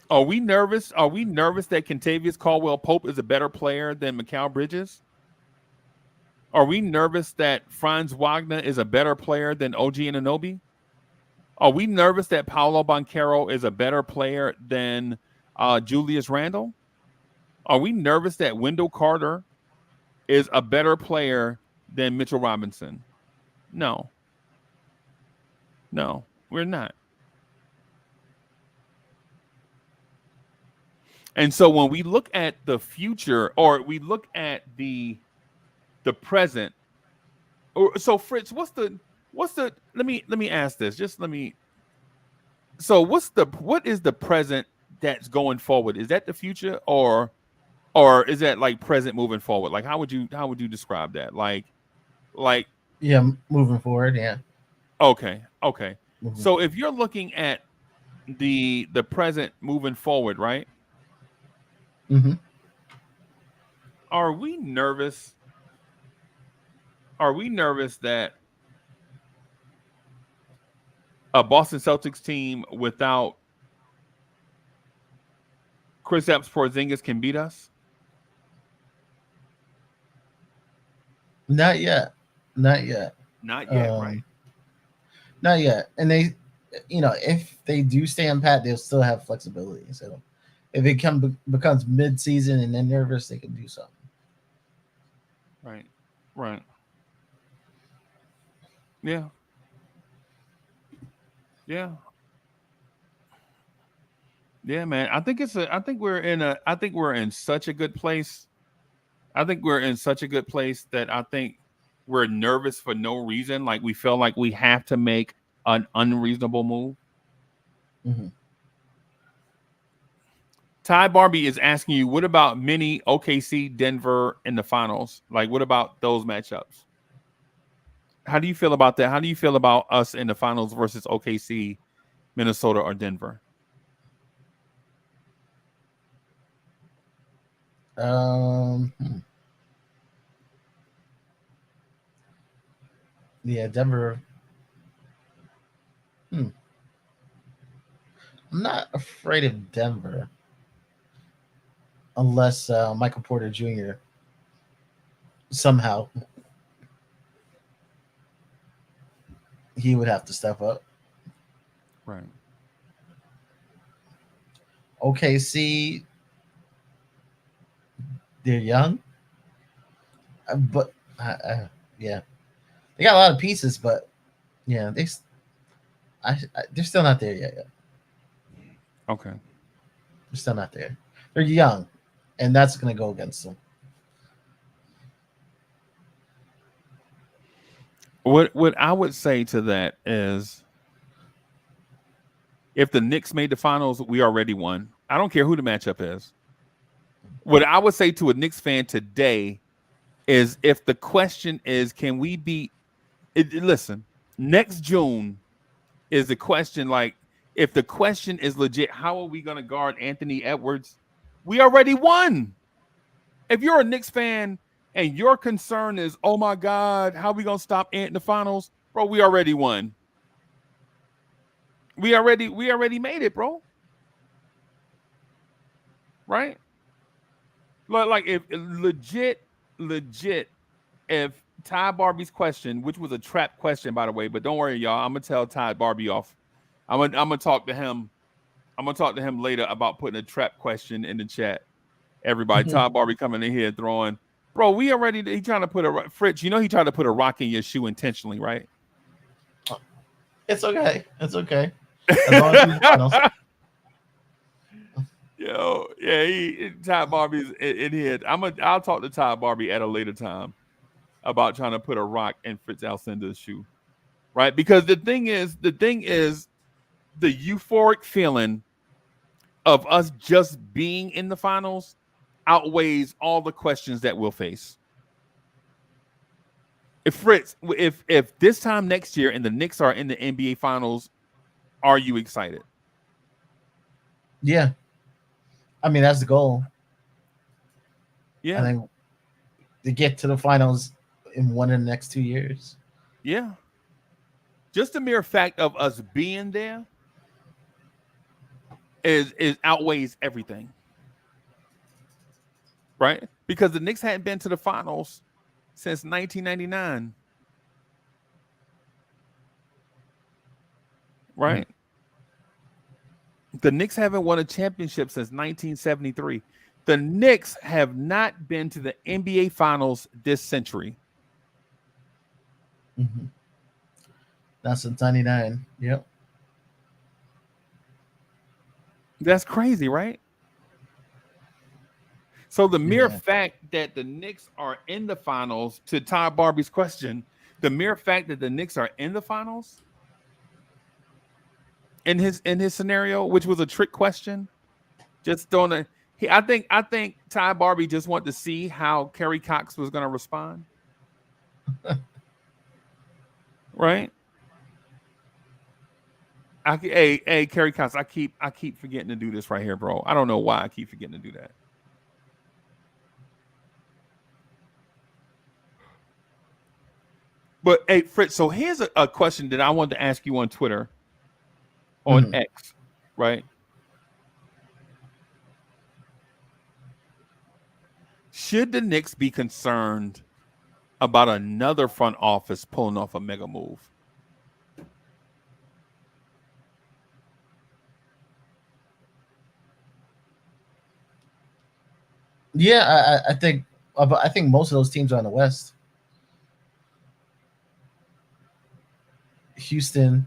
Are we nervous? Are we nervous that Kentavious Caldwell Pope is a better player than Mikal Bridges? Are we nervous that Franz Wagner is a better player than OG Anunoby? Are we nervous that Paolo Banchero is a better player than Julius Randle? Are we nervous that Wendell Carter is a better player than Mitchell Robinson? No. No, we're not. And so when we look at the future, or we look at the present, so Fritz, what's the let me ask this. So what is the present that's going forward? Is that the future, or is that like present moving forward? Like how would you describe that? Like Yeah, moving forward. Yeah. okay. Mm-hmm. So if you're looking at the present moving forward, right? Mm-hmm. Are we nervous? Are we nervous that a Boston Celtics team without Kristaps Porzingis can beat us? Not yet. Not yet. Not yet, right? Not yet. And they, if they do stay on pat, they'll still have flexibility. So if it becomes mid-season and they're nervous, they can do something. Right. Yeah. Yeah, man. I think we're in such a good place. I think we're in such a good place that I think we're nervous for no reason. Like we feel like we have to make an unreasonable move. Mm-hmm. Ty Barbie is asking you, what about mini OKC Denver in the finals? Like, what about those matchups? How do you feel about that? How do you feel about us in the finals versus OKC, Minnesota, or Denver? Yeah, Denver. I'm not afraid of Denver unless Michael Porter Jr. somehow he would have to step up. Right. OKC, they're young, but yeah, they got a lot of pieces, but yeah, they're still not there yet. Okay. They're still not there. They're young, and that's going to go against them. What I would say to that is, if the Knicks made the finals, we already won. I don't care who the matchup is. What I would say to a Knicks fan today is, if the question is, can we beat? Listen, next June is the question. Like, if the question is legit, how are we going to guard Anthony Edwards? We already won. If you're a Knicks fan and your concern is, oh my God, how are we going to stop Ant in the finals? Bro, we already won. We already made it, bro. Right? Like, if legit, if Ty Barbie's question, which was a trap question, by the way, but don't worry, y'all, I'm gonna tell Ty Barbie off. I'm gonna talk to him. I'm gonna talk to him later about putting a trap question in the chat. Everybody, Ty Barbie coming in here throwing, bro. He trying to put Fritz. He tried to put a rock in your shoe intentionally, right? It's okay. It's okay. As long as he's finals. Yo, yeah, Ty Barbie's in here. I'll talk to Ty Barbie at a later time about trying to put a rock in Fritz Alcindor's shoe, right? Because the thing is, the euphoric feeling of us just being in the finals outweighs all the questions that we'll face. If this time next year and the Knicks are in the NBA finals, are you excited? Yeah. I mean, that's the goal. Yeah. I think to get to the finals in one of the next 2 years. Yeah. Just the mere fact of us being there is outweighs everything. Right? Because the Knicks hadn't been to the finals since 1999. Right? The Knicks haven't won a championship since 1973. The Knicks have not been to the NBA finals this century. Mm-hmm. That's since 99. Yep. That's crazy, right? So the mere fact that the Knicks are in the finals, to Ty Barbie's question, the mere fact that the Knicks are in the finals in his scenario, which was a trick question, just throwing a I think Ty Barbie just wanted to see how Kerry Cox was going to respond. Right? Hey, Kerry Cox, I keep forgetting to do this right here, bro. I don't know why I keep forgetting to do that. But hey, Fritz, so here's a question that I wanted to ask you on Twitter, on X, right? Should the Knicks be concerned about another front office pulling off a mega move? Yeah, I think most of those teams are in the West. Houston,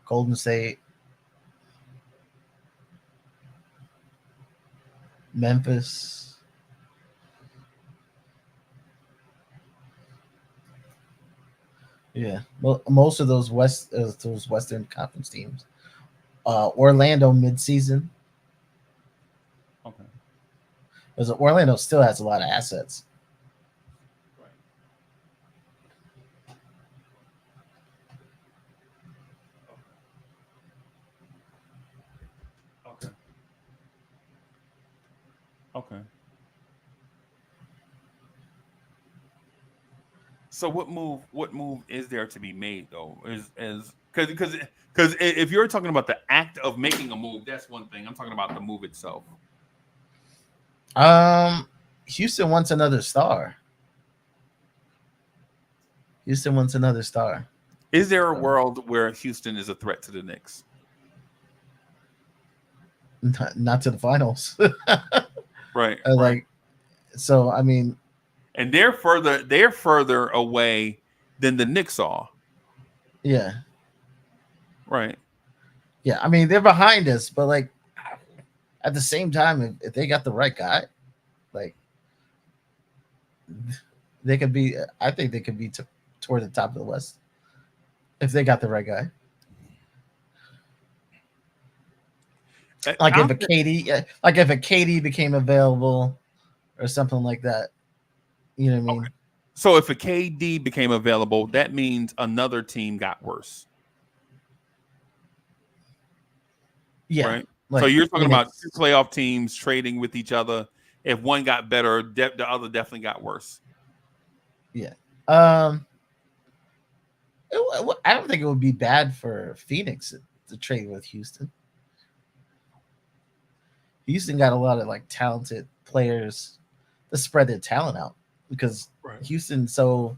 Golden State, Memphis. Yeah, most of those Western Conference teams. Orlando mid-season. Okay. Because Orlando still has a lot of assets. Okay. Okay. So what move is there to be made though? Because if you're talking about the act of making a move, that's one thing. I'm talking about the move itself. Houston wants another star. Is there a world where Houston is a threat to the Knicks? Not to the finals. Right. Like, so I mean, and they're further away than the Knicks are. Yeah. Right. Yeah, I mean they're behind us, but like at the same time, if they got the right guy, like they could be. I think they could be toward the top of the West if they got the right guy. Like if a KD became available or something like that. You know what I mean? Okay. So if a KD became available, that means another team got worse. Yeah. Right. Like, so you're talking about two playoff teams trading with each other. If one got better, the other definitely got worse. Yeah. I don't think it would be bad for Phoenix to trade with Houston. Houston got a lot of like talented players to spread their talent out because Houston, so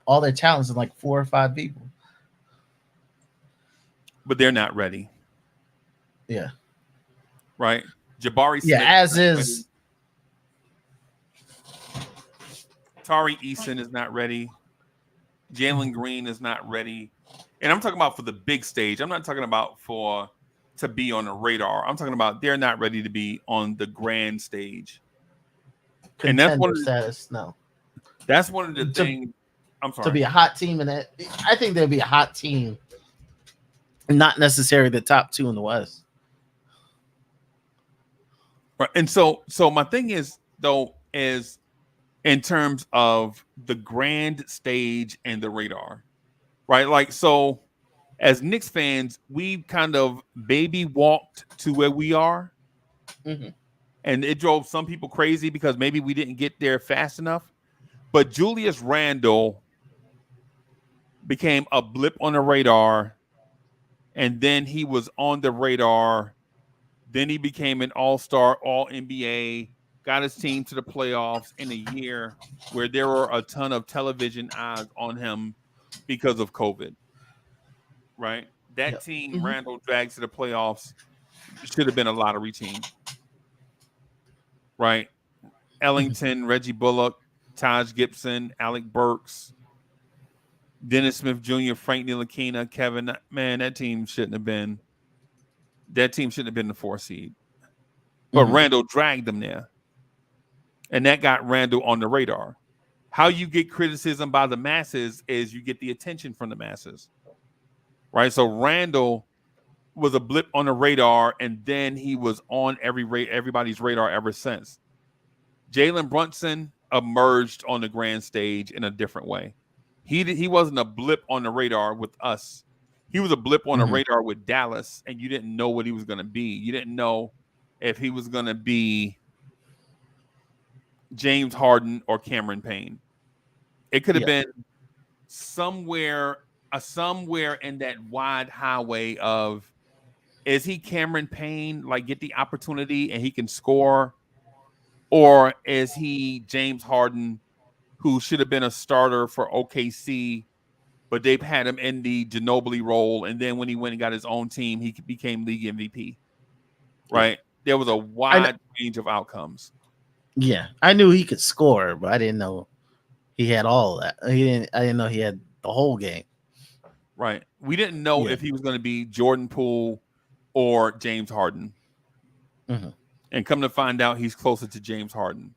all their talents are like 4 or 5 people. But they're not ready. Yeah. Right. Jabari Smith. Yeah, as is. Tari Eason is not ready. Jalen Green is not ready. And I'm talking about for the big stage. I'm not talking about to be on the radar. I'm talking about they're not ready to be on the grand stage. And that's one Contender of the, status, no. that's one of the things. I'm sorry. To be a hot team in that, I think they'd be a hot team. Not necessarily the top 2 in the West. Right. And so my thing is though is in terms of the grand stage and the radar, right? Like, so as Knicks fans, we kind of baby walked to where we are. Mm-hmm. And it drove some people crazy because maybe we didn't get there fast enough. But Julius Randle became a blip on the radar, and then he was on the radar. Then he became an all-star, all-NBA, got his team to the playoffs in a year where there were a ton of television eyes on him because of COVID, right? That team Randall dragged to the playoffs should have been a lottery team, right? Ellington, Reggie Bullock, Taj Gibson, Alec Burks, Dennis Smith Jr., Frank Ntilikina, Kevin. Man, that team shouldn't have been the 4th seed. But Randall dragged them there. And that got Randall on the radar. How you get criticism by the masses is you get the attention from the masses. Right? So Randall was a blip on the radar, and then he was on everybody's radar ever since. Jalen Brunson emerged on the grand stage in a different way. He wasn't a blip on the radar with us. He was a blip on the radar with Dallas, and you didn't know what he was going to be. You didn't know if he was going to be James Harden or Cameron Payne. It could have been somewhere in that wide highway of, is he Cameron Payne, like get the opportunity and he can score? Or is he James Harden, who should have been a starter for OKC, but they've had him in the Ginobili role, and then when he went and got his own team, he became league MVP, right? There was a wide range of outcomes. Yeah, I knew he could score, but I didn't know he had all of that. I didn't know he had the whole game. Right. We didn't know if he was going to be Jordan Poole or James Harden. And come to find out, he's closer to James Harden.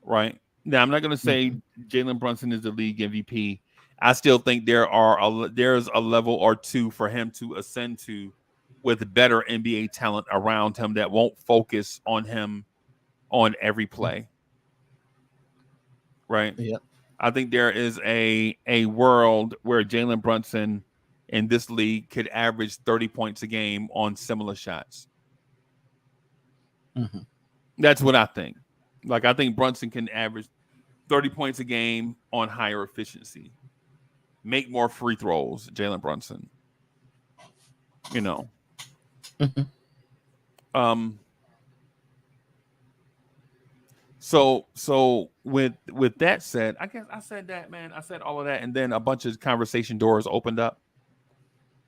Right. Now, I'm not going to say Jalen Brunson is the league MVP. I still think there's a level or two for him to ascend to with better NBA talent around him that won't focus on him on every play. Right? Yeah. I think there is a world where Jalen Brunson in this league could average 30 points a game on similar shots. That's what I think. Like, I think Brunson can average 30 points a game on higher efficiency. Make more free throws, Jalen Brunson. You know. So with that said, I guess I said that, man. I said all of that, and then a bunch of conversation doors opened up.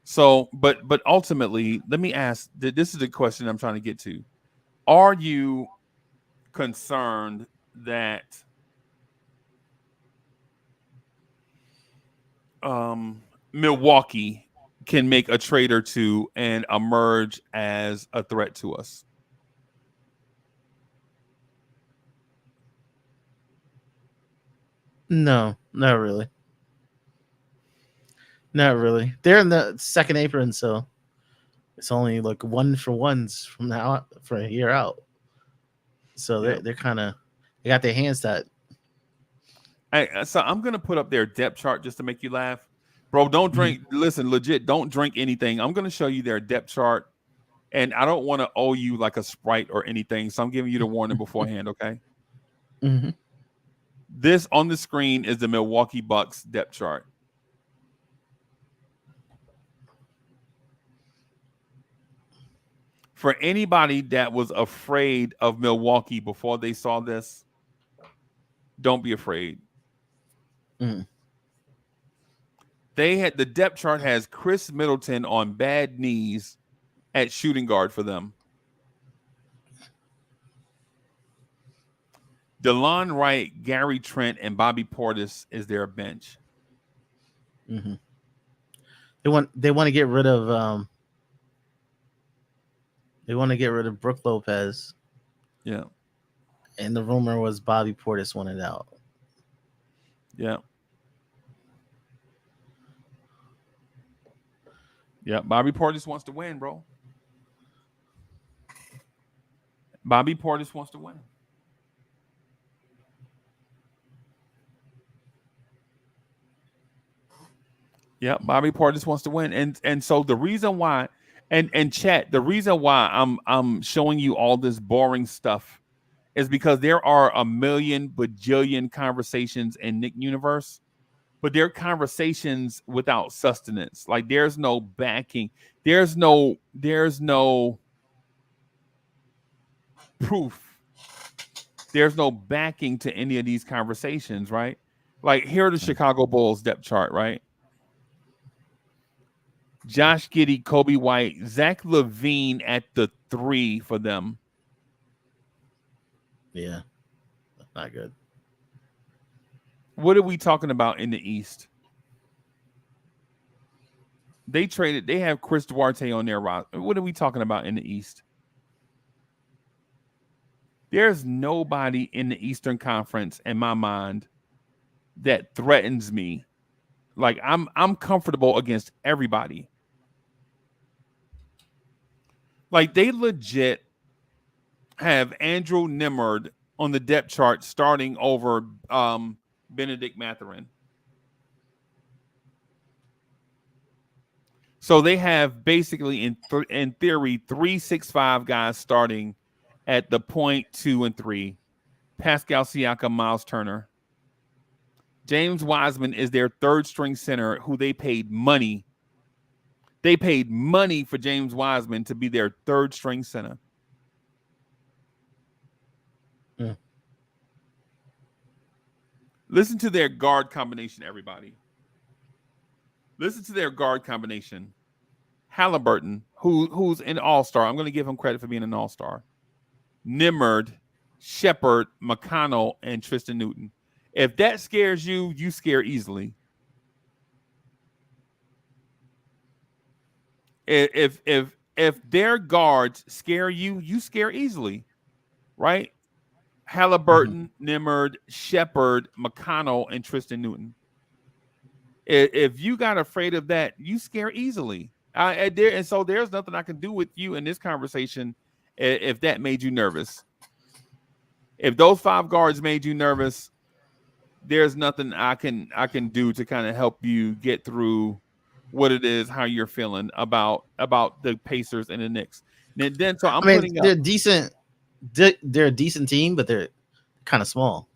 So, but ultimately, let me ask. This is the question I'm trying to get to. Are you concerned that Milwaukee can make a trade or two and emerge as a threat to us? No, not really. Not really. They're in the second apron, so it's only like 1-for-1s from now for a year out. So they're kind of, they got their hands tied. Hey, so I'm gonna put up their depth chart just to make you laugh, bro. Don't drink. Listen, legit, don't drink anything. I'm gonna show you their depth chart, and I don't want to owe you like a Sprite or anything, so I'm giving you the warning beforehand. Okay. This on the screen is the Milwaukee Bucks depth chart. For anybody that was afraid of Milwaukee before they saw this, don't be afraid. They had the depth chart has Chris Middleton on bad knees at shooting guard for them. DeLon Wright, Gary Trent, and Bobby Portis is their bench. Mm-hmm. They want to get rid of Brook Lopez. Yeah. And the rumor was Bobby Portis wanted out. Yeah. Yeah. Bobby Portis wants to win, bro. Bobby Portis wants to win. Yeah, Bobby Portis wants to win. And so the reason why, and chat, the reason why I'm showing you all this boring stuff is because there are a million bajillion conversations in Knick universe, but they're conversations without sustenance. Like there's no backing. There's no proof. There's no backing to any of these conversations, right? Like here are the Chicago Bulls depth chart, right? Josh Giddey, Kobe White, Zach LaVine at the 3 for them. Yeah, that's not good. What are we talking about in the East? They have Chris Duarte on their roster. What are we talking about in the East? There's nobody in the Eastern Conference in my mind that threatens me. Like I'm comfortable against everybody. Like they legit have Andrew Nimard on the depth chart starting over Benedict Mathurin. So they have basically in theory 3-6-5 guys starting at the point 2 and 3. Pascal Siakam, Miles Turner. James Wiseman is their third string center who they paid money. They paid money for James Wiseman to be their third string center. Yeah. Listen to their guard combination, everybody. Listen to their guard combination. Halliburton, who's an all-star. I'm going to give him credit for being an all-star. Nimard, Shepard, McConnell, and Tristan Newton. If that scares you, you scare easily. If their guards scare you, you scare easily, right? Halliburton, Nimard, Shepard, McConnell, and Tristan Newton. If you got afraid of that, you scare easily. And so there's nothing I can do with you in this conversation if that made you nervous. If those 5 guards made you nervous, there's nothing I can do to kind of help you get through what it is, how you're feeling about the Pacers and the Knicks. And then so they're decent. They're a decent team, but they're kind of small.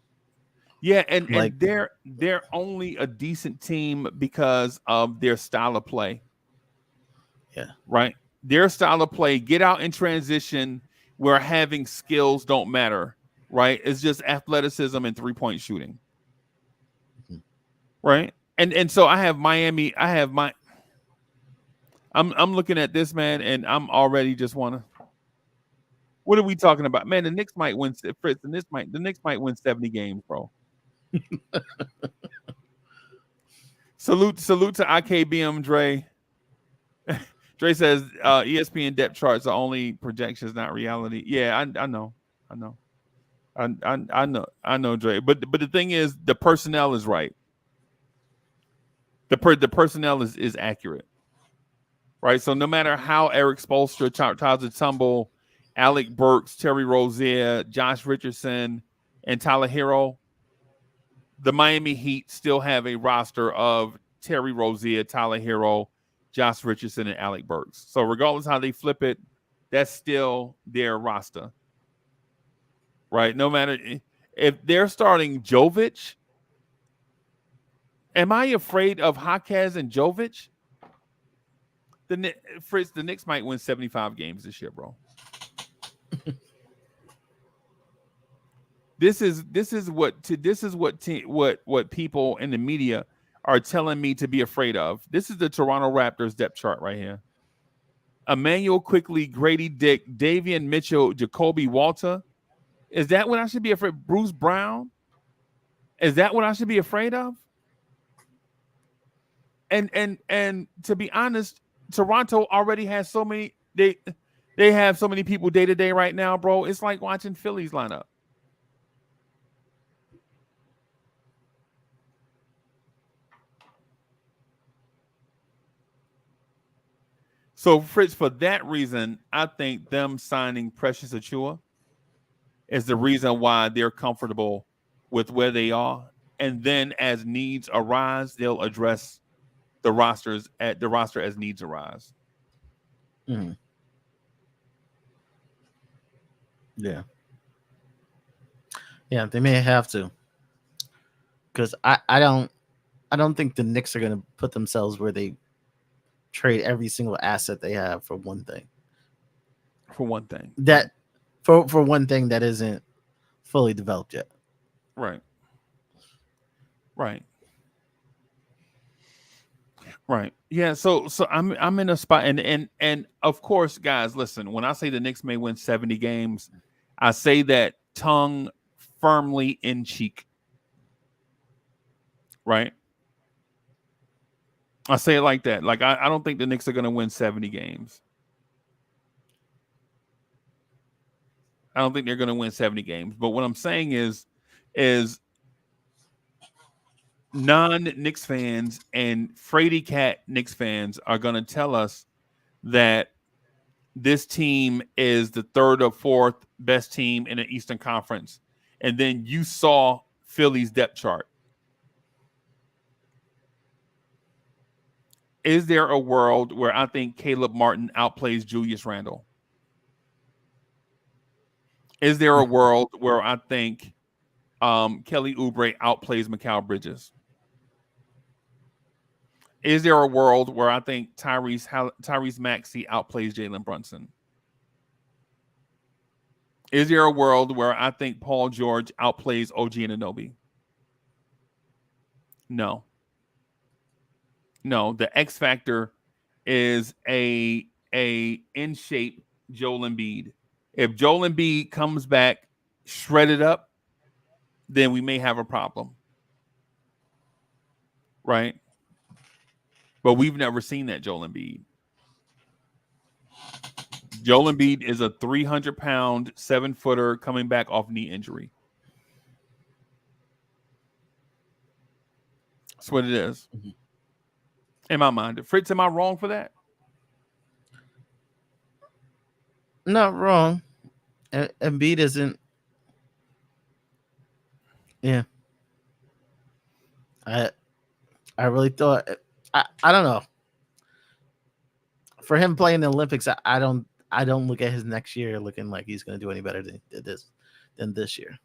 Yeah, and they're only a decent team because of their style of play. Yeah. Right. Their style of play, get out in transition where having skills don't matter. Right. It's just athleticism and 3-point shooting. Mm-hmm. Right. And so I have Miami. I'm looking at this, man, and I'm already just what are we talking about? Man, the Knicks might win, Fritz, the Knicks might win 70 games, bro. Salute to IKBM, Dre. Dre says ESPN depth charts are only projections, not reality. Yeah, I know. I know, Dre. But the thing is, the personnel is right. The personnel is accurate, right? So no matter how Eric Spoelstra tries to tumble Alec Burks, Terry Rozier, Josh Richardson, and Tyler Hero, the Miami Heat still have a roster of Terry Rozier, Tyler Hero, Josh Richardson, and Alec Burks. So regardless how they flip it, that's still their roster, right? No matter if they're starting Jovic, am I afraid of Jaquez and Jovic? Fritz, the Knicks might win 75 games this year, bro. This is what people in the media are telling me to be afraid of. This is the Toronto Raptors depth chart right here. Emmanuel Quickley, Grady Dick, Davion Mitchell, Jacoby Walter Is that what I should be afraid? Bruce Brown? Is that what I should be afraid of? And to be honest, Toronto already has so many. They have so many people day to day right now, bro. It's like watching Phillies line up. So, Fritz, for that reason, I think them signing Precious Achiuwa is the reason why they're comfortable with where they are. And then as needs arise, they'll address the roster as needs arise. Mm. Yeah. Yeah, they may have to. Because I don't think the Knicks are going to put themselves where they trade every single asset they have for one thing. For one thing. That for one thing that isn't fully developed yet. Right. Right. Right. Yeah. So I'm in a spot, and of course, guys, listen. When I say the Knicks may win 70 games, I say that tongue firmly in cheek. Right. I say it like that. Like I don't think the Knicks are going to win 70 games. I don't think they're going to win 70 games. But what I'm saying is non-Knicks fans and Frady Cat Knicks fans are going to tell us that this team is the third or fourth best team in the Eastern Conference. And then you saw Philly's depth chart. Is there a world where I think Caleb Martin outplays Julius Randle? Is there a world where I think Kelly Oubre outplays Mikal Bridges? Is there a world where I think Tyrese Maxey outplays Jalen Brunson? Is there a world where I think Paul George outplays OG Anunoby? No. No, the X factor is a in shape Joel Embiid. If Joel Embiid comes back shredded up, then we may have a problem. Right? But we've never seen that Joel Embiid. Joel Embiid is a 300-pound, 7-footer coming back off knee injury. That's what it is. Mm-hmm. In my mind. Fritz, am I wrong for that? Not wrong. Embiid isn't. Yeah. I really thought. I don't know. For him playing the Olympics, I don't look at his next year looking like he's going to do any better than this year.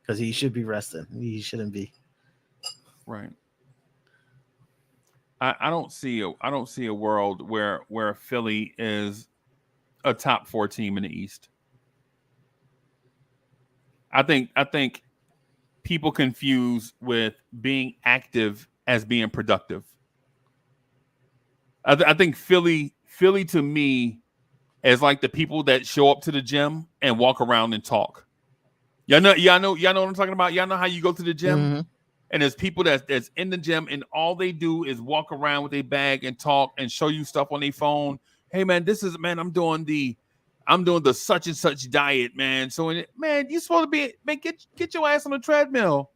Because he should be resting. He shouldn't be. Right. I don't see a world where Philly is a top 4 team in the East. I think people confuse with being active as being productive. I think Philly to me is like the people that show up to the gym and walk around and talk. Y'all know what I'm talking about. Y'all know how you go to the gym. Mm-hmm. And there's people that's in the gym and all they do is walk around with a bag and talk and show you stuff on their phone. Hey man, I'm doing the such and such diet, man. So man, you supposed to be get your ass on the treadmill.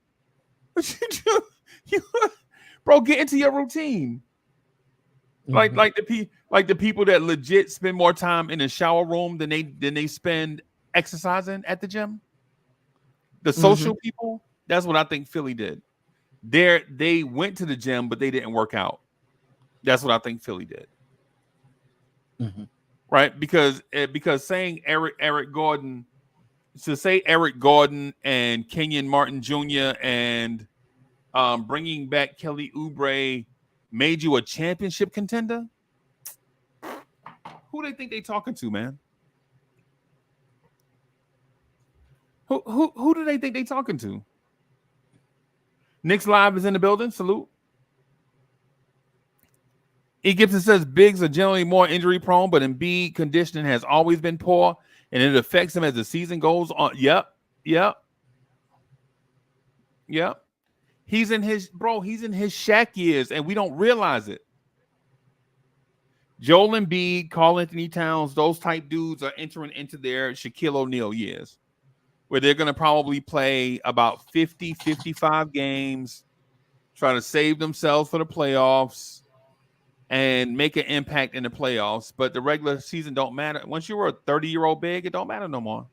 What you do? Bro, get into your routine. Mm-hmm. Like the people that legit spend more time in the shower room than they spend exercising at the gym. The social people, that's what I think Philly did. They went to the gym, but they didn't work out. That's what I think Philly did. Mm-hmm. Right? Because saying Eric Gordon, to say Eric Gordon and Kenyon Martin Jr. and bringing back Kelly Oubre made you a championship contender? Who they think they talking to, man? Who do they think they talking to? Knicks Live is in the building. Salute. E. Gibson says Bigs are generally more injury prone, but Embiid conditioning has always been poor. and it affects him as the season goes on. Yep. He's in his Shaq years, and we don't realize it. Joel Embiid, Karl Anthony Towns, those type dudes are entering into their Shaquille O'Neal years, where they're going to probably play about 50, 55 games, try to save themselves for the playoffs, and make an impact in the playoffs. But the regular season don't matter. Once you were a 30-year-old big, it don't matter no more.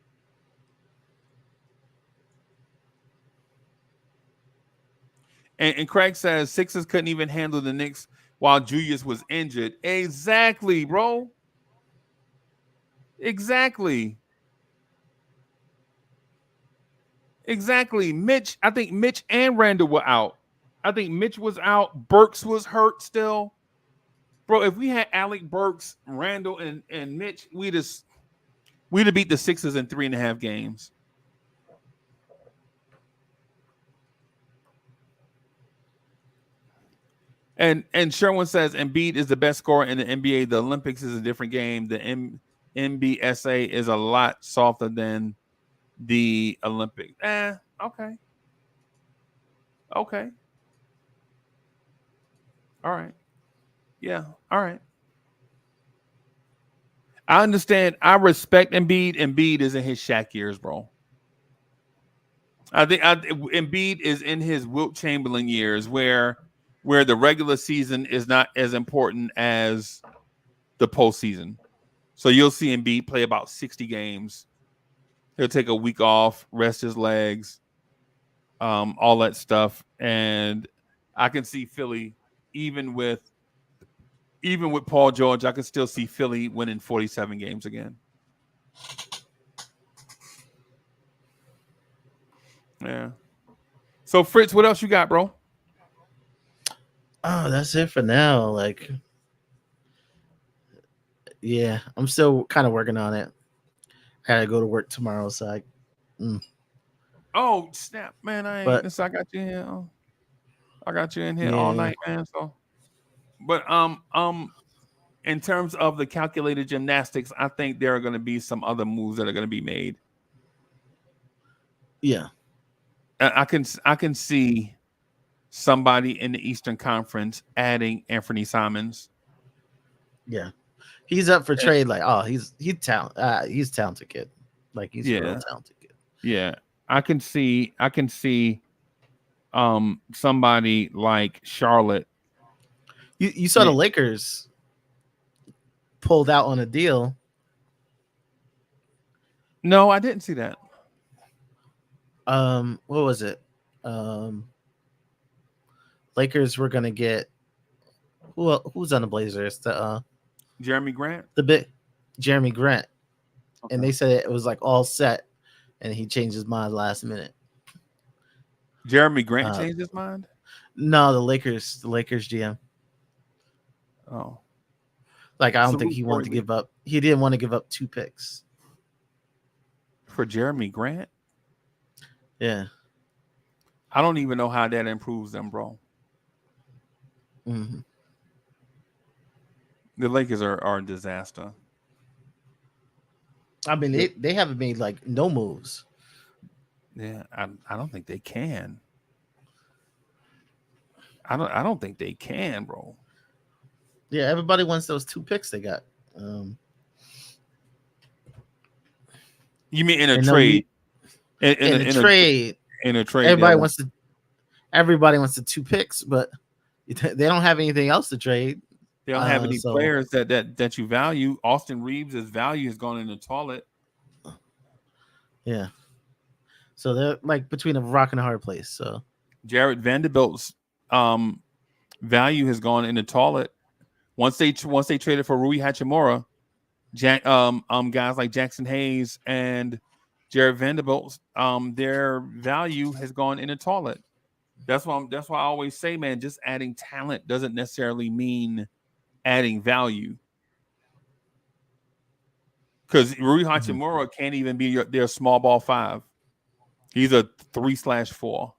And Craig says Sixers couldn't even handle the Knicks while Julius was injured. Exactly, bro. Exactly. Mitch, I think Mitch and Randall were out. I think Mitch was out. Burks was hurt still. Bro, if we had Alec Burks, Randall, and Mitch, we'd have beat the Sixers in 3.5 games. And Sherwin says Embiid is the best scorer in the NBA. The Olympics is a different game. The NBSA is a lot softer than the Olympics. Okay. All right. Yeah. All right. I understand. I respect Embiid. Embiid is in his Shaq years, bro. I think Embiid is in his Wilt Chamberlain years where the regular season is not as important as the postseason. So you'll see Embiid play about 60 games. He'll take a week off, rest his legs, all that stuff. And I can see Philly, even with Paul George, I can still see Philly winning 47 games again. Yeah. So Fritz, what else you got, bro? Oh, that's it for now. Like, yeah, I'm still kind of working on it. I gotta go to work tomorrow, so Oh snap, man! I got you here. I got you in here all night, man. So, but in terms of the calculated gymnastics, I think there are going to be some other moves that are going to be made. Yeah, I can see somebody in the Eastern Conference adding Anthony Simons. Yeah, he's up for trade. Like, oh, he's talented kid. Like, he's a real talented kid. Yeah, I can see somebody like Charlotte. You saw the Lakers pulled out on a deal. No, I didn't see that. What was it? Lakers were gonna get who's on the Blazers? The Jeremy Grant. The big Jeremy Grant. Okay. And they said it was like all set, and he changed his mind last minute. Jeremy Grant changed his mind? No, the Lakers GM. Oh. Like, I don't think he wanted to give up. He didn't want to give up 2 picks. For Jeremy Grant? Yeah. I don't even know how that improves them, bro. Mm-hmm. The Lakers are a disaster. I mean, they haven't made like no moves. Yeah, I don't think they can. I don't think they can, bro. Yeah, everybody wants those 2 picks they got. You mean in a trade? In a trade. Everybody wants the 2 picks, but they don't have anything else to trade. They don't have any players that you value. Austin Reeves' value has gone in the toilet. Yeah. So they're like between a rock and a hard place. So Jared Vanderbilt's value has gone in the toilet. Once they traded for Rui Hachimura, guys like Jackson Hayes and Jared Vanderbilt, their value has gone in the toilet. That's why I always say, man, just adding talent doesn't necessarily mean adding value. Because Rui Hachimura can't even be their small ball 5. He's a 3/4.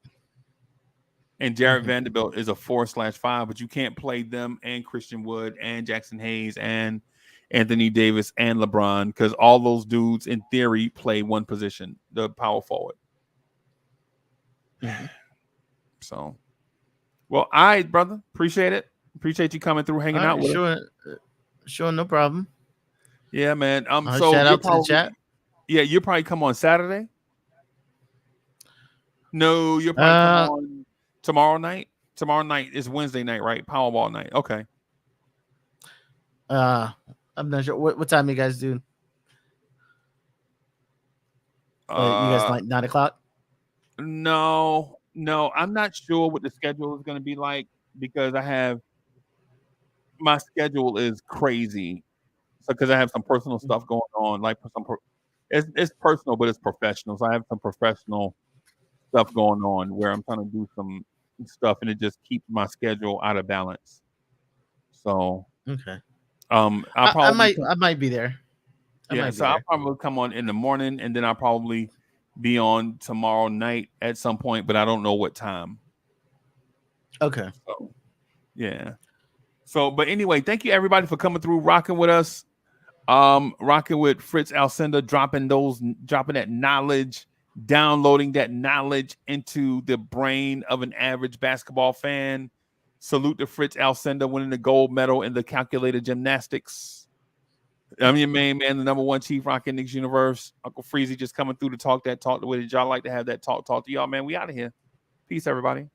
And Jared Vanderbilt is a 4/5, but you can't play them and Christian Wood and Jackson Hayes and Anthony Davis and LeBron, because all those dudes in theory play one position, the power forward. Mhm. So, well, all right, brother. Appreciate it. Appreciate you coming through, hanging out with us. Sure, no problem. Yeah, man. So shout out to the chat. Yeah, you'll probably come on Saturday. No, you'll probably come on tomorrow night. Tomorrow night is Wednesday night, right? Powerball night. Okay. I'm not sure what time you guys do. You guys like 9 o'clock? No, I'm not sure what the schedule is going to be like because my schedule is crazy. So because I have some personal stuff going on, like it's personal, but it's professional. So I have some professional stuff going on where I'm trying to do some stuff, and it just keeps my schedule out of balance. So okay, I might be there. I'll probably come on in the morning, and then I'll probably be on tomorrow night at some point, but I don't know what time. Okay. So, yeah. So, but anyway, thank you everybody for coming through, rocking with us, rocking with Fritz Alcindor, dropping that knowledge, downloading that knowledge into the brain of an average basketball fan. Salute to Fritz Alcindor winning the gold medal in the calculated gymnastics. I'm your main man, the number one chief rocking Knicks universe. Uncle Freezy just coming through to talk the way that y'all like to have that talk to y'all, man. We out of here. Peace, everybody.